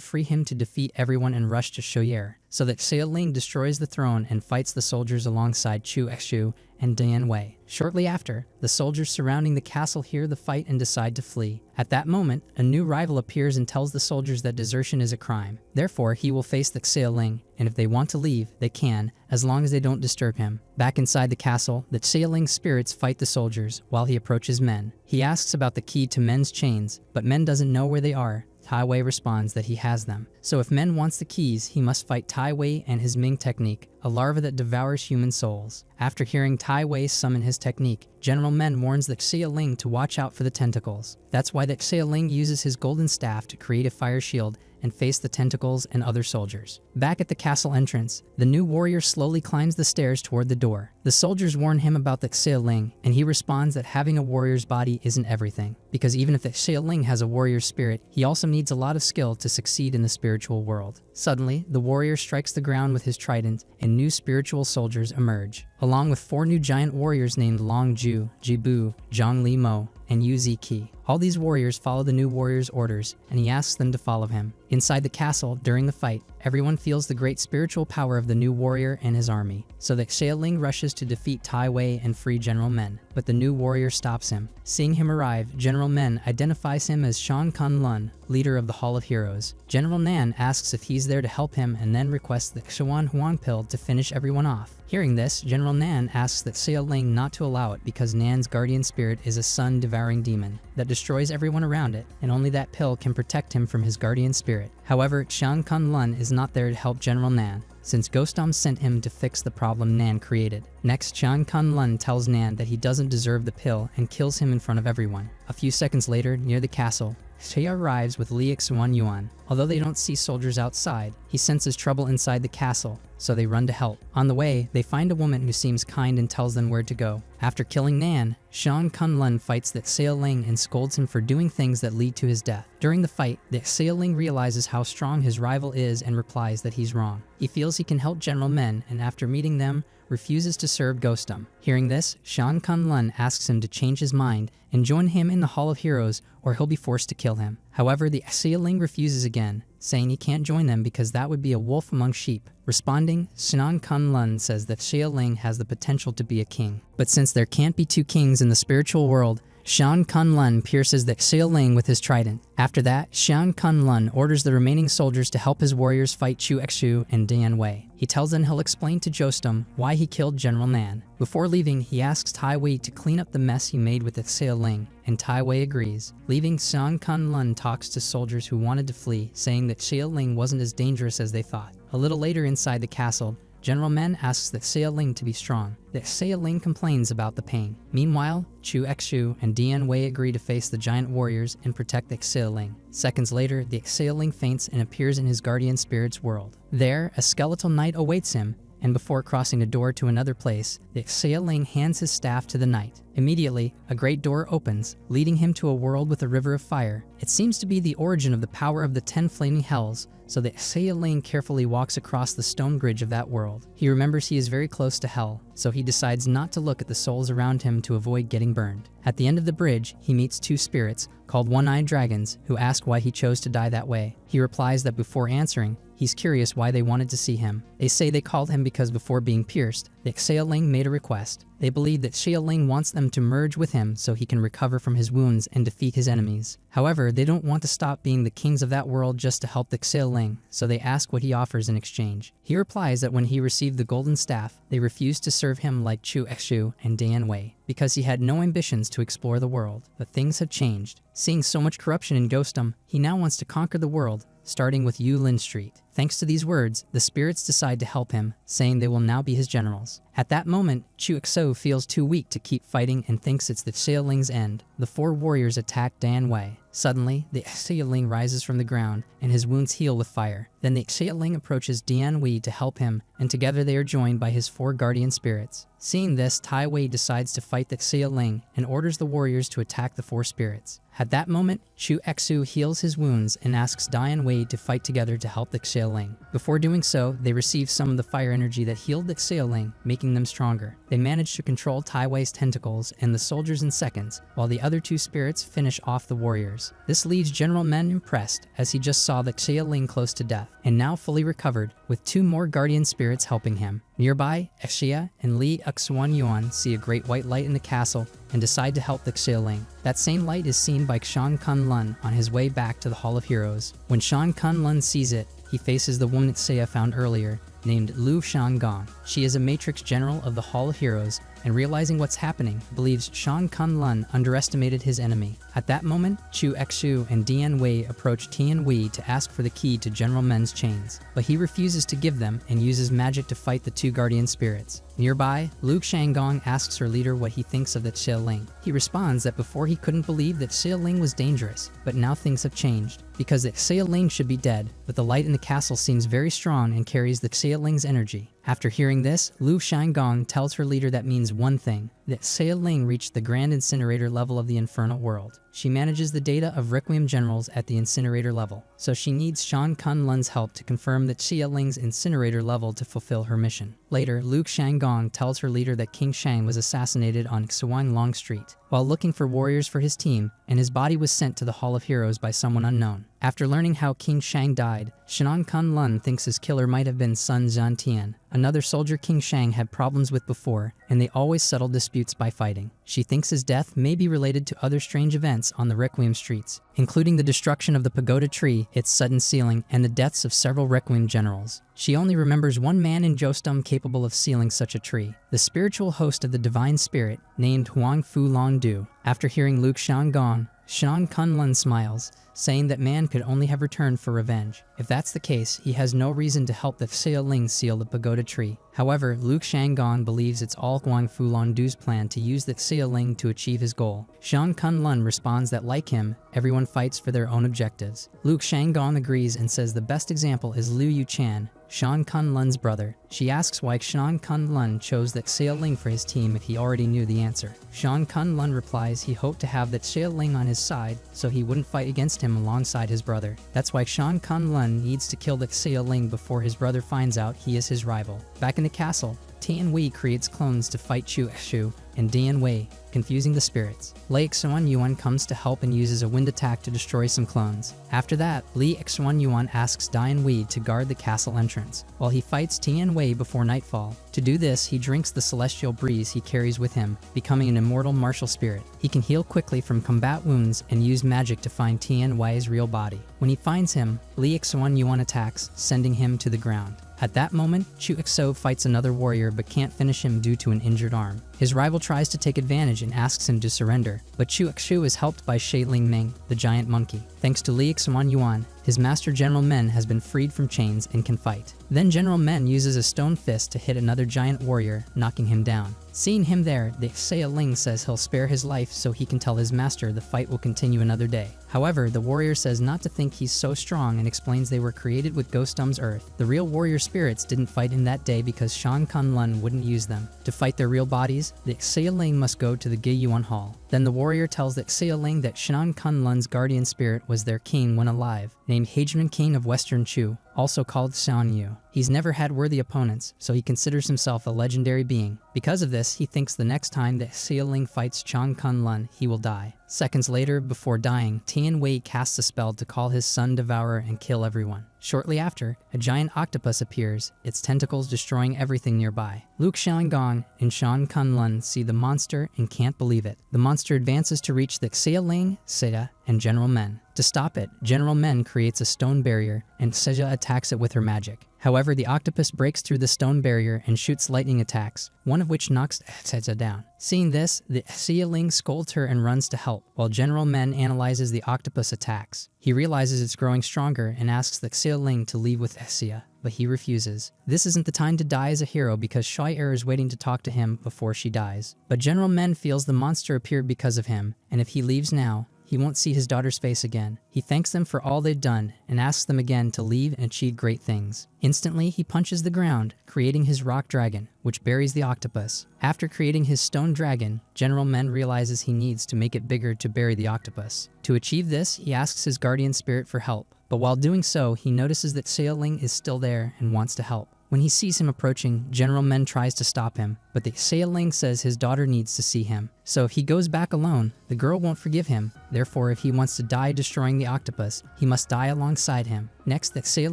free him to defeat everyone and rush to Shui-Er. So that Xia Ling destroys the throne and fights the soldiers alongside Chu Exu and Dian Wei. Shortly after, the soldiers surrounding the castle hear the fight and decide to flee. At that moment, a new rival appears and tells the soldiers that desertion is a crime. Therefore, he will face the Xia Ling, and if they want to leave, they can, as long as they don't disturb him. Back inside the castle, the Xia Ling's spirits fight the soldiers, while he approaches Men. He asks about the key to Men's chains, but Men doesn't know where they are. Tai Wei responds that he has them. So if Men wants the keys, he must fight Tai Wei and his Ming technique, a larva that devours human souls. After hearing Tai Wei summon his technique, General Men warns the Xia Ling to watch out for the tentacles. That's why the Xia Ling uses his golden staff to create a fire shield and face the tentacles and other soldiers. Back at the castle entrance, the new warrior slowly climbs the stairs toward the door. The soldiers warn him about the Xia Ling, and he responds that having a warrior's body isn't everything, because even if the Xia Ling has a warrior's spirit, he also needs a lot of skill to succeed in the spiritual world. Suddenly, the warrior strikes the ground with his trident, and new spiritual soldiers emerge, along with 4 new giant warriors named Long Ju, Jibu, Zhang Li Mo, and Yu Ziki. All these warriors follow the new warrior's orders, and he asks them to follow him. Inside the castle, during the fight, everyone feels the great spiritual power of the new warrior and his army. So the Xia Ling rushes to defeat Tai Wei and free General Men, but the new warrior stops him. Seeing him arrive, General Men identifies him as Shan Kun Lun, leader of the Hall of Heroes. General Nan asks if he's there to help him and then requests the Xuan Huang pill to finish everyone off. Hearing this, General Nan asks that Xia Ling not to allow it because Nan's guardian spirit is a sun-devouring demon that destroys everyone around it, and only that pill can protect him from his guardian spirit. However, Shan Kun Lun is not there to help General Nan, since Ghostom sent him to fix the problem Nan created. Next, Shan Kun Lun tells Nan that he doesn't deserve the pill and kills him in front of everyone. A few seconds later, near the castle, Xia arrives with Li Yuan. Although they don't see soldiers outside, he senses trouble inside the castle, so they run to help. On the way, they find a woman who seems kind and tells them where to go. After killing Nan, Shan Kunlun fights the Xia Ling and scolds him for doing things that lead to his death. During the fight, the Xia Ling realizes how strong his rival is and replies that he's wrong. He feels he can help General Men, and after meeting them, refuses to serve Ghostum. Hearing this, Shan Kunlun asks him to change his mind and join him in the Hall of Heroes, or he'll be forced to kill him. However, the Xia Ling refuses again, saying he can't join them because that would be a wolf among sheep. Responding, Shan Kunlun says that Xia Ling has the potential to be a king. But since there can't be two kings in the spiritual world, Shan Kunlun pierces the Xia Ling with his trident. After that, Shan Kunlun orders the remaining soldiers to help his warriors fight Chu Exu and Dian Wei. He tells them he'll explain to Jostum why he killed General Nan. Before leaving, he asks Tai Wei to clean up the mess he made with the Xia Ling, and Tai Wei agrees. Leaving, Shan Kunlun talks to soldiers who wanted to flee, saying that Xia Ling wasn't as dangerous as they thought. A little later inside the castle, General Men asks the Xia Ling to be strong. The Xia Ling complains about the pain. Meanwhile, Chu Exu and Dian Wei agree to face the giant warriors and protect the Xia Ling. Seconds later, the Xia Ling faints and appears in his guardian spirit's world. There, a skeletal knight awaits him, and before crossing a door to another place, the Xia Ling hands his staff to the knight. Immediately, a great door opens, leading him to a world with a river of fire. It seems to be the origin of the power of the 10 flaming hells, so the Xia Ling carefully walks across the stone bridge of that world. He remembers he is very close to hell, so he decides not to look at the souls around him to avoid getting burned. At the end of the bridge, he meets two spirits, called One-Eyed Dragons, who ask why he chose to die that way. He replies that before answering, he's curious why they wanted to see him. They say they called him because before being pierced, the Xia Ling made a request. They believe that Xia Ling wants them to merge with him so he can recover from his wounds and defeat his enemies. However, they don't want to stop being the kings of that world just to help the Xia Ling, so they ask what he offers in exchange. He replies that when he received the golden staff, they refused to serve him like Chu Exu and Dian Wei, because he had no ambitions to explore the world. But things have changed. Seeing so much corruption in Ghostum, he now wants to conquer the world, starting with Yulin Street. Thanks to these words, the spirits decide to help him, saying they will now be his generals. At that moment, Chu Exu feels too weak to keep fighting and thinks it's the Xia Ling's end. The 4 warriors attack Dian Wei. Suddenly, the Xia Ling rises from the ground, and his wounds heal with fire. Then the Xia Ling approaches Dian Wei to help him, and together they are joined by his 4 guardian spirits. Seeing this, Tai Wei decides to fight the Xia Ling and orders the warriors to attack the 4 spirits. At that moment, Chu Exu heals his wounds and asks Dian Wei to fight together to help the Xia Ling. Before doing so, they receive some of the fire energy that healed the Xia Ling, making them stronger. They manage to control Tai Wei's tentacles and the soldiers in seconds, while the other 2 spirits finish off the warriors. This leaves General Men impressed, as he just saw the Xia Ling close to death, and now fully recovered, with 2 more guardian spirits helping him. Nearby, Xia and Li Yuan see a great white light in the castle and decide to help the Xia Ling. That same light is seen by Shan Kunlun on his way back to the Hall of Heroes. When Shan Kunlun sees it, he faces the woman Xia found earlier, named Lu Shangong. She is a Matrix General of the Hall of Heroes, and realizing what's happening, believes Shan Kunlun underestimated his enemy. At that moment, Chu Exu and Dian Wei approach Tian Wei to ask for the key to General Men's chains, but he refuses to give them and uses magic to fight the 2 guardian spirits. Nearby, Lu Shangong asks her leader what he thinks of the Xia Ling. He responds that before he couldn't believe that Xia Ling was dangerous, but now things have changed, because the Xia Ling should be dead, but the light in the castle seems very strong and carries the Xia Ling's energy. After hearing this, Lu Shangong tells her leader that means one thing, that Xia Ling reached the Grand Incinerator level of the Infernal World. She manages the data of Requiem Generals at the Incinerator level, so she needs Shan Kunlun's help to confirm that Xia Ling's Incinerator level to fulfill her mission. Later, Lu Shangong tells her leader that King Shang was assassinated on Xuan Long Street, while looking for warriors for his team, and his body was sent to the Hall of Heroes by someone unknown. After learning how King Shang died, Shan Kunlun thinks his killer might have been Sun Zhantian, another soldier King Shang had problems with before, and they always settled disputes by fighting. She thinks his death may be related to other strange events on the Requiem streets, including the destruction of the pagoda tree, its sudden sealing, and the deaths of several Requiem generals. She only remembers one man in Jostum capable of sealing such a tree, the spiritual host of the Divine Spirit, named Huang Fu Long Du. After hearing Lu Shangong, Shang Kunlun smiles, saying that man could only have returned for revenge. If that's the case, he has no reason to help the Xia Ling seal the pagoda tree. However, Luke Shanggong believes it's all Guang Fulandu's plan to use the Xia Ling to achieve his goal. Shang Kunlun responds that like him, everyone fights for their own objectives. Luke Shanggong agrees and says the best example is Liu Yuchan, Shang Kunlun's brother. She asks why Shang Kunlun chose that Xia Ling for his team if he already knew the answer. Shang Kunlun replies he hoped to have that Xia Ling on his side so he wouldn't fight against him alongside his brother. That's why Shang Kunlun needs to kill the Xia Ling before his brother finds out he is his rival. Back in the castle, Tian Wei creates clones to fight Chu Xu and Dian Wei, confusing the spirits. Lei Xuan Yuan comes to help and uses a wind attack to destroy some clones. After that, Li Xuan Yuan asks Dian Wei to guard the castle entrance, while he fights Tian Wei before nightfall. To do this, he drinks the celestial breeze he carries with him, becoming an immortal martial spirit. He can heal quickly from combat wounds and use magic to find Tian Wei's real body. When he finds him, Li Xuan Yuan attacks, sending him to the ground. At that moment, Chu Xu fights another warrior but can't finish him due to an injured arm. His rival tries to take advantage and asks him to surrender, but Chu Xu is helped by Shui Ling Ming, the giant monkey. Thanks to Li Xuan Yuan, his master General Men has been freed from chains and can fight. Then General Men uses a stone fist to hit another giant warrior, knocking him down. Seeing him there, the Xia Ling says he'll spare his life so he can tell his master the fight will continue another day. However, the warrior says not to think he's so strong and explains they were created with Ghostum's earth. The real warrior spirits didn't fight in that day because Shang Kunlun wouldn't use them. To fight their real bodies, the Xia Ling must go to the Giyuan Hall. Then the warrior tells the Xia Ling that Shang Kunlun's guardian spirit was their king when alive, named Heijun King of Western Chu, also called Xian Yu. He's never had worthy opponents, so he considers himself a legendary being. Because of this, he thinks the next time that Xia Ling fights Shang Kunlun, he will die. Seconds later, before dying, Tian Wei casts a spell to call his son Devourer and kill everyone. Shortly after, a giant octopus appears, its tentacles destroying everything nearby. Luke Shanggong and Shang Kunlun see the monster and can't believe it. The monster advances to reach the Xia Ling, Seja, and General Men. To stop it, General Men creates a stone barrier and Seja attacks it with her magic. However, the octopus breaks through the stone barrier and shoots lightning attacks, one of which knocks Seja down. Seeing this, the Xia Ling scolds her and runs to help, while General Men analyzes the octopus attacks. He realizes it's growing stronger and asks the Xia Ling to leave with Xia, but he refuses. This isn't the time to die as a hero because Shui Er is waiting to talk to him before she dies. But General Men feels the monster appeared because of him, and if he leaves now, he won't see his daughter's face again. He thanks them for all they've done and asks them again to leave and achieve great things. Instantly, he punches the ground, creating his rock dragon, which buries the octopus. After creating his stone dragon, General Men realizes he needs to make it bigger to bury the octopus. To achieve this, he asks his guardian spirit for help. But while doing so, he notices that Xia Ling is still there and wants to help. When he sees him approaching, General Men tries to stop him, but the Xia Ling says his daughter needs to see him. So if he goes back alone, the girl won't forgive him. Therefore, if he wants to die destroying the octopus, he must die alongside him. Next, the Xia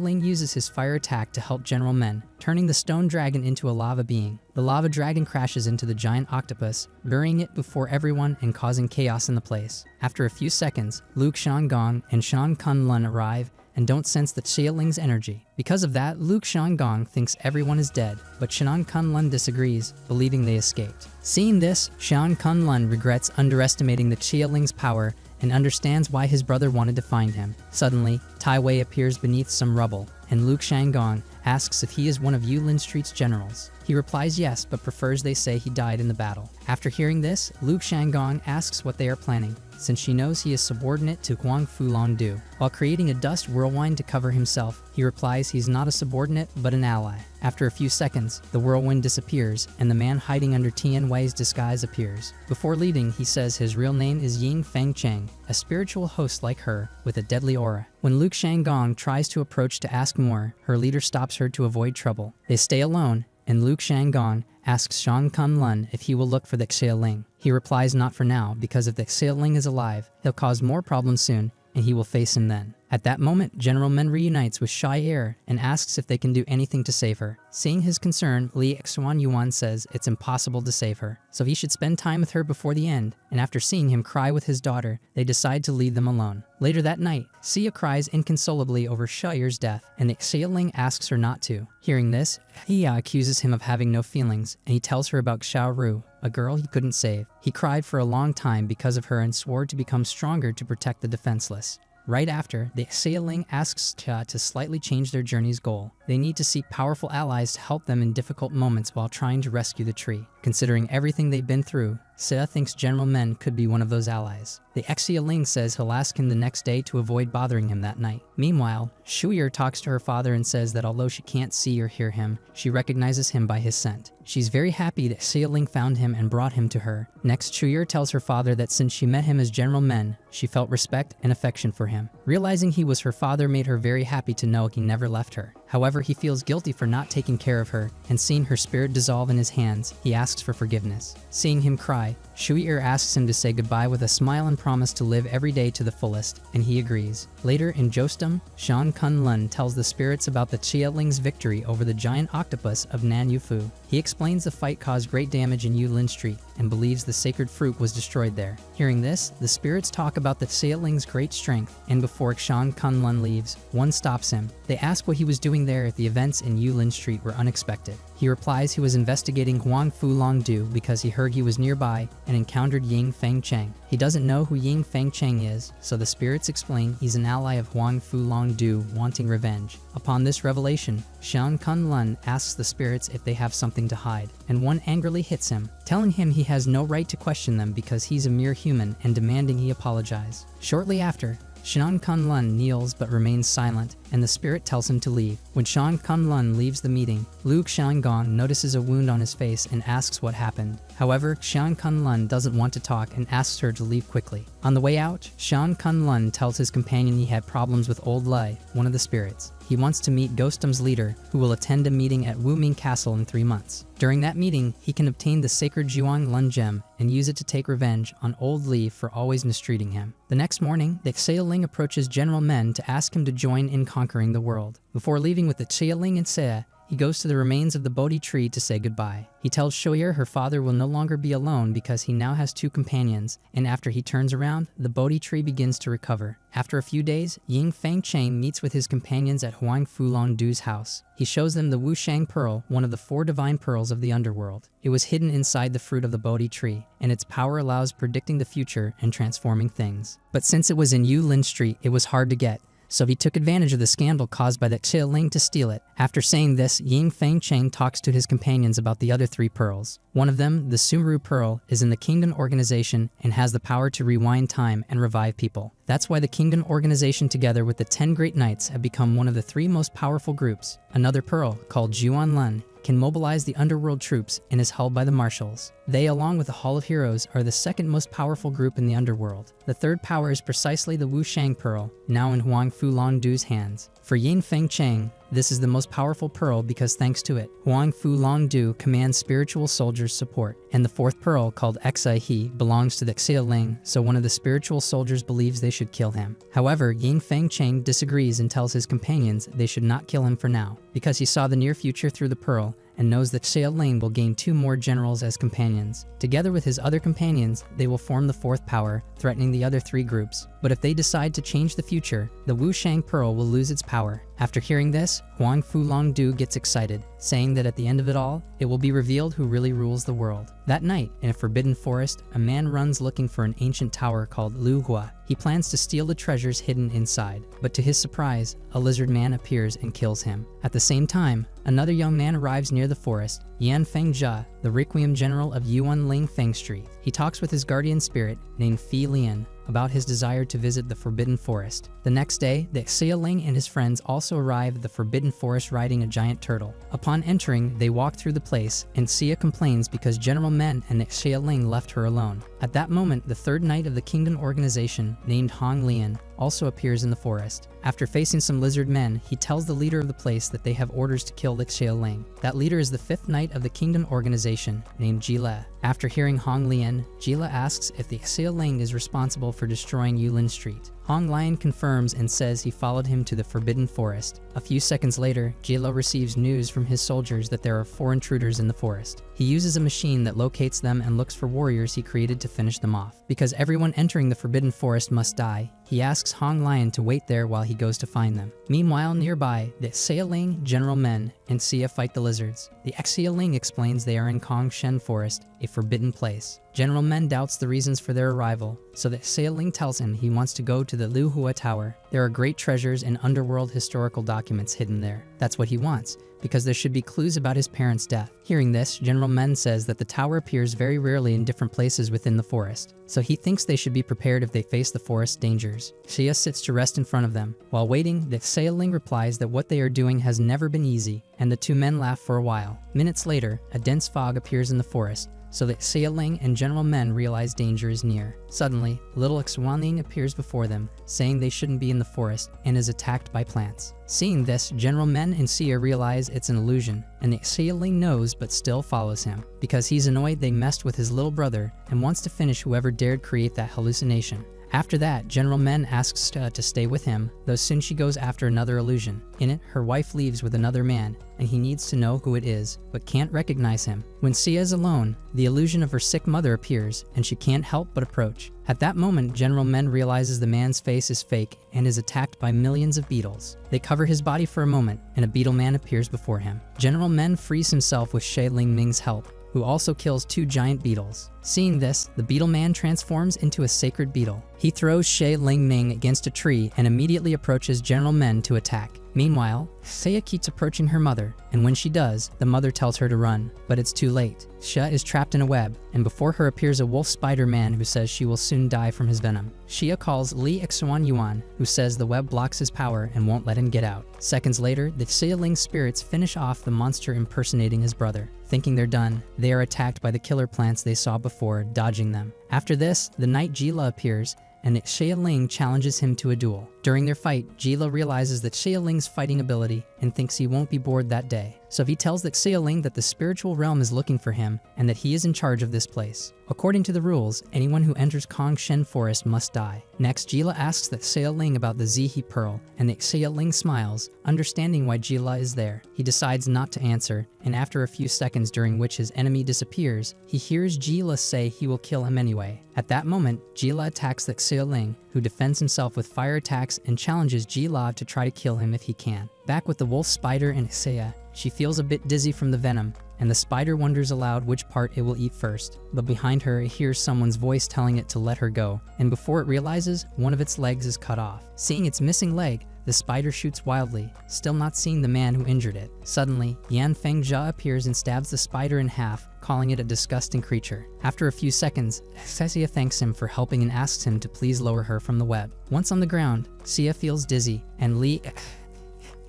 Ling uses his fire attack to help General Men, turning the stone dragon into a lava being. The lava dragon crashes into the giant octopus, burying it before everyone and causing chaos in the place. After a few seconds, Luke Shanggong and Shang Kunlun arrive and don't sense the Xia Ling's energy. Because of that, Luke Shanggong thinks everyone is dead, but Shang Kunlun disagrees, believing they escaped. Seeing this, Shang Kunlun regrets underestimating the Xia Ling's power and understands why his brother wanted to find him. Suddenly, Tai Wei appears beneath some rubble, and Luke Shanggong asks if he is one of Yulin Street's generals. He replies yes, but prefers they say he died in the battle. After hearing this, Luke Shanggong asks what they are planning, since she knows he is subordinate to Guang Fulandu. While creating a dust whirlwind to cover himself, he replies he's not a subordinate, but an ally. After a few seconds, the whirlwind disappears, and the man hiding under Tian Wei's disguise appears. Before leaving, he says his real name is Ying Feng Cheng, a spiritual host like her, with a deadly aura. When Luke Shanggong tries to approach to ask more, her leader stops her to avoid trouble. They stay alone, and Luke Shanggong asks Shang Kunlun if he will look for the Xia Ling. He replies not for now, because if the Xia Ling is alive, he'll cause more problems soon, and he will face him then. At that moment, General Men reunites with Shire and asks if they can do anything to save her. Seeing his concern, Li Xuan Yuan says it's impossible to save her, so he should spend time with her before the end, and after seeing him cry with his daughter, they decide to leave them alone. Later that night, Xia cries inconsolably over Shire's death, and the Xiaoling asks her not to. Hearing this, Xia accuses him of having no feelings, and he tells her about Xiao Ru, a girl he couldn't save. He cried for a long time because of her and swore to become stronger to protect the defenseless. Right after, the Xiaoling asks Xia to slightly change their journey's goal. They need to seek powerful allies to help them in difficult moments while trying to rescue the tree. Considering everything they've been through, Xia thinks General Men could be one of those allies. The Xiaoling says he'll ask him the next day to avoid bothering him that night. Meanwhile, Shuyer talks to her father and says that although she can't see or hear him, she recognizes him by his scent. She's very happy that Xiaoling found him and brought him to her. Next, Shuyer tells her father that since she met him as General Men, she felt respect and affection for him. Realizing he was her father made her very happy to know he never left her. However, he feels guilty for not taking care of her, and seeing her spirit dissolve in his hands, he asks for forgiveness. Seeing him cry, Shuyer asks him to say goodbye with a smile and promise to live every day to the fullest, and he agrees. Later in Jostum, Shan Kunlun tells the spirits about the Qiaoling's victory over the giant octopus of Nan Yufu. He explains the fight caused great damage in Yulin Street and believes the sacred fruit was destroyed there. Hearing this, the spirits talk about the Qiaoling's great strength, and before Shan Kunlun leaves, one stops him. They ask what he was doing there if the events in Yulin Street were unexpected. He replies he was investigating Huang Fu Longdu because he heard he was nearby and encountered Ying Feng Cheng. He doesn't know who Ying Feng Cheng is, so the spirits explain he's an ally of Huang Fu Longdu wanting revenge. Upon this revelation, Shan Kunlun asks the spirits if they have something to hide, and one angrily hits him, telling him he has no right to question them because he's a mere human and demanding he apologize. Shortly after, Shan Kunlun kneels but remains silent, and the spirit tells him to leave. When Shan Kunlun leaves the meeting, Lu Xiangong notices a wound on his face and asks what happened. However, Shan Kunlun doesn't want to talk and asks her to leave quickly. On the way out, Shan Kunlun tells his companion he had problems with Old Lei, one of the spirits. He wants to meet Ghostum's leader, who will attend a meeting at Wuming Castle in 3 months. During that meeting, he can obtain the sacred Zhuang Lun gem and use it to take revenge on Old Li for always mistreating him. The next morning, the Xiaoling approaches General Men to ask him to join in conquering the world. Before leaving with the Xiaoling and Xia, he goes to the remains of the Bodhi tree to say goodbye. He tells Shoyer her father will no longer be alone because he now has 2 companions, and after he turns around, the Bodhi tree begins to recover. After a few days, Ying Feng Cheng meets with his companions at Huang Fu Longdu's house. He shows them the Wu Shang Pearl, one of the 4 divine pearls of the underworld. It was hidden inside the fruit of the Bodhi tree, and its power allows predicting the future and transforming things. But since it was in Yulin Street, it was hard to get. So he took advantage of the scandal caused by the Qiaoling to steal it. After saying this, Ying Feng Cheng talks to his companions about the other 3 pearls. One of them, the Sumru Pearl, is in the Kingdom Organization and has the power to rewind time and revive people. That's why the Kingdom Organization together with the 10 Great Knights have become one of the 3 most powerful groups. Another pearl, called Zhuan Lun, can mobilize the underworld troops and is held by the marshals. They, along with the Hall of Heroes, are the 2nd most powerful group in the underworld. The 3rd power is precisely the Wu Shang Pearl, now in Huang Fu Longdu's hands. For Ying Feng Cheng, this is the most powerful pearl because thanks to it, Huang Fu Longdu commands spiritual soldiers' support. And the 4th pearl, called Xi He, belongs to the Xiaoling, so one of the spiritual soldiers believes they should kill him. However, Ying Feng Cheng disagrees and tells his companions they should not kill him for now, because he saw the near future through the pearl, and knows that Xiaoling will gain 2 more generals as companions. Together with his other companions, they will form the 4th power, threatening the other 3 groups. But if they decide to change the future, the Wu Shang Pearl will lose its power. After hearing this, Huang Fu Longdu gets excited, saying that at the end of it all, it will be revealed who really rules the world. That night, in a forbidden forest, a man runs looking for an ancient tower called Lu Hua. He plans to steal the treasures hidden inside, but to his surprise, a lizard man appears and kills him. At the same time, another young man arrives near the forest, Yan Fengjia, the Requiem General of Yuan Ling Feng Street. He talks with his guardian spirit, named Fi Lian, about his desire to visit the Forbidden Forest. The next day, the Xiaoling and his friends also arrive at the Forbidden Forest riding a giant turtle. Upon entering, they walk through the place, and Xia complains because General Men and the Xiaoling left her alone. At that moment, the 3rd Knight of the Kingdom Organization, named Hong Lian, also appears in the forest. After facing some lizard men, he tells the leader of the place that they have orders to kill the Xiaoling. That leader is the 5th Knight of the Kingdom Organization, named Jile. After hearing Hong Lian, Jile asks if the Xiaoling is responsible for destroying Yulin Street. Hong Lion confirms and says he followed him to the Forbidden Forest. A few seconds later, Jila receives news from his soldiers that there are 4 intruders in the forest. He uses a machine that locates them and looks for warriors he created to finish them off. Because everyone entering the Forbidden Forest must die, he asks Hong Lion to wait there while he goes to find them. Meanwhile, nearby, the Xia Ling, General Men, and Xia fight the lizards. The Xia Ling explains they are in Kong Shen Forest, a forbidden place. General Men doubts the reasons for their arrival, so that Xia Ling tells him he wants to go to the Lu Hua Tower. There are great treasures and underworld historical documents hidden there. That's what he wants, because there should be clues about his parents' death. Hearing this, General Men says that the tower appears very rarely in different places within the forest, so he thinks they should be prepared if they face the forest dangers. Xia sits to rest in front of them. While waiting, the Xia Ling replies that what they are doing has never been easy, and the 2 men laugh for a while. Minutes later, a dense fog appears in the forest, so that Xia Ling and General Men realize danger is near. Suddenly, little Xuanling appears before them, saying they shouldn't be in the forest, and is attacked by plants. Seeing this, General Men and Xia realize it's an illusion, and the Xia Ling knows but still follows him, because he's annoyed they messed with his little brother and wants to finish whoever dared create that hallucination. After that, General Men asks Xia to stay with him, though soon she goes after another illusion. In it, her wife leaves with another man, and he needs to know who it is, but can't recognize him. When Xia is alone, the illusion of her sick mother appears, and she can't help but approach. At that moment, General Men realizes the man's face is fake and is attacked by millions of beetles. They cover his body for a moment, and a beetle man appears before him. General Men frees himself with Xie Ling Ming's help, who also kills 2 giant beetles. Seeing this, the beetle man transforms into a sacred beetle. He throws Xie Ling Ming against a tree and immediately approaches General Men to attack. Meanwhile, Xia keeps approaching her mother, and when she does, the mother tells her to run, but it's too late. Xia is trapped in a web, and before her appears a wolf spider man who says she will soon die from his venom. Xia calls Li Xuan Yuan, who says the web blocks his power and won't let him get out. Seconds later, the Xia Ling spirits finish off the monster impersonating his brother. Thinking they're done, they are attacked by the killer plants they saw before, dodging them. After this, the knight Jila appears, and Xia Ling challenges him to a duel. During their fight, Jila realizes that Xia Ling's fighting ability and thinks he won't be bored that day. So he tells that Xia Ling that the spiritual realm is looking for him and that he is in charge of this place. According to the rules, anyone who enters Kong Shen Forest must die. Next, Jila asks that Xia Ling about the Zihi Pearl, and that Xia Ling smiles, understanding why Jila is there. He decides not to answer, and after a few seconds during which his enemy disappears, he hears Jila say he will kill him anyway. At that moment, Jila attacks the Xia Ling, who defends himself with fire attacks and challenges Jila to try to kill him if he can. Back with the wolf spider and Xia, she feels a bit dizzy from the venom, and the spider wonders aloud which part it will eat first. But behind her, it hears someone's voice telling it to let her go, and before it realizes, one of its legs is cut off. Seeing its missing leg, the spider shoots wildly, still not seeing the man who injured it. Suddenly, Yan Fengjia appears and stabs the spider in half, calling it a disgusting creature. After a few seconds, Xia thanks him for helping and asks him to please lower her from the web. Once on the ground, Xia feels dizzy, and Li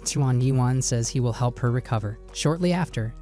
Chuan Yuan says he will help her recover. Shortly after,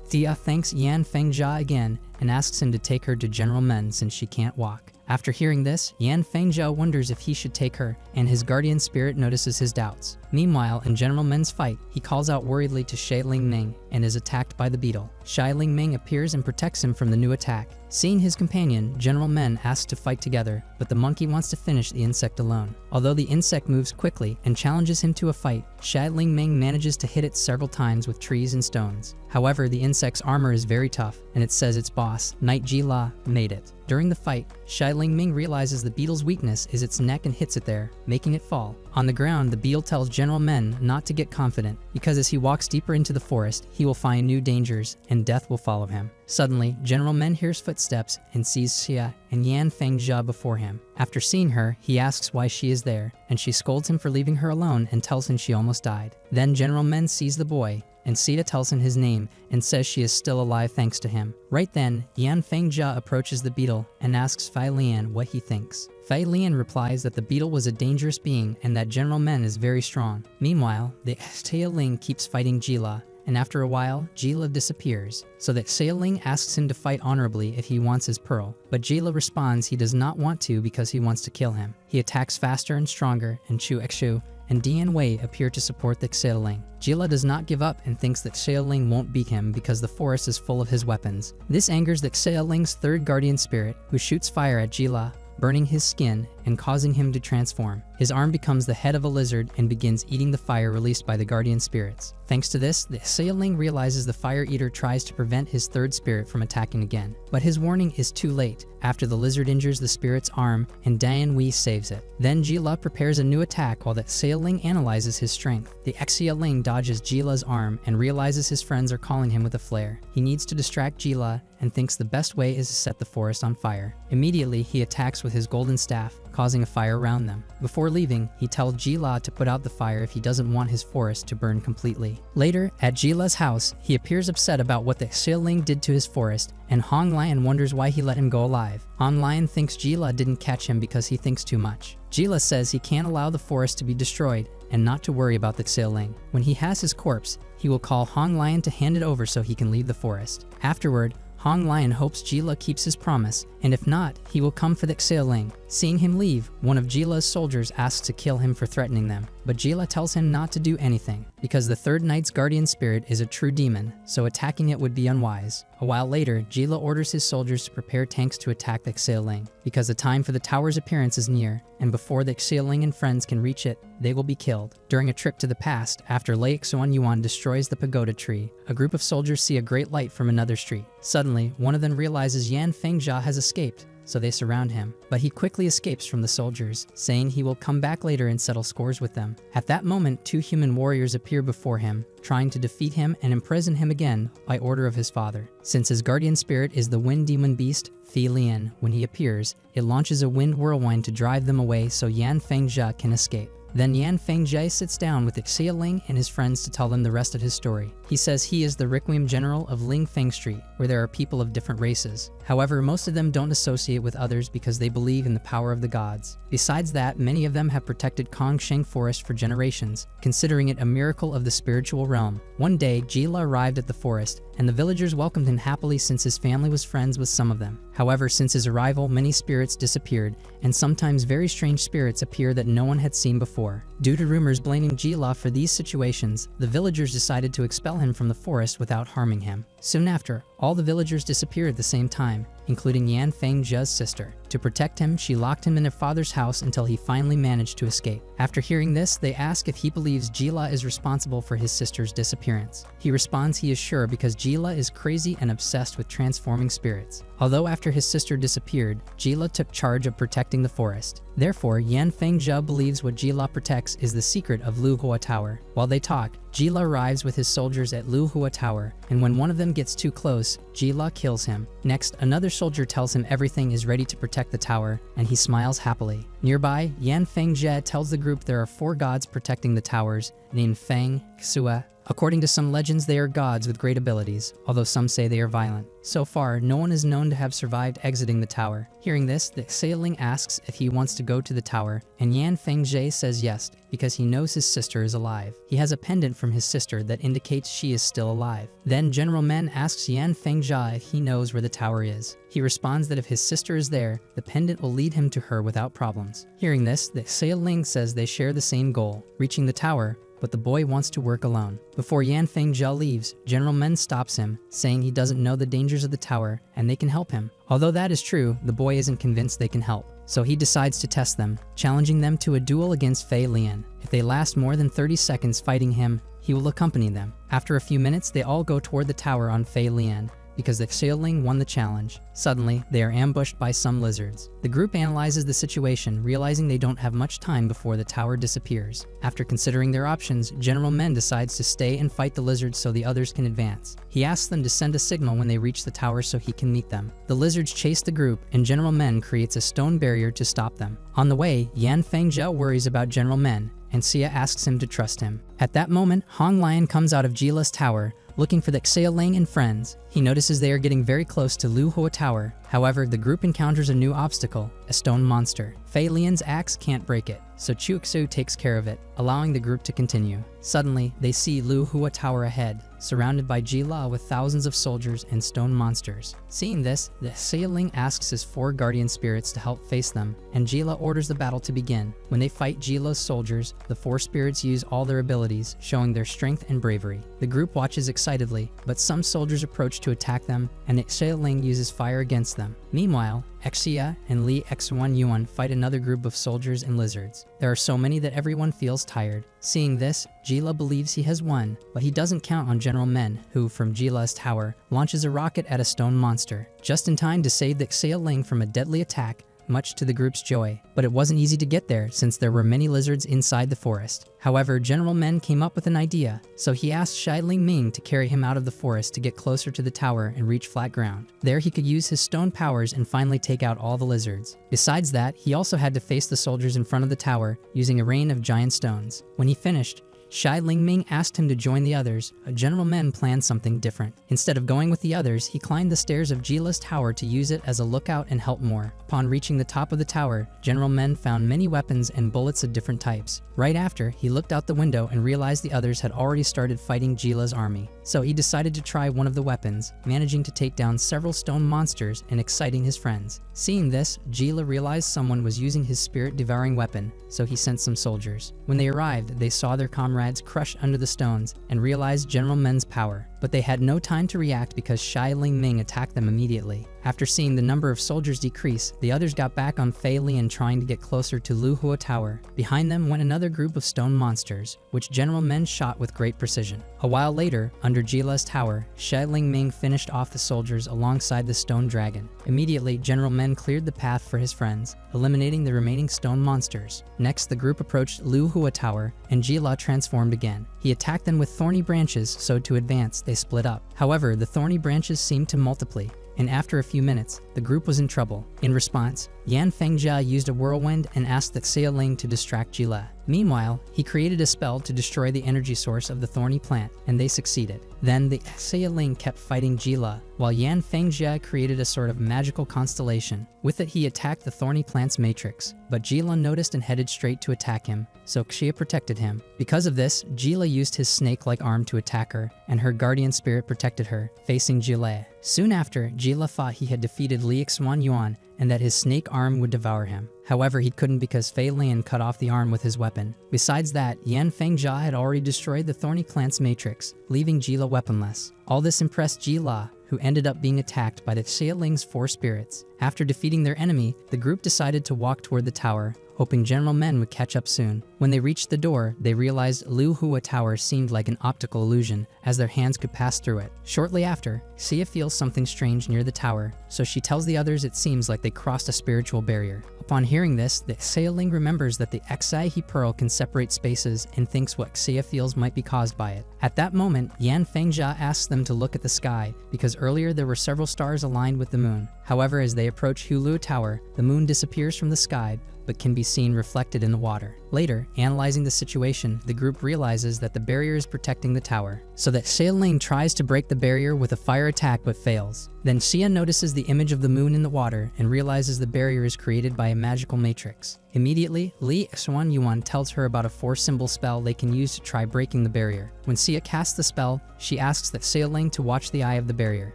Xia thanks Yan Fengjia again and asks him to take her to General Men since she can't walk. After hearing this, Yan Fengjia wonders if he should take her, and his guardian spirit notices his doubts. Meanwhile, in General Men's fight, he calls out worriedly to Xie Ling Ming and is attacked by the beetle. Xie Ling Ming appears and protects him from the new attack. Seeing his companion, General Men asks to fight together, but the monkey wants to finish the insect alone. Although the insect moves quickly and challenges him to a fight, Xie Ling Ming manages to hit it several times with trees and stones. However, the insect's armor is very tough, and it says its boss, Knight Jila, made it. During the fight, Xie Ling Ming realizes the beetle's weakness is its neck and hits it there, making it fall. On the ground, the beetle tells General Men not to get confident, because as he walks deeper into the forest, he will find new dangers, and death will follow him. Suddenly, General Men hears footsteps and sees Xia and Yan Fengjia before him. After seeing her, he asks why she is there, and she scolds him for leaving her alone and tells him she almost died. Then General Men sees the boy, and Xia tells him his name and says she is still alive thanks to him. Right then, Yan Fengjia approaches the beetle and asks Fei Lian what he thinks. Fei Lian replies that the beetle was a dangerous being and that General Men is very strong. Meanwhile, the Xia Ling keeps fighting Jila, and after a while, Jila disappears, so that Xia Ling asks him to fight honorably if he wants his pearl, but Jila responds he does not want to because he wants to kill him. He attacks faster and stronger, and Chu Exu and Dian Wei appear to support the Xia Ling. Jila does not give up and thinks that Xia Ling won't beat him because the forest is full of his weapons. This angers the Xia Ling's third guardian spirit, who shoots fire at Jila, burning his skin and causing him to transform. His arm becomes the head of a lizard and begins eating the fire released by the guardian spirits. Thanks to this, the Xia realizes the fire eater tries to prevent his third spirit from attacking again. But his warning is too late after the lizard injures the spirit's arm and Dian Wei saves it. Then Jila prepares a new attack while the Xia analyzes his strength. The Xia dodges Jila's arm and realizes his friends are calling him with a flare. He needs to distract Jila and thinks the best way is to set the forest on fire. Immediately, he attacks with his golden staff, causing a fire around them. Before leaving, he tells Jila to put out the fire if he doesn't want his forest to burn completely. Later, at Jila's house, he appears upset about what the Xia did to his forest, and Hong Lion wonders why he let him go alive. Hong Lion thinks Jila didn't catch him because he thinks too much. Jila says he can't allow the forest to be destroyed and not to worry about the Xia. When he has his corpse, he will call Hong Lion to hand it over so he can leave the forest. Afterward, Hong Lion hopes Jila keeps his promise, and if not, he will come for the Xia. Seeing him leave, one of Jila's soldiers asks to kill him for threatening them, but Jila tells him not to do anything, because the third knight's guardian spirit is a true demon, so attacking it would be unwise. A while later, Jila orders his soldiers to prepare tanks to attack the Xia, because the time for the tower's appearance is near, and before the Xia and friends can reach it, they will be killed. During a trip to the past, after Lei Xuanyuan destroys the pagoda tree, a group of soldiers see a great light from another street. Suddenly, one of them realizes Yan Fengjia has escaped, so they surround him. But he quickly escapes from the soldiers, saying he will come back later and settle scores with them. At that moment, two human warriors appear before him, trying to defeat him and imprison him again by order of his father. Since his guardian spirit is the wind demon beast, Fi Lian, when he appears, it launches a wind whirlwind to drive them away so Yan Fengjia can escape. Then Yan Fengjia sits down with Xia and his friends to tell them the rest of his story. He says he is the Requiem General of Ling Feng Street, where there are people of different races. However, most of them don't associate with others because they believe in the power of the gods. Besides that, many of them have protected Kongsheng Forest for generations, considering it a miracle of the spiritual realm. One day, Jila arrived at the forest, and the villagers welcomed him happily since his family was friends with some of them. However, since his arrival, many spirits disappeared, and sometimes very strange spirits appear that no one had seen before. Due to rumors blaming Jila for these situations, the villagers decided to expel him from the forest without harming him. Soon after, all the villagers disappeared at the same time, including Yan Fengjia's sister. To protect him, she locked him in their father's house until he finally managed to escape. After hearing this, they ask if he believes Jila is responsible for his sister's disappearance. He responds he is sure because Jila is crazy and obsessed with transforming spirits. Although after his sister disappeared, Jila took charge of protecting the forest. Therefore, Yan Fengjia believes what Jila protects is the secret of Lu Hua Tower. While they talk, Jila arrives with his soldiers at Lu Hua Tower, and when one of them gets too close, Jila kills him. Next, another soldier tells him everything is ready to protect the tower, and he smiles happily. Nearby, Yan Fengjia tells the group there are 4 gods protecting the towers, named Feng, Xue. According to some legends, they are gods with great abilities, although some say they are violent. So far, no one is known to have survived exiting the tower. Hearing this, the Xia asks if he wants to go to the tower, and Yan Fengjia says yes, because he knows his sister is alive. He has a pendant from his sister that indicates she is still alive. Then General Men asks Yan Fengjia if he knows where the tower is. He responds that if his sister is there, the pendant will lead him to her without problems. Hearing this, the Xia says they share the same goal, reaching the tower, but the boy wants to work alone. Before Yan Fengjia leaves, General Men stops him, saying he doesn't know the dangers of the tower and they can help him. Although that is true, the boy isn't convinced they can help, so he decides to test them, challenging them to a duel against Fei Lian. If they last more than 30 seconds fighting him, he will accompany them. After a few minutes, they all go toward the tower on Fei Lian, because the Xia won the challenge. Suddenly, they are ambushed by some lizards. The group analyzes the situation, realizing they don't have much time before the tower disappears. After considering their options, General Men decides to stay and fight the lizards so the others can advance. He asks them to send a signal when they reach the tower so he can meet them. The lizards chase the group, and General Men creates a stone barrier to stop them. On the way, Yan Fengjia worries about General Men, and Xia asks him to trust him. At that moment, Hong Lion comes out of Jila's tower, looking for the Xia and friends. He notices they are getting very close to Lu Hua Tower. However, the group encounters a new obstacle, a stone monster. Fei Lian's axe can't break it, so Chuxu takes care of it, allowing the group to continue. Suddenly, they see Lu Hua Tower ahead, surrounded by Jila with thousands of soldiers and stone monsters. Seeing this, the Xia asks his 4 guardian spirits to help face them, and Jila orders the battle to begin. When they fight Jila's soldiers, the 4 spirits use all their abilities, showing their strength and bravery. The group watches excitedly, but some soldiers approach to to attack them, and Xia Ling uses fire against them. Meanwhile, Xia and Li X1 Yuan fight another group of soldiers and lizards. There are so many that everyone feels tired. Seeing this, Jila believes he has won, but he doesn't count on General Men, who, from Jila's tower, launches a rocket at a stone monster, just in time to save the Xia Ling from a deadly attack, much to the group's joy. But it wasn't easy to get there since there were many lizards inside the forest. However, General Men came up with an idea, so he asked Shai Ling Ming to carry him out of the forest to get closer to the tower and reach flat ground. There he could use his stone powers and finally take out all the lizards. Besides that, he also had to face the soldiers in front of the tower using a rain of giant stones. When he finished, Shai Ling Ming asked him to join the others, but General Men planned something different. Instead of going with the others, he climbed the stairs of Jila's tower to use it as a lookout and help more. Upon reaching the top of the tower, General Men found many weapons and bullets of different types. Right after, he looked out the window and realized the others had already started fighting Jila's army. So he decided to try one of the weapons, managing to take down several stone monsters and exciting his friends. Seeing this, Jila realized someone was using his spirit-devouring weapon, so he sent some soldiers. When they arrived, they saw their comrades crushed under the stones and realized General Men's power. But they had no time to react because Shai Ling Ming attacked them immediately. After seeing the number of soldiers decrease, the others got back on Fei Lian trying to get closer to Lu Hua Tower. Behind them went another group of stone monsters, which General Men shot with great precision. A while later, under Jila's tower, Shai Ling Ming finished off the soldiers alongside the stone dragon. Immediately, General Men cleared the path for his friends, eliminating the remaining stone monsters. Next, the group approached Lu Hua Tower, and Jila transformed again. He attacked them with thorny branches, so to advance, they split up. However, the thorny branches seemed to multiply, and after a few minutes, the group was in trouble. In response, Yan Fengjia used a whirlwind and asked the Xia Ling to distract Jila. Meanwhile, he created a spell to destroy the energy source of the thorny plant, and they succeeded. Then the Xia Ling kept fighting Jila, while Yan Fengjia created a sort of magical constellation. With it, he attacked the thorny plant's matrix, but Jila noticed and headed straight to attack him, so Xia protected him. Because of this, Jila used his snake-like arm to attack her, and her guardian spirit protected her, facing Jila. Soon after, Jila thought he had defeated Li Xuan Yuan and that his snake arm would devour him. However, he couldn't because Fei Lian cut off the arm with his weapon. Besides that, Yan Fengjia had already destroyed the thorny plant's matrix, leaving Jila weaponless. All this impressed Jila, who ended up being attacked by the Xia Ling's 4 spirits. After defeating their enemy, the group decided to walk toward the tower, hoping General Men would catch up soon. When they reached the door, they realized Lu Hua Tower seemed like an optical illusion, as their hands could pass through it. Shortly after, Xia feels something strange near the tower, so she tells the others it seems like they crossed a spiritual barrier. Upon hearing this, the Xia Ling remembers that the Xia Pearl can separate spaces and thinks what Xia feels might be caused by it. At that moment, Yan Fengjia asks them to look at the sky, because earlier there were several stars aligned with the moon. However, as they approach Hulu Tower, the moon disappears from the sky, but can be seen reflected in the water. Later, analyzing the situation, the group realizes that the barrier is protecting the tower, so that Xia Ling tries to break the barrier with a fire attack but fails. Then Xia notices the image of the moon in the water and realizes the barrier is created by a magical matrix. Immediately, Li Xuan Yuan tells her about a 4-symbol spell they can use to try breaking the barrier. When Xia casts the spell, she asks that Xia Ling to watch the eye of the barrier.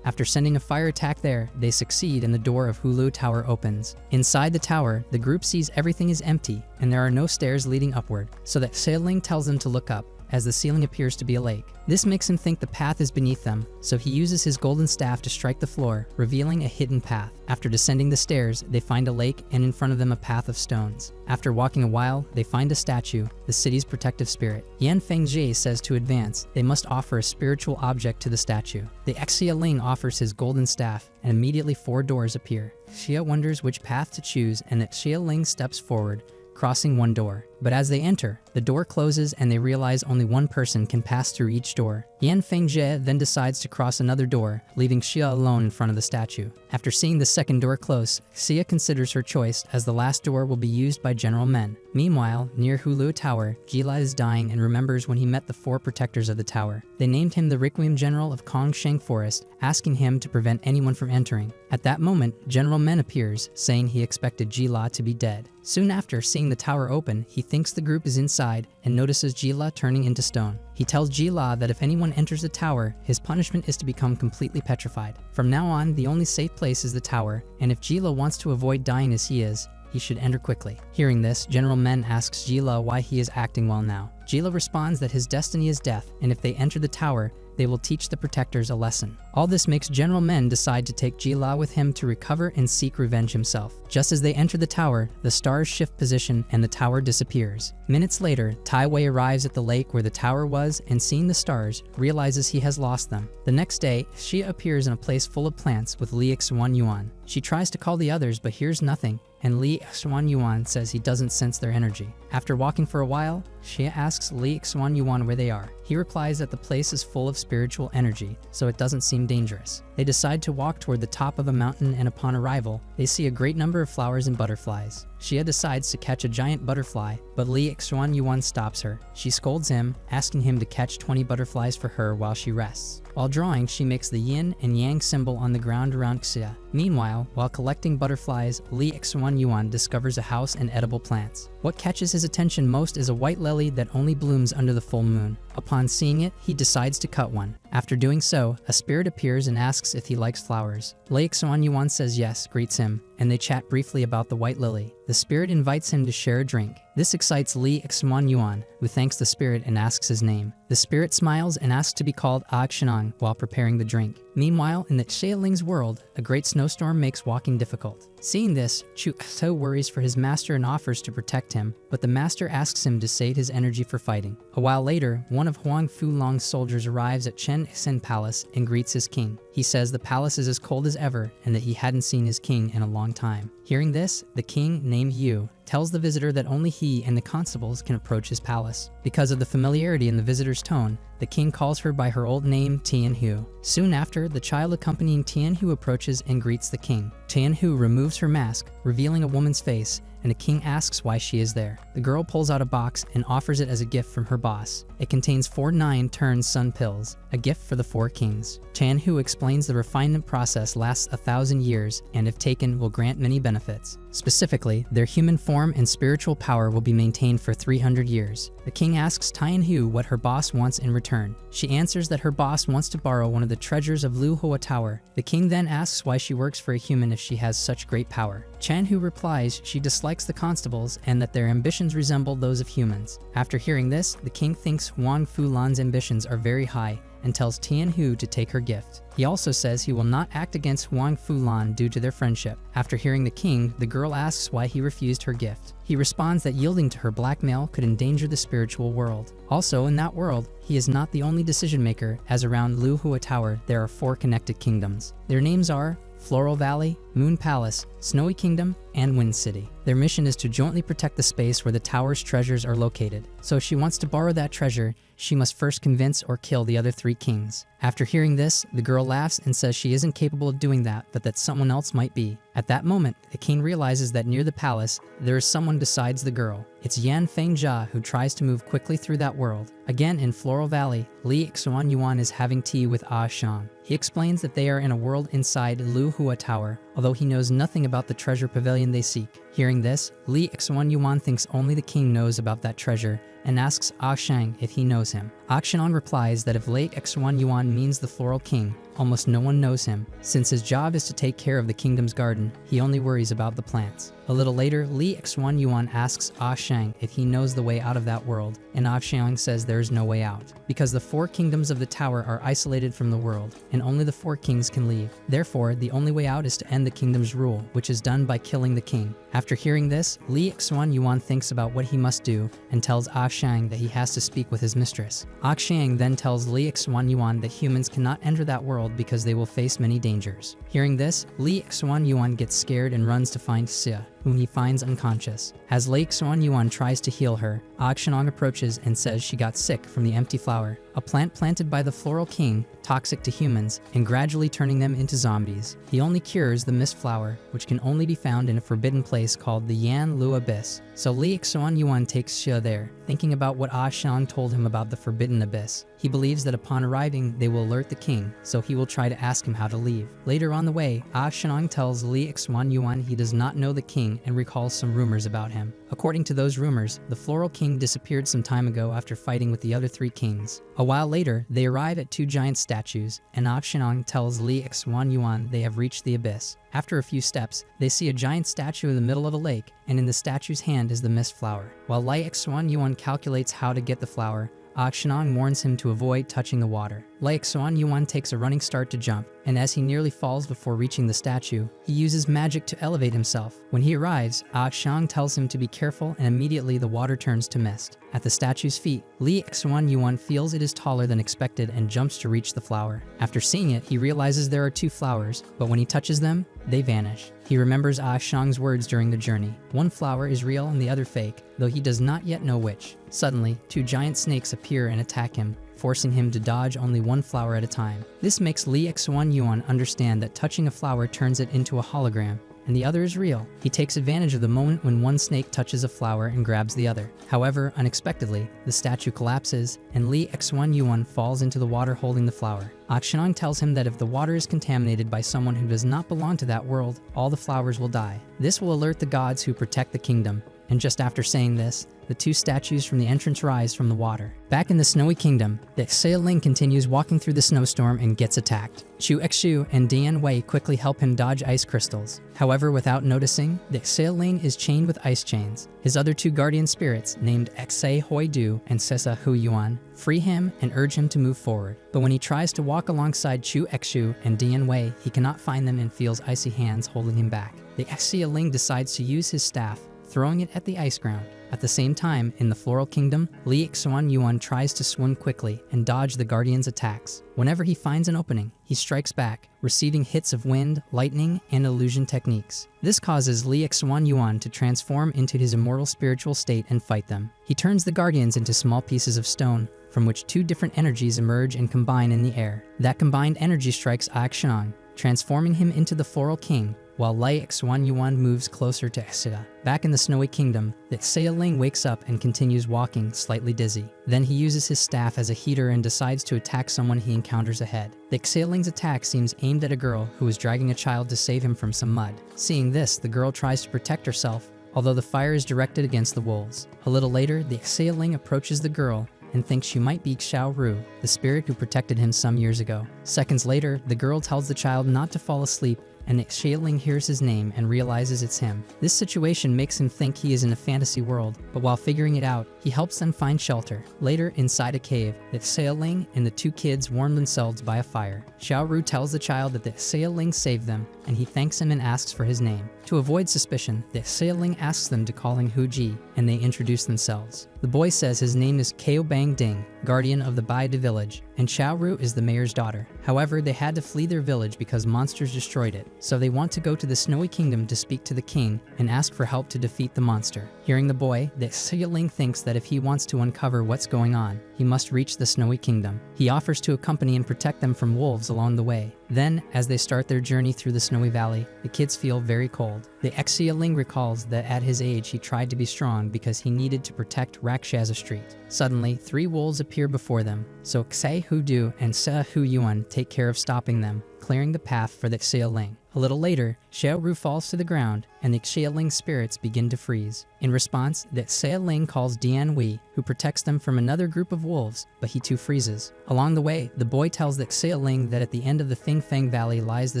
After sending a fire attack there, they succeed and the door of Hulu Tower opens. Inside the tower, the group sees everything is empty and there are no stairs leading upward, so that Xia Ling tells them to look up, as the ceiling appears to be a lake. This makes him think the path is beneath them, so he uses his golden staff to strike the floor, revealing a hidden path. After descending the stairs, they find a lake and in front of them a path of stones. After walking a while, they find a statue, the city's protective spirit. Yan Fengjie says to advance, they must offer a spiritual object to the statue. The Xia Ling offers his golden staff, and immediately 4 doors appear. Xia wonders which path to choose, and that Xia Ling steps forward, crossing one door. But as they enter, the door closes and they realize only one person can pass through each door. Yan Fengjie then decides to cross another door, leaving Xia alone in front of the statue. After seeing the second door close, Xia considers her choice as the last door will be used by General Men. Meanwhile, near Hulu Tower, Jila is dying and remembers when he met the 4 protectors of the tower. They named him the Requiem General of Kongsheng Forest, asking him to prevent anyone from entering. At that moment, General Men appears, saying he expected Jila to be dead. Soon after seeing the tower open, he thinks the group is inside and notices Jila turning into stone. He tells Jila that if anyone enters the tower, his punishment is to become completely petrified. From now on, the only safe place is the tower, and if Jila wants to avoid dying as he is, he should enter quickly. Hearing this, General Men asks Jila why he is acting well now. Jila responds that his destiny is death, and if they enter the tower, they will teach the protectors a lesson. All this makes General Men decide to take Jila with him to recover and seek revenge himself. Just as they enter the tower, the stars shift position and the tower disappears. Minutes later, Tai Wei arrives at the lake where the tower was and seeing the stars, realizes he has lost them. The next day, Xia appears in a place full of plants with Li Xuan Yuan. She tries to call the others but hears nothing, and Li Xuan Yuan says he doesn't sense their energy. After walking for a while, Xia asks Li Xuan Yuan where they are. He replies that the place is full of spiritual energy, so it doesn't seem dangerous. They decide to walk toward the top of a mountain, and upon arrival, they see a great number of flowers and butterflies. Xia decides to catch a giant butterfly, but Li Xuan Yuan stops her. She scolds him, asking him to catch 20 butterflies for her while she rests. While drawing, she makes the yin and yang symbol on the ground around Xia. Meanwhile, while collecting butterflies, Li Xuan Yuan discovers a house and edible plants. What catches his attention most is a white lily that only blooms under the full moon. Upon seeing it, he decides to cut one. After doing so, a spirit appears and asks if he likes flowers. Li Xuan Yuan says yes, greets him, and they chat briefly about the white lily. The spirit invites him to share a drink. This excites Li Xuan Yuan, who thanks the spirit and asks his name. The spirit smiles and asks to be called Shenang while preparing the drink. Meanwhile, in the Xia Ling's world, a great snowstorm makes walking difficult. Seeing this, Chu So worries for his master and offers to protect him, but the master asks him to save his energy for fighting. A while later, one of Huang Fulong's soldiers arrives at Chen Sen Palace and greets his king. He says the palace is as cold as ever and that he hadn't seen his king in a long time. Hearing this, the king, named Yu, tells the visitor that only he and the constables can approach his palace. Because of the familiarity in the visitor's tone, the king calls her by her old name, Tianhu. Soon after, the child accompanying Tianhu approaches and greets the king. Tianhu removes her mask, revealing a woman's face, and the king asks why she is there. The girl pulls out a box and offers it as a gift from her boss. It contains 4 9-turn sun pills, a gift for the 4 kings. Tianhu explains the refinement process lasts 1,000 years and if taken will grant many benefits. Specifically, their human form and spiritual power will be maintained for 300 years. The king asks Tianhu what her boss wants in return. She answers that her boss wants to borrow one of the treasures of Lu Hua Tower. The king then asks why she works for a human if she has such great power. Tianhu replies she dislikes the constables and that their ambitions resemble those of humans. After hearing this, the king thinks Huang Fulan's ambitions are very high and tells Tianhu to take her gift. He also says he will not act against Huang Fulan due to their friendship. After hearing the king, the girl asks why he refused her gift. He responds that yielding to her blackmail could endanger the spiritual world. Also, in that world, he is not the only decision maker, as around Lu Hua Tower there are 4 connected kingdoms. Their names are Floral Valley, Moon Palace, Snowy Kingdom, and Wind City. Their mission is to jointly protect the space where the tower's treasures are located. So if she wants to borrow that treasure, she must first convince or kill the other 3 kings. After hearing this, the girl laughs and says she isn't capable of doing that, but that someone else might be. At that moment, the king realizes that near the palace, there is someone besides the girl. It's Yan Fengjia who tries to move quickly through that world. Again in Floral Valley, Li Xuan Yuan is having tea with Shang. He explains that they are in a world inside Lu Hua Tower, although he knows nothing about the treasure pavilion they seek. Hearing this, Li Xuan Yuan thinks only the king knows about that treasure and asks Shang if he knows him. Shang replies that if Li Xuan Yuan means the Floral King, almost no one knows him. Since his job is to take care of the kingdom's garden, he only worries about the plants. A little later, Li Xuan Yuan asks Shang if he knows the way out of that world, and Shang says there is no way out, because the 4 kingdoms of the tower are isolated from the world, and only the 4 kings can leave. Therefore, the only way out is to end the kingdom's rule, which is done by killing the king. After hearing this, Li Xuan Yuan thinks about what he must do and tells Shang that he has to speak with his mistress. Shang then tells Li Xuan Yuan that humans cannot enter that world because they will face many dangers. Hearing this, Li Xuan Yuan gets scared and runs to find Xia, whom he finds unconscious. As Li Xuan Yuan tries to heal her, Shenong approaches and says she got sick from the empty flower, a plant planted by the Floral King, toxic to humans, and gradually turning them into zombies. He only cures the mist flower, which can only be found in a forbidden place called the Yan Lu Abyss. So Li Xuan Yuan takes Xia there, thinking about what Shang told him about the forbidden abyss. He believes that upon arriving, they will alert the king, so he will try to ask him how to leave. Later on the way, Shenong tells Li Xuan Yuan he does not know the king and recalls some rumors about him. According to those rumors, the Floral King disappeared some time ago after fighting with the other 3 kings. A while later, they arrive at 2 giant statues, and Shenong tells Li Xuan Yuan they have reached the abyss. After a few steps, they see a giant statue in the middle of a lake, and in the statue's hand is the mist flower. While Li Xuan Yuan calculates how to get the flower, Shenong warns him to avoid touching the water. Lai Xuan Yuan takes a running start to jump, and as he nearly falls before reaching the statue, he uses magic to elevate himself. When he arrives, Xiang tells him to be careful, and immediately the water turns to mist. At the statue's feet, Li Xuan Yuan feels it is taller than expected and jumps to reach the flower. After seeing it, he realizes there are 2 flowers, but when he touches them, they vanish. He remembers Xiang's words during the journey. One flower is real and the other fake, though he does not yet know which. Suddenly, 2 giant snakes appear and attack him, forcing him to dodge only 1 flower at a time. This makes Li Xuan Yuan understand that touching a flower turns it into a hologram, and the other is real. He takes advantage of the moment when one snake touches a flower and grabs the other. However, unexpectedly, the statue collapses, and Li Xuan Yuan falls into the water holding the flower. Xiang tells him that if the water is contaminated by someone who does not belong to that world, all the flowers will die. This will alert the gods who protect the kingdom. And just after saying this, the 2 statues from the entrance rise from the water. Back in the Snowy Kingdom, the Xie continues walking through the snowstorm and gets attacked. Chu Exu and Dian Wei quickly help him dodge ice crystals. However, without noticing, the Xie is chained with ice chains. His other 2 guardian spirits, named Xie Hoi Du and Sesa Hu Yuan, free him and urge him to move forward. But when he tries to walk alongside Chu Exu and Dian Wei, he cannot find them and feels icy hands holding him back. The Xie decides to use his staff, throwing it at the ice ground. At the same time, in the Floral Kingdom, Li Xuan Yuan tries to swim quickly and dodge the Guardian's attacks. Whenever he finds an opening, he strikes back, receiving hits of wind, lightning, and illusion techniques. This causes Li Xuan Yuan to transform into his immortal spiritual state and fight them. He turns the Guardians into small pieces of stone, from which 2 different energies emerge and combine in the air. That combined energy strikes Xiang, transforming him into the Floral King, while Lai Xuan Yuan moves closer to Exida. Back in the Snowy Kingdom, the Xie wakes up and continues walking, slightly dizzy. Then he uses his staff as a heater and decides to attack someone he encounters ahead. The Xie attack seems aimed at a girl who is dragging a child to save him from some mud. Seeing this, the girl tries to protect herself, although the fire is directed against the wolves. A little later, the Xie approaches the girl and thinks she might be Xiao Ru, the spirit who protected him some years ago. Seconds later, the girl tells the child not to fall asleep, and the Xie hears his name and realizes it's him. This situation makes him think he is in a fantasy world, but while figuring it out, he helps them find shelter. Later, inside a cave, the Xie and the 2 kids warm themselves by a fire. Xiao Ru tells the child that the Xie saved them, and he thanks him and asks for his name. To avoid suspicion, the Xie asks them to call him Hu Ji, and they introduce themselves. The boy says his name is Kao Bang Ding, guardian of the Baide village, and Xiao Ru is the mayor's daughter. However, they had to flee their village because monsters destroyed it, so they want to go to the Snowy Kingdom to speak to the king and ask for help to defeat the monster. Hearing the boy, the Xie thinks that if he wants to uncover what's going on, he must reach the Snowy Kingdom. He offers to accompany and protect them from wolves along the way. Then, as they start their journey through the Snowy Valley, the kids feel very cold. The Xie recalls that at his age he tried to be strong because he needed to protect Rakshaza Street. Suddenly, 3 wolves appear before them, so Xie Hudu and Se Hu Yuan take care of stopping them, clearing the path for the Xie. A little later, Xiao Ru falls to the ground, and the Xie spirits begin to freeze. In response, the Xie calls Dian Wei, who protects them from another group of wolves, but he too freezes. Along the way, the boy tells the Xie that at the end of the Fing Fang Valley lies the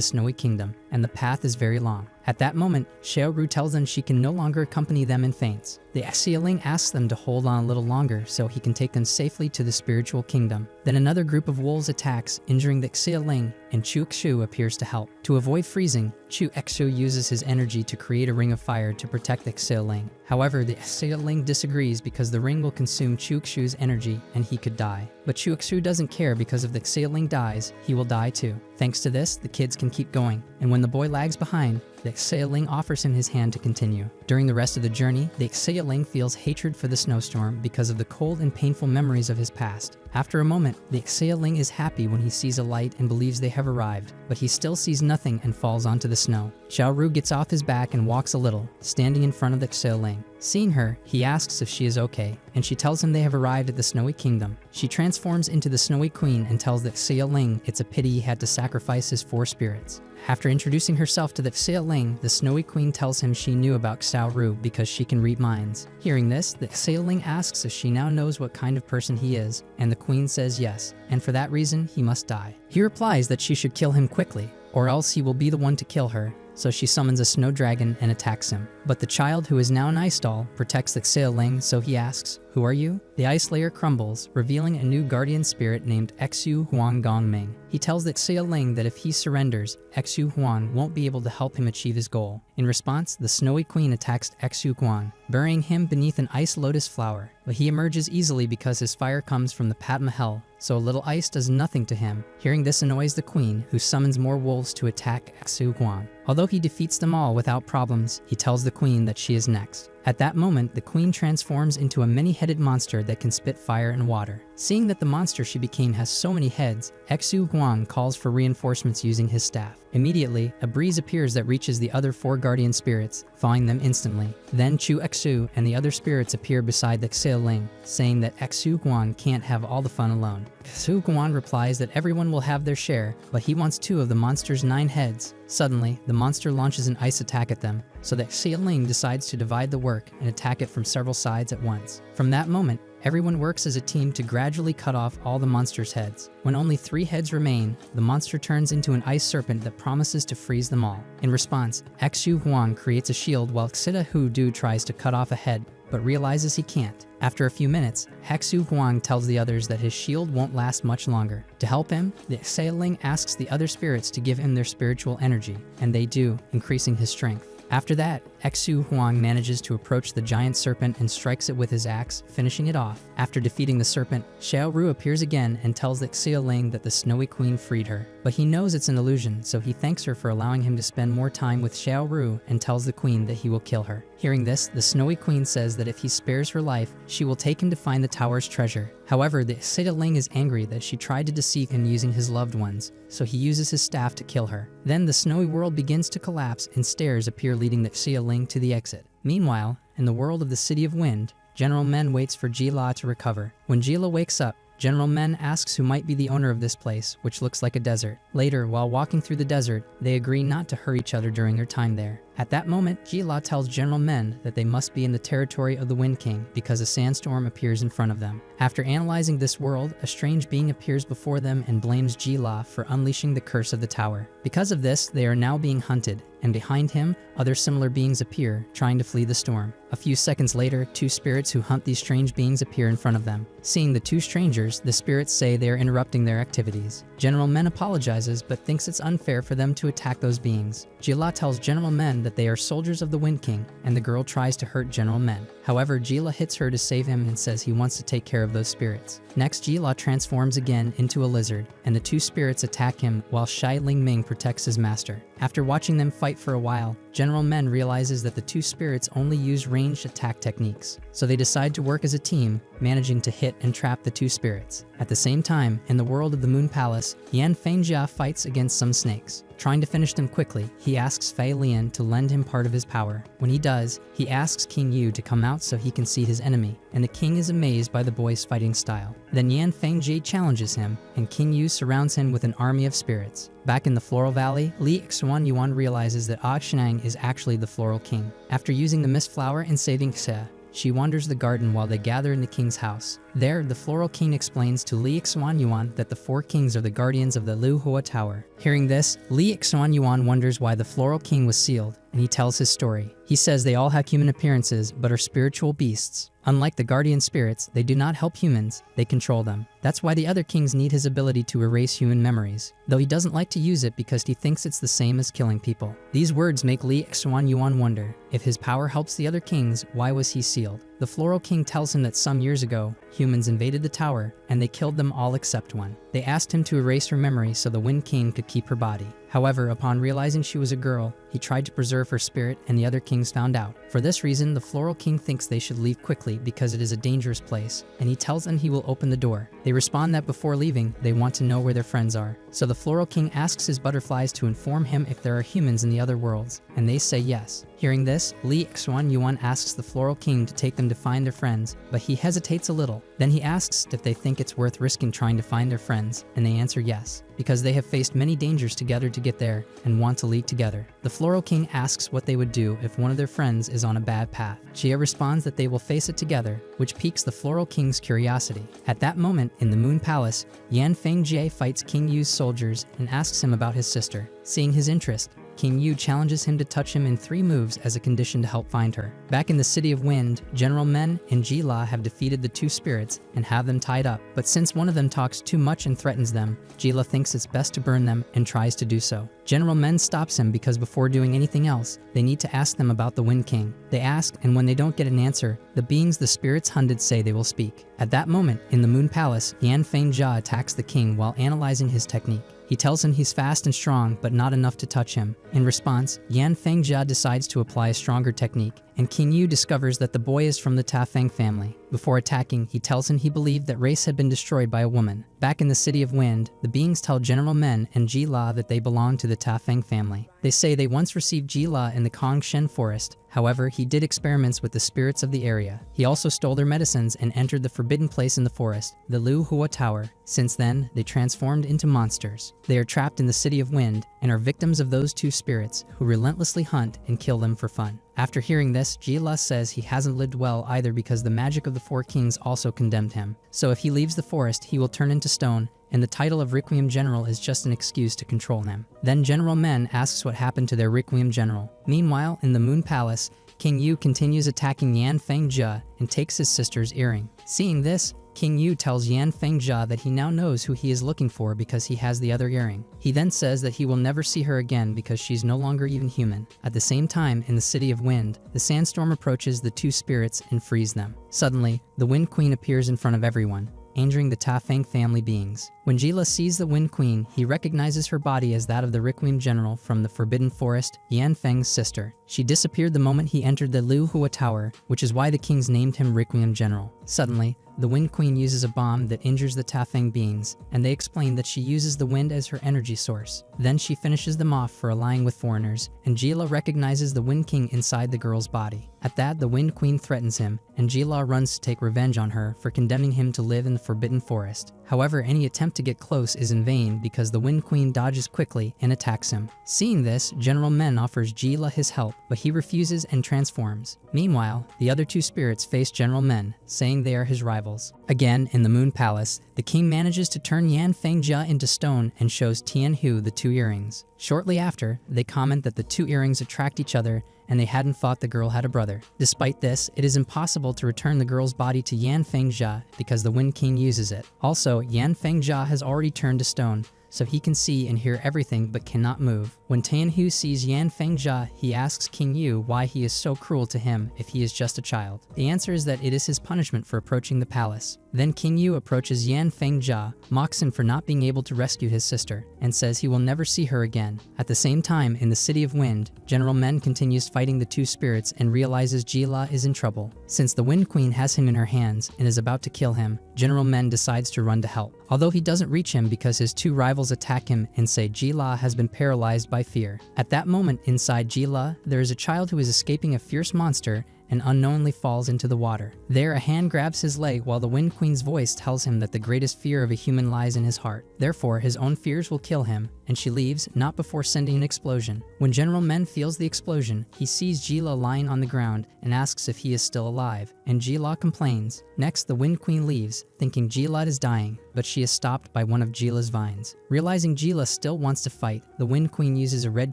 Snowy Kingdom, and the path is very long. At that moment, Xiao Ru tells them she can no longer accompany them and faints. The Xie asks them to hold on a little longer so he can take them safely to the spiritual kingdom. Then another group of wolves attacks, injuring the Xie, and Chu Exu appears to help. To avoid freezing, Chu Exu uses his energy to create a ring of fire to protect the Xie. However, the Xie disagrees because the ring will consume Chu Exu's energy and he could die. But Chu Exu doesn't care because if the Xie dies, he will die too. Thanks to this, the kids can keep going, and when the boy lags behind, the Xie offers him his hand to continue. During the rest of the journey, the Xie feels hatred for the snowstorm because of the cold and painful memories of his past. After a moment, the Xie is happy when he sees a light and believes they have arrived, but he still sees nothing and falls onto the snow. Xiao Ru gets off his back and walks a little, standing in front of the Xie. Seeing her, he asks if she is okay, and she tells him they have arrived at the Snowy Kingdom. She transforms into the Snowy Queen and tells the Xie it's a pity he had to sacrifice his 4 spirits. After introducing herself to the Xie, the Snowy Queen tells him she knew about Xiao Ru because she can read minds. Hearing this, the Xie asks if she now knows what kind of person he is, and the Queen says yes, and for that reason, he must die. He replies that she should kill him quickly, or else he will be the one to kill her, so she summons a snow dragon and attacks him. But the child, who is now an ice doll, protects the Xie, so he asks, "Who are you?" The ice layer crumbles, revealing a new guardian spirit named Xu Huang Gongming. He tells the Xia Ling that if he surrenders, Xu Huang won't be able to help him achieve his goal. In response, the Snowy Queen attacks Xu Huang, burying him beneath an ice lotus flower. But he emerges easily because his fire comes from the Pat Mahal, so a little ice does nothing to him. Hearing this annoys the queen, who summons more wolves to attack Xu Huang. Although he defeats them all without problems, he tells the queen that she is next. At that moment, the queen transforms into a many-headed monster that can spit fire and water. Seeing that the monster she became has so many heads, Xu Huang calls for reinforcements using his staff. Immediately, a breeze appears that reaches the other 4 guardian spirits, thawing them instantly. Then Chu Xu and the other spirits appear beside the Xia Ling, saying that Xu Huang can't have all the fun alone. Xu Huang replies that everyone will have their share, but he wants 2 of the monster's 9 heads. Suddenly, the monster launches an ice attack at them, so that Xia Ling decides to divide the work and attack it from several sides at once. From that moment, everyone works as a team to gradually cut off all the monster's heads. When only 3 heads remain, the monster turns into an ice serpent that promises to freeze them all. In response, Xu Huang creates a shield while Xida Hu Du tries to cut off a head, but realizes he can't. After a few minutes, Xu Huang tells the others that his shield won't last much longer. To help him, the Xia Ling asks the other spirits to give him their spiritual energy, and they do, increasing his strength. After that, Xu Huang manages to approach the giant serpent and strikes it with his axe, finishing it off. After defeating the serpent, Xiao Ru appears again and tells the Xia Ling that the Snowy Queen freed her. But he knows it's an illusion, so he thanks her for allowing him to spend more time with Xiao Ru and tells the queen that he will kill her. Hearing this, the Snowy Queen says that if he spares her life, she will take him to find the tower's treasure. However, the Xia Ling is angry that she tried to deceive him using his loved ones, so he uses his staff to kill her. Then the snowy world begins to collapse and stairs appear leading the Xia Ling to the exit. Meanwhile, in the world of the City of Wind, General Men waits for Jila to recover. When Jila wakes up, General Men asks who might be the owner of this place, which looks like a desert. Later, while walking through the desert, they agree not to hurt each other during their time there. At that moment, Jila tells General Men that they must be in the territory of the Wind King because a sandstorm appears in front of them. After analyzing this world, a strange being appears before them and blames Jila for unleashing the curse of the tower. Because of this, they are now being hunted, and behind him, other similar beings appear, trying to flee the storm. A few seconds later, 2 spirits who hunt these strange beings appear in front of them. Seeing the 2 strangers, the spirits say they are interrupting their activities. General Men apologizes but thinks it's unfair for them to attack those beings. Jila tells General Men that they are soldiers of the Wind King, and the girl tries to hurt General Men. However, Jila hits her to save him and says he wants to take care of those spirits. Next, Jila transforms again into a lizard, and the 2 spirits attack him while Shai Lingming protects his master. After watching them fight for a while, General Men realizes that the 2 spirits only use ranged attack techniques, so they decide to work as a team, managing to hit and trap the 2 spirits. At the same time, in the world of the Moon Palace, Yan Fengjia fights against some snakes. Trying to finish them quickly, he asks Fei Lian to lend him part of his power. When he does, he asks King Yu to come out so he can see his enemy, and the king is amazed by the boy's fighting style. Then Yan Fengjie challenges him, and King Yu surrounds him with an army of spirits. Back in the Floral Valley, Li Xuan Yuan realizes that Ah Shenang is actually the Floral King. After using the Mist Flower and saving Xia, she wanders the garden while they gather in the king's house. There, the Floral King explains to Li Xuan Yuan that the 4 kings are the guardians of the Lu Hua Tower. Hearing this, Li Xuan Yuan wonders why the Floral King was sealed, and he tells his story. He says they all have human appearances, but are spiritual beasts. Unlike the guardian spirits, they do not help humans, they control them. That's why the other kings need his ability to erase human memories, though he doesn't like to use it because he thinks it's the same as killing people. These words make Li Xuan Yuan wonder, if his power helps the other kings, why was he sealed? The Floral King tells him that some years ago, humans invaded the tower, and they killed them all except one. They asked him to erase her memory so the Wind King could keep her body. However, upon realizing she was a girl, he tried to preserve her spirit and the other kings found out. For this reason, the Floral King thinks they should leave quickly because it is a dangerous place, and he tells them he will open the door. They respond that before leaving, they want to know where their friends are. So the Floral King asks his butterflies to inform him if there are humans in the other worlds, and they say yes. Hearing this, Li Xuan Yuan asks the Floral King to take them to find their friends, but he hesitates a little. Then he asks if they think it's worth risking trying to find their friends, and they answer yes, because they have faced many dangers together to get there and want to lead together. The Floral King asks what they would do if one of their friends is on a bad path. Chia responds that they will face it together, which piques the Floral King's curiosity. At that moment, in the Moon Palace, Yan Fengjie fights King Yu's soldiers and asks him about his sister. Seeing his interest, King Yu challenges him to touch him in 3 moves as a condition to help find her. Back in the City of Wind, General Men and Ji-La have defeated the 2 spirits and have them tied up, but since one of them talks too much and threatens them, Ji-La thinks it's best to burn them and tries to do so. General Men stops him because before doing anything else, they need to ask them about the Wind King. They ask, and when they don't get an answer, the beings the spirits hunted say they will speak. At that moment, in the Moon Palace, Yan Fengjia attacks the king while analyzing his technique. He tells him he's fast and strong, but not enough to touch him. In response, Yan Fengjia decides to apply a stronger technique, and King Yu discovers that the boy is from the Ta Feng family. Before attacking, he tells him he believed that race had been destroyed by a woman. Back in the City of Wind, the beings tell General Men and Ji-La that they belong to the Ta Feng family. They say they once received Ji-La in the Kongshen forest. However, he did experiments with the spirits of the area. He also stole their medicines and entered the forbidden place in the forest, the Lu Hua Tower. Since then, they transformed into monsters. They are trapped in the City of Wind and are victims of those 2 spirits who relentlessly hunt and kill them for fun. After hearing this, Ji-La says he hasn't lived well either because the magic of the 4 kings also condemned him. So if he leaves the forest, he will turn into stone, and the title of Requiem General is just an excuse to control him. Then General Men asks what happened to their Requiem General. Meanwhile, in the Moon Palace, King Yu continues attacking Yan Fengjia and takes his sister's earring. Seeing this, King Yu tells Yan Fengjia that he now knows who he is looking for because he has the other earring. He then says that he will never see her again because she's no longer even human. At the same time, in the City of Wind, the sandstorm approaches the 2 spirits and frees them. Suddenly, the Wind Queen appears in front of everyone, angering the Ta Feng family beings. When Ji-La sees the Wind Queen, he recognizes her body as that of the Requiem General from the Forbidden Forest, Yan Feng's sister. She disappeared the moment he entered the Lu Hua Tower, which is why the kings named him Requiem General. Suddenly, the Wind Queen uses a bomb that injures the Ta Feng beings, and they explain that she uses the wind as her energy source. Then she finishes them off for allying with foreigners, and Ji-La recognizes the Wind King inside the girl's body. At that, the Wind Queen threatens him, and Ji-La runs to take revenge on her for condemning him to live in the Forbidden Forest. However, any attempt to get close is in vain because the Wind Queen dodges quickly and attacks him. Seeing this, General Men offers Ji-La his help, but he refuses and transforms. Meanwhile, the other 2 spirits face General Men, saying they are his rivals. Again, in the Moon Palace, the king manages to turn Yan Fengjia into stone and shows Tian Hu the 2 earrings. Shortly after, they comment that the 2 earrings attract each other and they hadn't thought the girl had a brother. Despite this, it is impossible to return the girl's body to Yan Fengjia because the Wind King uses it. Also, Yan Fengjia has already turned to stone, so he can see and hear everything but cannot move. When Tian Hu sees Yan Fengjia, he asks King Yu why he is so cruel to him if he is just a child. The answer is that it is his punishment for approaching the palace. Then King Yu approaches Yan Fengjia, mocks him for not being able to rescue his sister, and says he will never see her again. At the same time, in the City of Wind, General Men continues fighting the 2 spirits and realizes Ji-La is in trouble. Since the Wind Queen has him in her hands and is about to kill him, General Men decides to run to help. Although he doesn't reach him because his 2 rivals attack him and say Ji-La has been paralyzed by fear. At that moment, inside Ji-La, there is a child who is escaping a fierce monster and unknowingly falls into the water. There, a hand grabs his leg while the Wind Queen's voice tells him that the greatest fear of a human lies in his heart. Therefore, his own fears will kill him, and she leaves, not before sending an explosion. When General Men feels the explosion, he sees Ji-La lying on the ground and asks if he is still alive, and Ji-La complains. Next, the Wind Queen leaves, thinking Ji-La is dying, but she is stopped by one of Ji-La's vines. Realizing Ji-La still wants to fight, the Wind Queen uses a red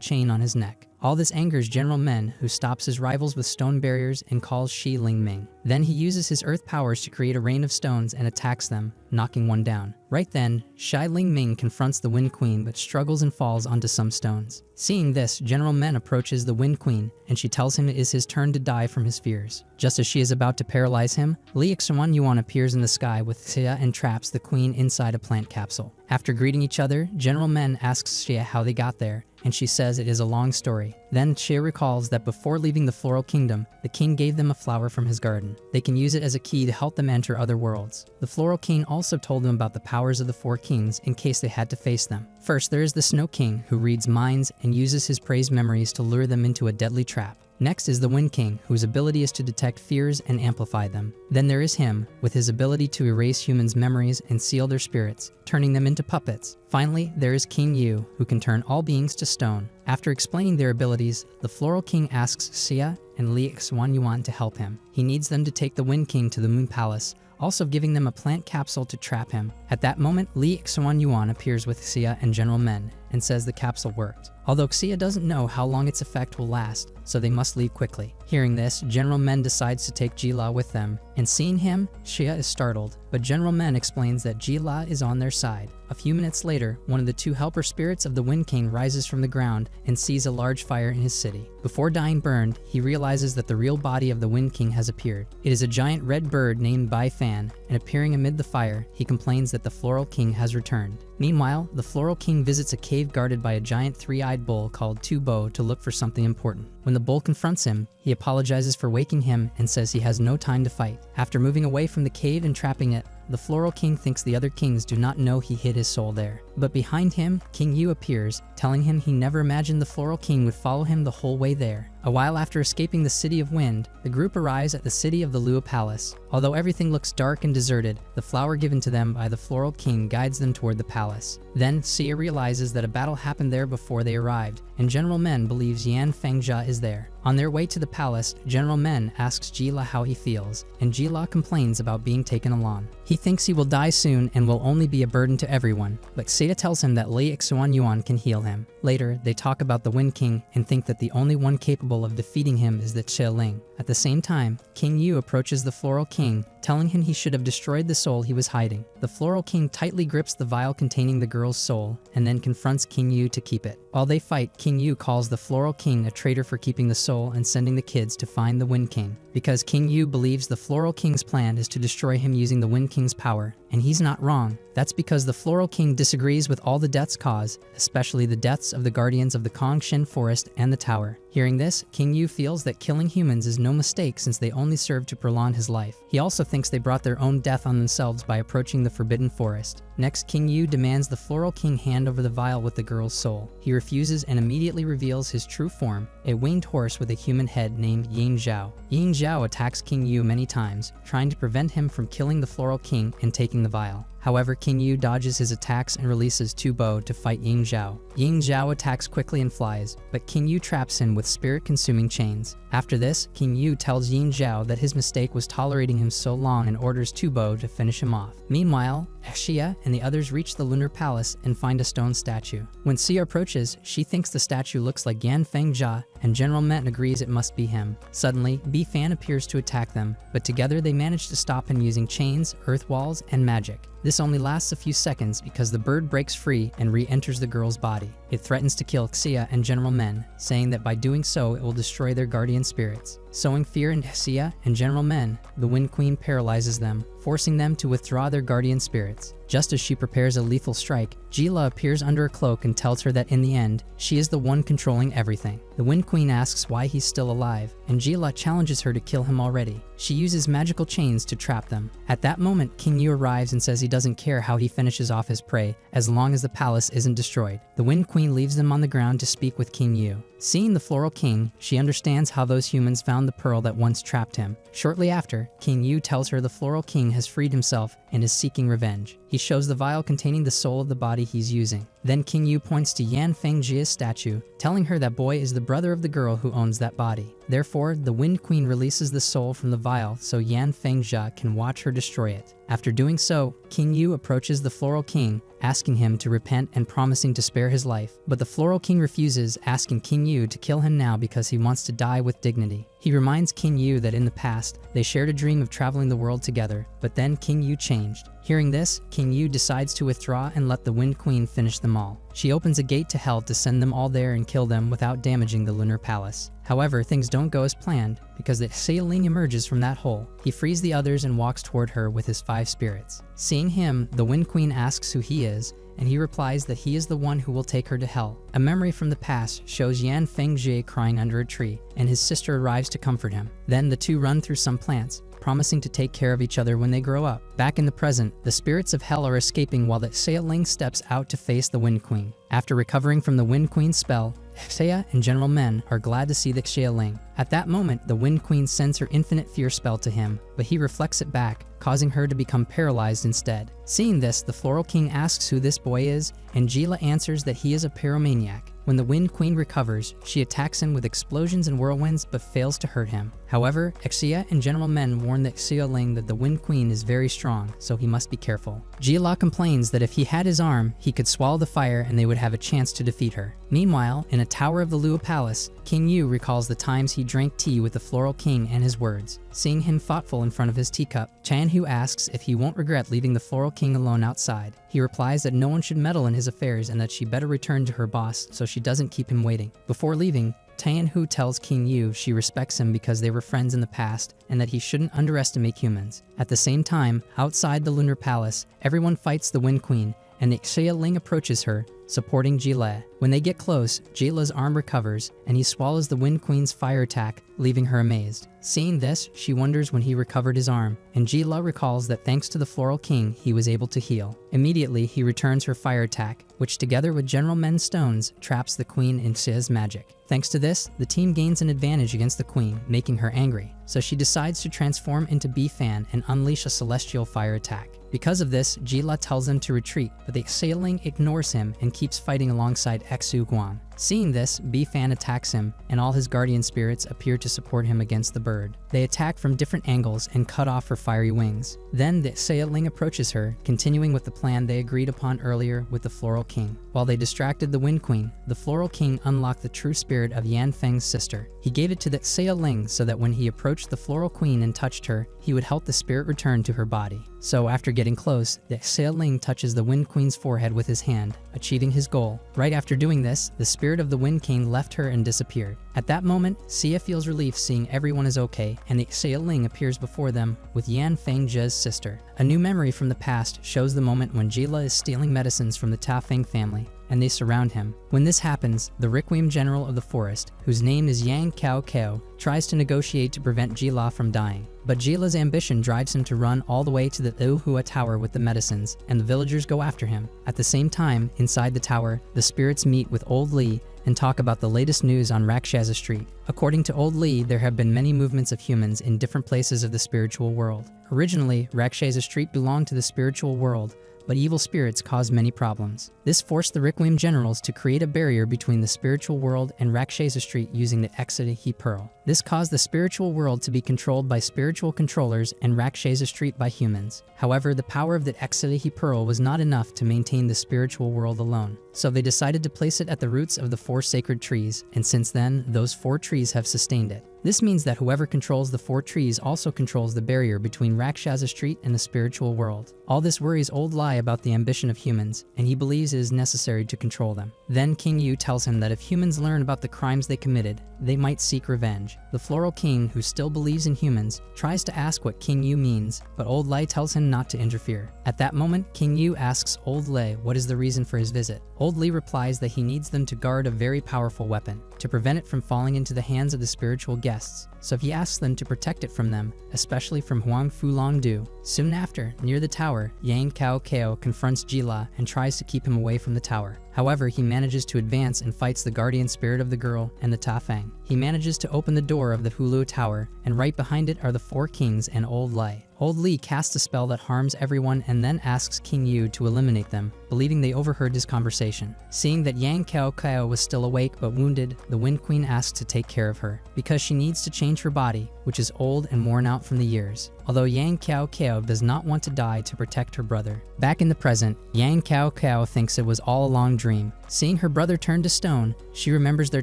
chain on his neck. All this angers General Men, who stops his rivals with stone barriers and calls Shi Lingming. Then he uses his earth powers to create a rain of stones and attacks them, knocking one down. Right then, Shi Lingming confronts the Wind Queen but struggles and falls onto some stones. Seeing this, General Men approaches the Wind Queen and she tells him it is his turn to die from his fears. Just as she is about to paralyze him, Li Yuan appears in the sky with Xia and traps the queen inside a plant capsule. After greeting each other, General Men asks Xia how they got there, and she says it is a long story. Then Xia recalls that before leaving the Floral Kingdom, the king gave them a flower from his garden. They can use it as a key to help them enter other worlds. The Floral King also told them about the powers of the 4 kings in case they had to face them. First, there is the Snow King, who reads minds and uses his praise memories to lure them into a deadly trap. Next is the Wind King, whose ability is to detect fears and amplify them. Then there is him, with his ability to erase humans' memories and seal their spirits, turning them into puppets. Finally, there is King Yu, who can turn all beings to stone. After explaining their abilities, the Floral King asks Xia and Li Yuan to help him. He needs them to take the Wind King to the Moon Palace, also giving them a plant capsule to trap him. At that moment, Li Yuan appears with Xia and General Men, and says the capsule worked. Although Xia doesn't know how long its effect will last, so they must leave quickly. Hearing this, General Men decides to take Jila with them, and seeing him, Xia is startled, but General Men explains that Jila is on their side. A few minutes later, one of the two helper spirits of the Wind King rises from the ground and sees a large fire in his city. Before dying burned, he realizes that the real body of the Wind King has appeared. It is a giant red bird named Bai Fan, and appearing amid the fire, he complains that the Floral King has returned. Meanwhile, the Floral King visits a cave guarded by a giant three-eyed bull called Tu Bo to look for something important. When the bull confronts him, he apologizes for waking him and says he has no time to fight. After moving away from the cave and trapping it, the Floral King thinks the other kings do not know he hid his soul there. But behind him, King Yu appears, telling him he never imagined the Floral King would follow him the whole way there. A while after escaping the City of Wind, the group arrives at the city of the Lua Palace. Although everything looks dark and deserted, the flower given to them by the Floral King guides them toward the palace. Then, Xia realizes that a battle happened there before they arrived, and General Men believes Yan Fengjia is there. On their way to the palace, General Men asks Jila how he feels, and Jila complains about being taken along. He thinks he will die soon and will only be a burden to everyone, but Xia tells him that Lei Ixuan Yuan can heal him. Later, they talk about the Wind King and think that the only one capable of defeating him is the Xie Ling. At the same time, King Yu approaches the Floral King, telling him he should have destroyed the soul he was hiding. The Floral King tightly grips the vial containing the girl's soul, and then confronts King Yu to keep it. While they fight, King Yu calls the Floral King a traitor for keeping the soul and sending the kids to find the Wind King. Because King Yu believes the Floral King's plan is to destroy him using the Wind King's power, and he's not wrong. That's because the Floral King disagrees with all the deaths caused, especially the deaths of the guardians of the Kongshin Forest and the Tower. Hearing this, King Yu feels that killing humans is no mistake since they only serve to prolong his life. He also thinks they brought their own death on themselves by approaching the Forbidden Forest. Next, King Yu demands the Floral King hand over the vial with the girl's soul. He refuses and immediately reveals his true form, a winged horse with a human head named Yin Zhao. Yin Zhao attacks King Yu many times, trying to prevent him from killing the Floral King and taking the vial. However, King Yu dodges his attacks and releases Tu Bo to fight Yin Zhao. Yin Zhao attacks quickly and flies, but King Yu traps him with spirit-consuming chains. After this, King Yu tells Yin Zhao that his mistake was tolerating him so long and orders Tu Bo to finish him off. Meanwhile, Xia and the others reach the Lunar Palace and find a stone statue. When Xia approaches, she thinks the statue looks like Yan Fengjia, and General Men agrees it must be him. Suddenly, Bi Fan appears to attack them, but together they manage to stop him using chains, earth walls, and magic. This only lasts a few seconds because the bird breaks free and re-enters the girl's body. It threatens to kill Xia and General Men, saying that by doing so it will destroy their guardian spirits. Sowing fear in Xia and General Men, the Wind Queen paralyzes them, forcing them to withdraw their guardian spirits. Just as she prepares a lethal strike, Jila appears under a cloak and tells her that in the end, she is the one controlling everything. The Wind Queen asks why he's still alive, and Jila challenges her to kill him already. She uses magical chains to trap them. At that moment, King Yu arrives and says he doesn't care how he finishes off his prey, as long as the palace isn't destroyed. The Wind Queen leaves them on the ground to speak with King Yu. Seeing the Floral King, she understands how those humans found the pearl that once trapped him. Shortly after, King Yu tells her the Floral King has freed himself and is seeking revenge. He shows the vial containing the soul of the body he's using. Then King Yu points to Yan Fengjia's statue, telling her that boy is the brother of the girl who owns that body. Therefore, the Wind Queen releases the soul from the vial so Yan Fengjia can watch her destroy it. After doing so, King Yu approaches the Floral King, asking him to repent and promising to spare his life. But the Floral King refuses, asking King Yu to kill him now because he wants to die with dignity. He reminds King Yu that in the past, they shared a dream of traveling the world together, but then King Yu changed. Hearing this, King Yu decides to withdraw and let the Wind Queen finish them all. She opens a gate to hell to send them all there and kill them without damaging the Lunar Palace. However, things don't go as planned, because the Xie Ling emerges from that hole. He frees the others and walks toward her with his 5 spirits. Seeing him, the Wind Queen asks who he is, and he replies that he is the one who will take her to hell. A memory from the past shows Yan Fengjie crying under a tree, and his sister arrives to comfort him. Then the two run through some plants, promising to take care of each other when they grow up. Back in the present, the spirits of hell are escaping while the Xie Ling steps out to face the Wind Queen. After recovering from the Wind Queen's spell, Xia and General Men are glad to see the Xie Ling. At that moment, the Wind Queen sends her infinite fear spell to him, but he reflects it back, causing her to become paralyzed instead. Seeing this, the Floral King asks who this boy is, and Gila answers that he is a pyromaniac. When the Wind Queen recovers, she attacks him with explosions and whirlwinds but fails to hurt him. However, Xia and General Men warn the Xia Ling that the Wind Queen is very strong, so he must be careful. Gila complains that if he had his arm, he could swallow the fire and they would have a chance to defeat her. Meanwhile, in a tower of the Lua Palace, King Yu recalls the times he drank tea with the Floral King and his words. Seeing him thoughtful in front of his teacup, Chan Hu asks if he won't regret leaving the Floral King alone outside. He replies that no one should meddle in his affairs and that she better return to her boss so she doesn't keep him waiting. Before leaving, Tian Hu tells King Yu she respects him because they were friends in the past and that he shouldn't underestimate humans. At the same time, outside the Lunar Palace, everyone fights the Wind Queen and the Xia Ling approaches her, supporting Gila. When they get close, Gila's arm recovers and he swallows the Wind Queen's fire attack, leaving her amazed. Seeing this, she wonders when he recovered his arm, and Gila recalls that thanks to the Floral King, he was able to heal. Immediately, he returns her fire attack, which together with General Men's stones, traps the Queen in Xia's magic. Thanks to this, the team gains an advantage against the Queen, making her angry. So she decides to transform into Bifan and unleash a celestial fire attack. Because of this, Gila tells him to retreat, but the Xia Ling ignores him and keeps fighting alongside Xu Guan. Seeing this, Bifan attacks him, and all his guardian spirits appear to support him against the bird. They attack from different angles and cut off her fiery wings. Then the Xia Ling approaches her, continuing with the plan they agreed upon earlier with the Floral King. While they distracted the Wind Queen, the Floral King unlocked the true spirit of Yan Feng's sister. He gave it to the Xia Ling so that when he approached the Floral Queen and touched her, he would help the spirit return to her body. So after getting close, the Xia Ling touches the Wind Queen's forehead with his hand, achieving his goal. Right after doing this, the spirit of the Wind King left her and disappeared. At that moment, Xia feels relief seeing everyone is okay, and the Xia Ling appears before them with Yan Feng Zhe's sister. A new memory from the past shows the moment when Gila is stealing medicines from the Ta Feng family, and they surround him. When this happens, the Requiem General of the forest, whose name is Yang Cao Cao, tries to negotiate to prevent Gila from dying. But Gila's ambition drives him to run all the way to the Uhua Tower with the medicines, and the villagers go after him. At the same time, inside the tower, the spirits meet with Old Li and talk about the latest news on Rakshasa Street. According to Old Li, there have been many movements of humans in different places of the spiritual world. Originally, Rakshasa Street belonged to the spiritual world, but evil spirits caused many problems. This forced the Requiem Generals to create a barrier between the spiritual world and Rakshasa Street using the Exodiki Pearl. This caused the spiritual world to be controlled by spiritual controllers and Rakshasa Street by humans. However, the power of the Exodiki Pearl was not enough to maintain the spiritual world alone. So they decided to place it at the roots of the 4 sacred trees, and since then, those 4 trees have sustained it. This means that whoever controls the 4 trees also controls the barrier between Rakshasa Street and the spiritual world. All this worries Old Li about the ambition of humans, and he believes it is necessary to control them. Then King Yu tells him that if humans learn about the crimes they committed, they might seek revenge. The Floral King, who still believes in humans, tries to ask what King Yu means, but Old Li tells him not to interfere. At that moment, King Yu asks Old Li what is the reason for his visit. Old Li replies that he needs them to guard a very powerful weapon, to prevent it from falling into the hands of the spiritual guests. So he asks them to protect it from them, especially from Huang Fulong Du. Soon after, near the tower, Yang Cao Cao confronts Gila and tries to keep him away from the tower. However, he manages to advance and fights the guardian spirit of the girl and the Ta Feng. He manages to open the door of the Hulu Tower, and right behind it are the 4 kings and Old Li. Old Li casts a spell that harms everyone and then asks King Yu to eliminate them, believing they overheard his conversation. Seeing that Yang Cao Cao was still awake but wounded, the Wind Queen asks to take care of her, because she needs to change her body, which is old and worn out from the years. Although Yang Cao Cao does not want to die to protect her brother. Back in the present, Yang Cao Cao thinks it was all a long dream. Seeing her brother turn to stone, she remembers their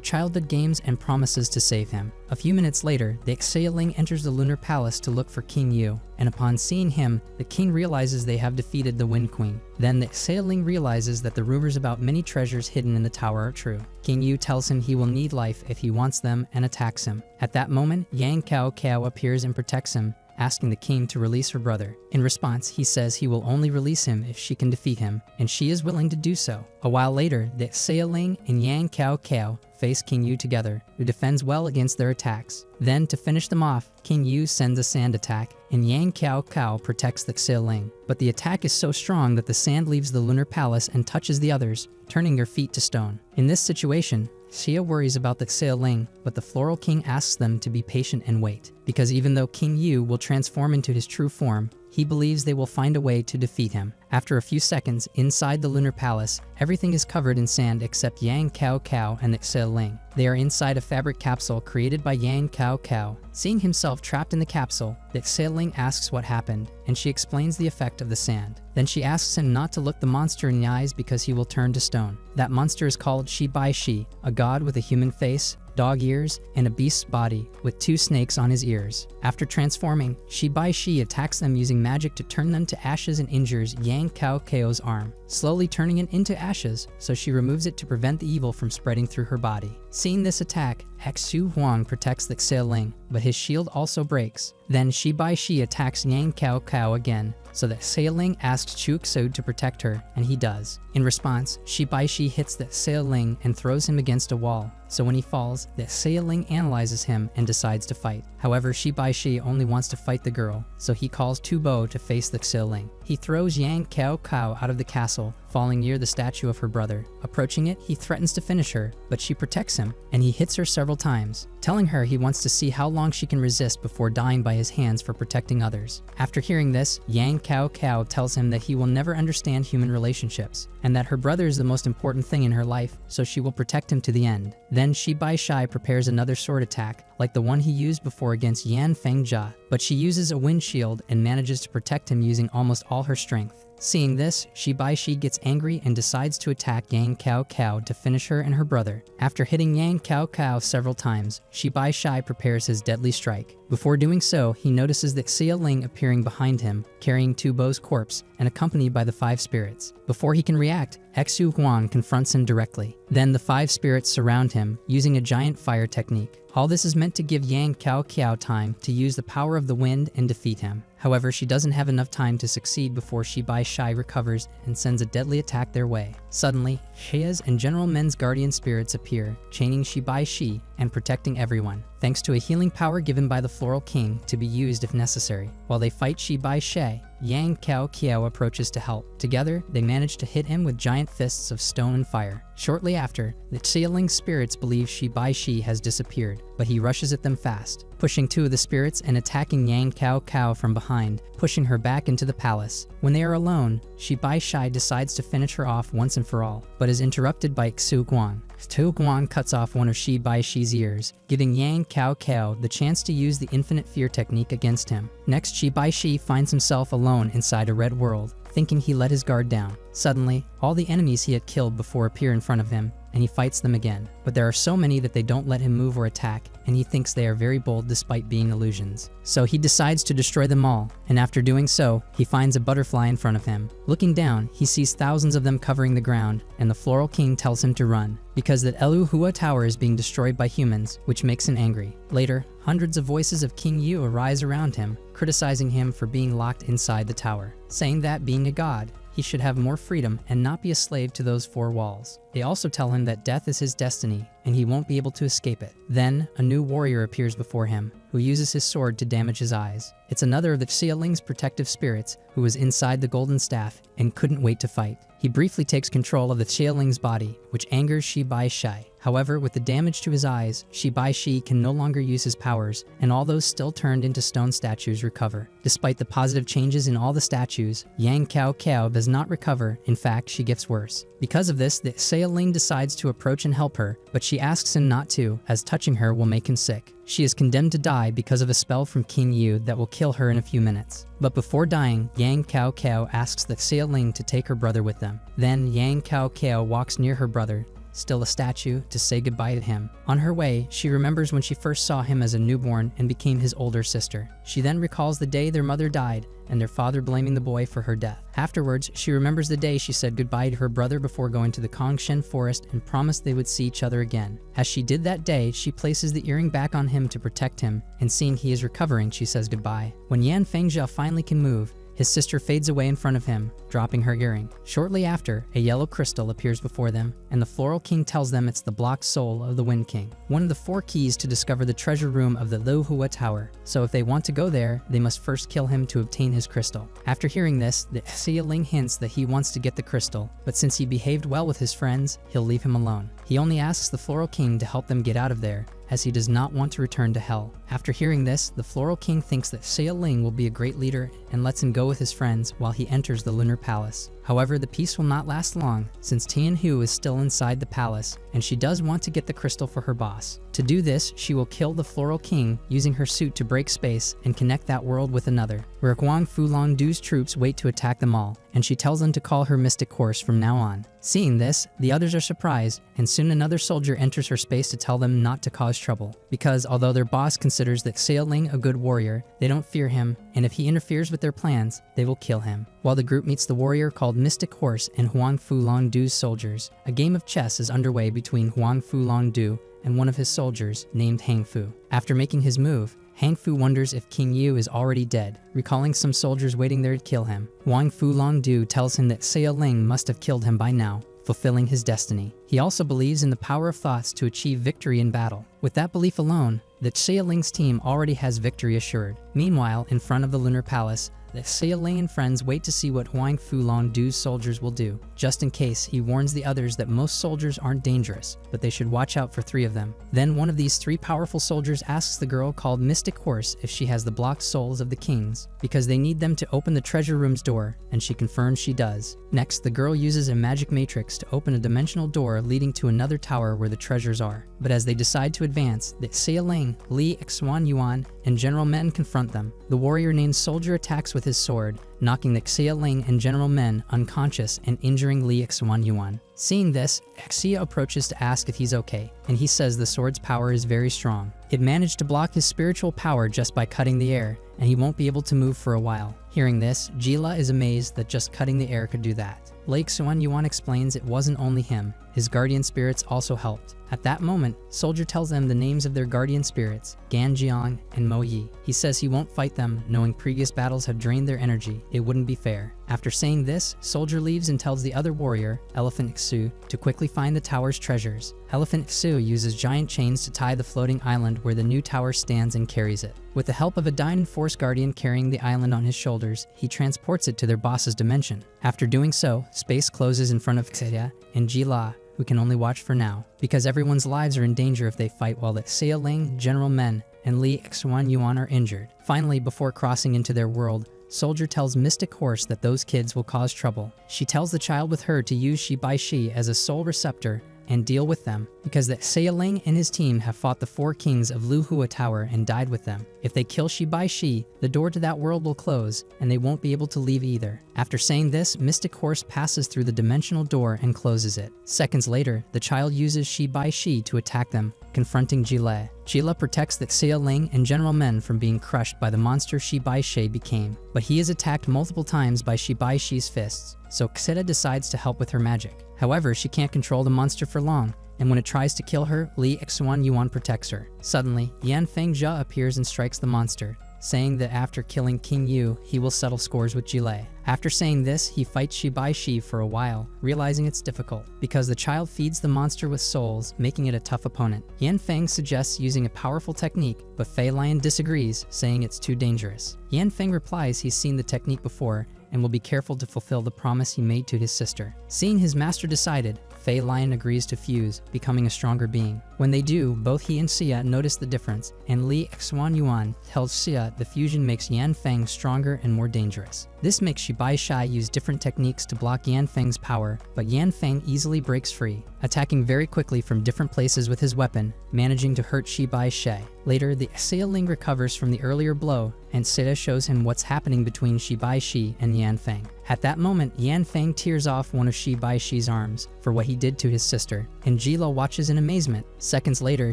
childhood games and promises to save him. A few minutes later, the Xia Ling enters the Lunar Palace to look for King Yu, and upon seeing him, the king realizes they have defeated the Wind Queen. Then the Xia Ling realizes that the rumors about many treasures hidden in the tower are true. King Yu tells him he will need life if he wants them and attacks him. At that moment, Yang Cao Cao appears and protects him, asking the king to release her brother. In response, he says he will only release him if she can defeat him, and she is willing to do so. A while later, the Xia Ling and Yang Cao Cao face King Yu together, who defends well against their attacks. Then, to finish them off, King Yu sends a sand attack, and Yang Cao Cao protects the Xia Ling. But the attack is so strong that the sand leaves the Lunar Palace and touches the others, turning their feet to stone. In this situation, Xia worries about the Xia Ling, but the Floral King asks them to be patient and wait, because even though King Yu will transform into his true form, he believes they will find a way to defeat him. After a few seconds, inside the Lunar Palace, everything is covered in sand except Yang Cao Cao and the Xia Ling. They are inside a fabric capsule created by Yang Cao Cao. Seeing himself trapped in the capsule, the Xia Ling asks what happened, and she explains the effect of the sand. Then she asks him not to look the monster in the eyes because he will turn to stone. That monster is called Shi Bai Shi, a god with a human face, dog ears, and a beast's body with 2 snakes on his ears. After transforming, Shi Bai Shi attacks them using magic to turn them to ashes and injures Yang Cao Cao's arm, slowly turning it into ashes, so she removes it to prevent the evil from spreading through her body. Seeing this attack, Xu Huang protects the Xia Ling, but his shield also breaks. Then Shi Bai Shi attacks Yang Cao Cao again, so that Xia Ling asks Chu Xu to protect her, and he does. In response, Shi Bai Shi hits the Xia Ling and throws him against a wall, so when he falls, the Xia Ling analyzes him and decides to fight. However, Shi Bai Shi only wants to fight the girl, so he calls Tu Bo to face the Xia Ling. He throws Yang Cao Cao out of the castle, falling near the statue of her brother. Approaching it, he threatens to finish her, but she protects him, and he hits her several times, telling her he wants to see how long she can resist before dying by his hands for protecting others. After hearing this, Yang Cao Cao tells him that he will never understand human relationships, and that her brother is the most important thing in her life, so she will protect him to the end. Then Shi Bai Shi prepares another sword attack, like the one he used before against Yan Fengjia, but she uses a wind shield and manages to protect him using almost all her strength. Seeing this, Shi Bai Shi gets angry and decides to attack Yang Cao Cao to finish her and her brother. After hitting Yang Cao Cao several times, Shi Bai Shi prepares his deadly strike. Before doing so, he notices the Xia Ling appearing behind him, carrying Tu Bo's corpse and accompanied by the 5 spirits. Before he can react, Xu Huang confronts him directly. Then the 5 spirits surround him, using a giant fire technique. All this is meant to give Yang Cao Cao time to use the power of the wind and defeat him. However, she doesn't have enough time to succeed before Shi Bai Shi recovers and sends a deadly attack their way. Suddenly, Xia's and General Men's guardian spirits appear, chaining Shi Bai Shi and protecting everyone, thanks to a healing power given by the Floral King to be used if necessary. While they fight Shi Bai Shi, Yang Cao Cao approaches to help. Together, they manage to hit him with giant fists of stone and fire. Shortly after, the Xia Ling spirits believe Shi Bai Shi has disappeared, but he rushes at them fast, pushing 2 of the spirits and attacking Yang Cao Cao from behind, pushing her back into the palace. When they are alone, Shi Bai Shi decides to finish her off once and for all, but is interrupted by Xu Guang. Xu Guang cuts off one of Shi Bai Shi's ears, giving Yang Cao Cao the chance to use the infinite fear technique against him. Next, Shi Bai Shi finds himself alone inside a red world, thinking he let his guard down. Suddenly, all the enemies he had killed before appear in front of him, and he fights them again. But there are so many that they don't let him move or attack, and he thinks they are very bold despite being illusions. So he decides to destroy them all, and after doing so, he finds a butterfly in front of him. Looking down, he sees thousands of them covering the ground, and the Floral King tells him to run, because that Elu Hua Tower is being destroyed by humans, which makes him angry. Later, hundreds of voices of King Yu arise around him, criticizing him for being locked inside the tower, saying that being a god, he should have more freedom and not be a slave to those 4 walls. They also tell him that death is his destiny and he won't be able to escape it. Then, a new warrior appears before him, who uses his sword to damage his eyes. It's another of the Xia Ling's protective spirits, who was inside the golden staff and couldn't wait to fight. He briefly takes control of the Xia Ling's body, which angers Shi Bai Shi. However, with the damage to his eyes, Shi Bai Shi can no longer use his powers, and all those still turned into stone statues recover. Despite the positive changes in all the statues, Yang Cao Cao does not recover. In fact, she gets worse. Because of this, the Xia Ling decides to approach and help her, but she asks him not to, as touching her will make him sick. She is condemned to die because of a spell from King Yu that will kill her in a few minutes. But before dying, Yang Cao Cao asks the Xia Ling to take her brother with them. Then Yang Cao Cao walks near her brother, still a statue, to say goodbye to him. On her way, she remembers when she first saw him as a newborn and became his older sister. She then recalls the day their mother died and their father blaming the boy for her death. Afterwards, she remembers the day she said goodbye to her brother before going to the Kongshen forest and promised they would see each other again. As she did that day, she places the earring back on him to protect him, and seeing he is recovering, she says goodbye. When Yan Fengjia finally can move, his sister fades away in front of him, dropping her earring. Shortly after, a yellow crystal appears before them, and the Floral King tells them it's the blocked soul of the Wind King, one of the 4 keys to discover the treasure room of the Lu Hua Tower. So if they want to go there, they must first kill him to obtain his crystal. After hearing this, the Xia Ling hints that he wants to get the crystal, but since he behaved well with his friends, he'll leave him alone. He only asks the Floral King to help them get out of there, as he does not want to return to hell. After hearing this, the Floral King thinks that Xia Ling will be a great leader and lets him go with his friends while he enters the Lunar Palace. However, the peace will not last long, since Tianhu is still inside the palace, and she does want to get the crystal for her boss. To do this, she will kill the Floral King using her suit to break space and connect that world with another, where Huang Fulong Du's troops wait to attack them all, and she tells them to call her Mystic Horse from now on. Seeing this, the others are surprised, and soon another soldier enters her space to tell them not to cause trouble, because although their boss considers that Xia Ling a good warrior, they don't fear him, and if he interferes with their plans, they will kill him. While the group meets the warrior called Mystic Horse and Huang Fulong Du's soldiers, a game of chess is underway between Huang Fulong Du and one of his soldiers named Hang Fu. After making his move, Hang Fu wonders if King Yu is already dead, recalling some soldiers waiting there to kill him. Huang Fulong Du tells him that Xia Ling must have killed him by now, fulfilling his destiny. He also believes in the power of thoughts to achieve victory in battle. With that belief alone, that Xia Ling's team already has victory assured. Meanwhile, in front of the Lunar Palace, the Xia Ling and friends wait to see what Huang Fulong Du's soldiers will do. Just in case, he warns the others that most soldiers aren't dangerous, but they should watch out for 3 of them. Then one of these 3 powerful soldiers asks the girl called Mystic Horse if she has the blocked souls of the kings, because they need them to open the treasure room's door, and she confirms she does. Next, the girl uses a magic matrix to open a dimensional door leading to another tower where the treasures are. But as they decide to advance, the Xia Ling, Li Xuan Yuan, and General Men confront them. The warrior named Soldier attacks with his sword, knocking the Xia Ling and General Men unconscious and injuring Li Xuan Yuan. Seeing this, Xia approaches to ask if he's okay, and he says the sword's power is very strong. It managed to block his spiritual power just by cutting the air, and he won't be able to move for a while. Hearing this, Jila is amazed that just cutting the air could do that. Li Xuan Yuan explains it wasn't only him, his guardian spirits also helped. At that moment, Soldier tells them the names of their guardian spirits, Gan Jiang and Mo Yi. He says he won't fight them, knowing previous battles have drained their energy. It wouldn't be fair. After saying this, Soldier leaves and tells the other warrior, Elephant Xu, to quickly find the tower's treasures. Elephant Xu uses giant chains to tie the floating island where the new tower stands and carries it. With the help of a Diamond Force Guardian carrying the island on his shoulders, he transports it to their boss's dimension. After doing so, space closes in front of Xia and Jila, who can only watch for now, because everyone's lives are in danger if they fight while the Xia Ling, General Men, and Li Xuan Yuan are injured. Finally, before crossing into their world, Soldier tells Mystic Horse that those kids will cause trouble. She tells the child with her to use Shi Bai Shi as a soul receptor and deal with them, because the Xia Ling and his team have fought the 4 kings of Lu Hua Tower and died with them. If they kill Shi Bai Shi, the door to that world will close, and they won't be able to leave either. After saying this, Mystic Horse passes through the dimensional door and closes it. Seconds later, the child uses Shi Bai Shi to attack them, confronting Jila. Jila protects the Xia Ling and General Men from being crushed by the monster Shi Bai Shi became, but he is attacked multiple times by Shi Bai Shi's fists, so Xia decides to help with her magic. However, she can't control the monster for long, and when it tries to kill her, Li Xuan Yuan protects her. Suddenly, Yan Feng Jia appears and strikes the monster, saying that after killing King Yu, he will settle scores with Jilei. After saying this, he fights Shi Bai Shi for a while, realizing it's difficult, because the child feeds the monster with souls, making it a tough opponent. Yan Feng suggests using a powerful technique, but Fei Lion disagrees, saying it's too dangerous. Yan Feng replies he's seen the technique before, and will be careful to fulfill the promise he made to his sister. Seeing his master decided, Fei Lion agrees to fuse, becoming a stronger being. When they do, both he and Xia notice the difference, and Li Xuan Yuan tells Xia the fusion makes Yan Feng stronger and more dangerous. This makes Shi Bai Shi use different techniques to block Yan Feng's power, but Yan Feng easily breaks free, attacking very quickly from different places with his weapon, managing to hurt Shi Bai Shi. Later, the Xia Ling recovers from the earlier blow, and Xia shows him what's happening between Shi Bai Shi and Yan Feng. At that moment, Yan Feng tears off one of Shi Bai Shi's arms for what he did to his sister, and Jila watches in amazement. Seconds later,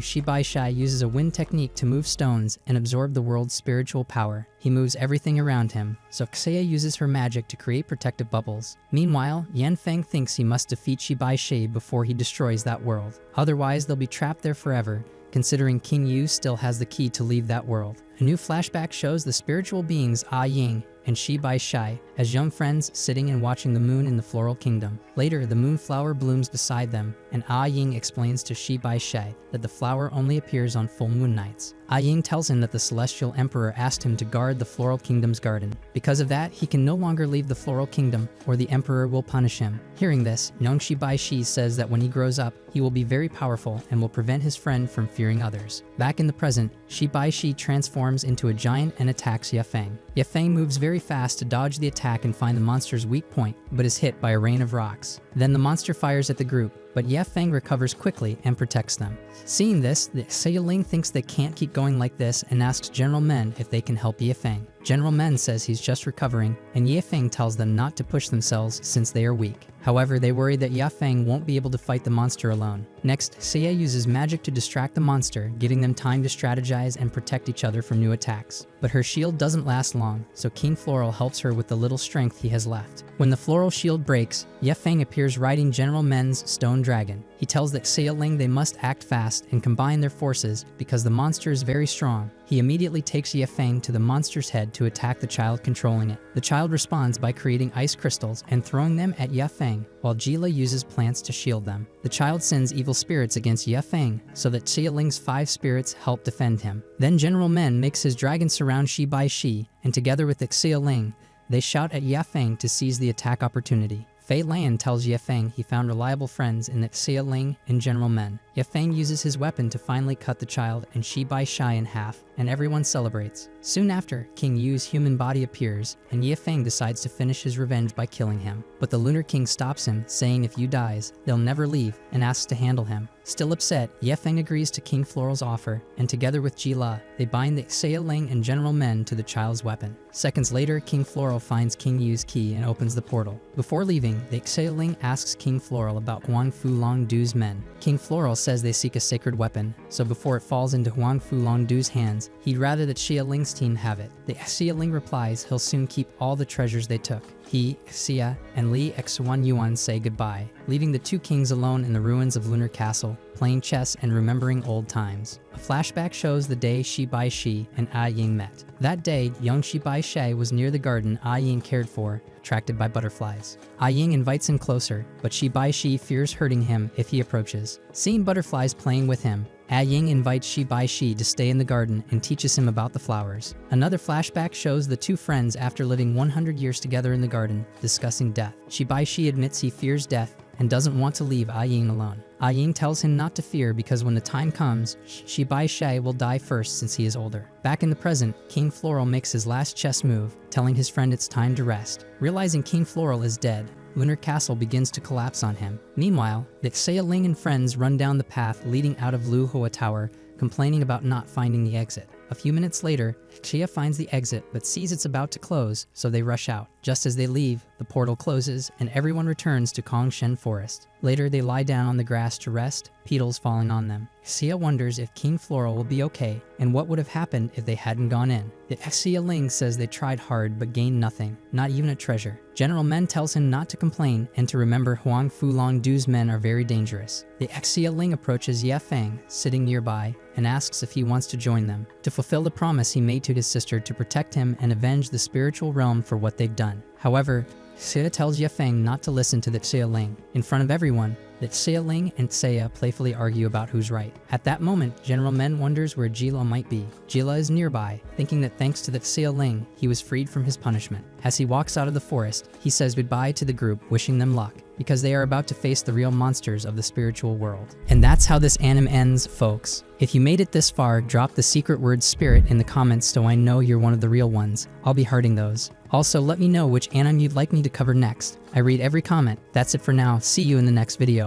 Shi Bai Shi uses a wind technique to move stones and absorb the world's spiritual power. He moves everything around him, so Xia uses her magic to create protective bubbles. Meanwhile, Yan Feng thinks he must defeat Shi Bai Shi before he destroys that world. Otherwise, they'll be trapped there forever, considering King Yu still has the key to leave that world. A new flashback shows the spiritual beings Ah Ying and Shi Bai Shai, as young friends sitting and watching the moon in the floral kingdom. Later, the moonflower blooms beside them, and Ah Ying explains to Shi Bai Shai that the flower only appears on full moon nights. Ah Ying tells him that the celestial emperor asked him to guard the floral kingdom's garden. Because of that, he can no longer leave the floral kingdom, or the emperor will punish him. Hearing this, young Shi Bai Shi says that when he grows up, he will be very powerful and will prevent his friend from fearing others. Back in the present, Shi Bai Shi transforms into a giant and attacks Ye Feng. Ye Feng moves very fast to dodge the attack and find the monster's weak point, but is hit by a rain of rocks. Then the monster fires at the group, but Ye Feng recovers quickly and protects them. Seeing this, the Xie Ling thinks they can't keep going like this and asks General Men if they can help Ye Feng. General Men says he's just recovering, and Ye Feng tells them not to push themselves since they are weak. However, they worry that Ye Feng won't be able to fight the monster alone. Next, Xie uses magic to distract the monster, giving them time to strategize and protect each other from new attacks. But her shield doesn't last long, so King Floral helps her with the little strength he has left. When the floral shield breaks, Ye Feng appears riding General Men's stone dragon. He tells the Xie Ling they must act fast and combine their forces because the monster is very strong. He immediately takes Ye Feng to the monster's head to attack the child controlling it. The child responds by creating ice crystals and throwing them at Ye Feng, while Jila uses plants to shield them. The child sends evil spirits against Ye Feng so that Xie Ling's 5 spirits help defend him. Then General Men makes his dragon surround Shi Bai Shi, and together with the Xie Ling, they shout at Ye Feng to seize the attack opportunity. Fei Lan tells Ye Feng he found reliable friends in the Xie Ling and General Men. Ye Feng uses his weapon to finally cut the child and Shi Bai Shai in half, and everyone celebrates. Soon after, King Yu's human body appears, and Ye Feng decides to finish his revenge by killing him. But the Lunar King stops him, saying if Yu dies, they'll never leave, and asks to handle him. Still upset, Ye Feng agrees to King Floral's offer, and together with Jila, they bind the Xie Ling and General Men to the child's weapon. Seconds later, King Floral finds King Yu's key and opens the portal. Before leaving, the Xie Ling asks King Floral about Huang Fu Long Du's men. King Floral says they seek a sacred weapon, so before it falls into Huang Fu Long Du's hands, he'd rather that Xie Ling's team have it. The Xie Ling replies he'll soon keep all the treasures they took. He, Xia, and Li Xuan Yuan say goodbye, leaving the 2 kings alone in the ruins of Lunar Castle, playing chess and remembering old times. A flashback shows the day Shi Bai Shi and Ah Ying met. That day, young Shi Bai Shai was near the garden Ah Ying cared for, attracted by butterflies. Ah Ying invites him closer, but Shi Bai Shi fears hurting him if he approaches. Seeing butterflies playing with him, Ah Ying invites Shi Bai Shi to stay in the garden and teaches him about the flowers. Another flashback shows the 2 friends after living 100 years together in the garden, discussing death. Shi Bai Shi admits he fears death and doesn't want to leave Ah Ying alone. Ah Ying tells him not to fear because when the time comes, Shi Bai Shai will die first since he is older. Back in the present, King Floral makes his last chess move, telling his friend it's time to rest. Realizing King Floral is dead, Lunar Castle begins to collapse on him. Meanwhile, the Xie Ling and friends run down the path leading out of Lu Hua Tower, complaining about not finding the exit. A few minutes later, Xia finds the exit but sees it's about to close, so they rush out. Just as they leave, the portal closes and everyone returns to Kongshen Forest. Later, they lie down on the grass to rest, petals falling on them. Xia wonders if King Floral will be okay and what would have happened if they hadn't gone in. The Xia Ling says they tried hard but gained nothing, not even a treasure. General Men tells him not to complain and to remember Huang Fu Long Du's men are very dangerous. The Xia Ling approaches Ye Feng, sitting nearby, and asks if he wants to join them, to fulfill the promise he made to his sister to protect him and avenge the spiritual realm for what they've done. However, Xia tells Ye Feng not to listen to the Xia Ling. In front of everyone, the Xia Ling and Xia playfully argue about who's right. At that moment, General Men wonders where Jila might be. Jila is nearby, thinking that thanks to the Xia Ling, he was freed from his punishment. As he walks out of the forest, he says goodbye to the group, wishing them luck, because they are about to face the real monsters of the spiritual world. And that's how this anime ends, folks. If you made it this far, drop the secret word spirit in the comments so I know you're one of the real ones. I'll be hearting those. Also, let me know which anime you'd like me to cover next. I read every comment. That's it for now. See you in the next video.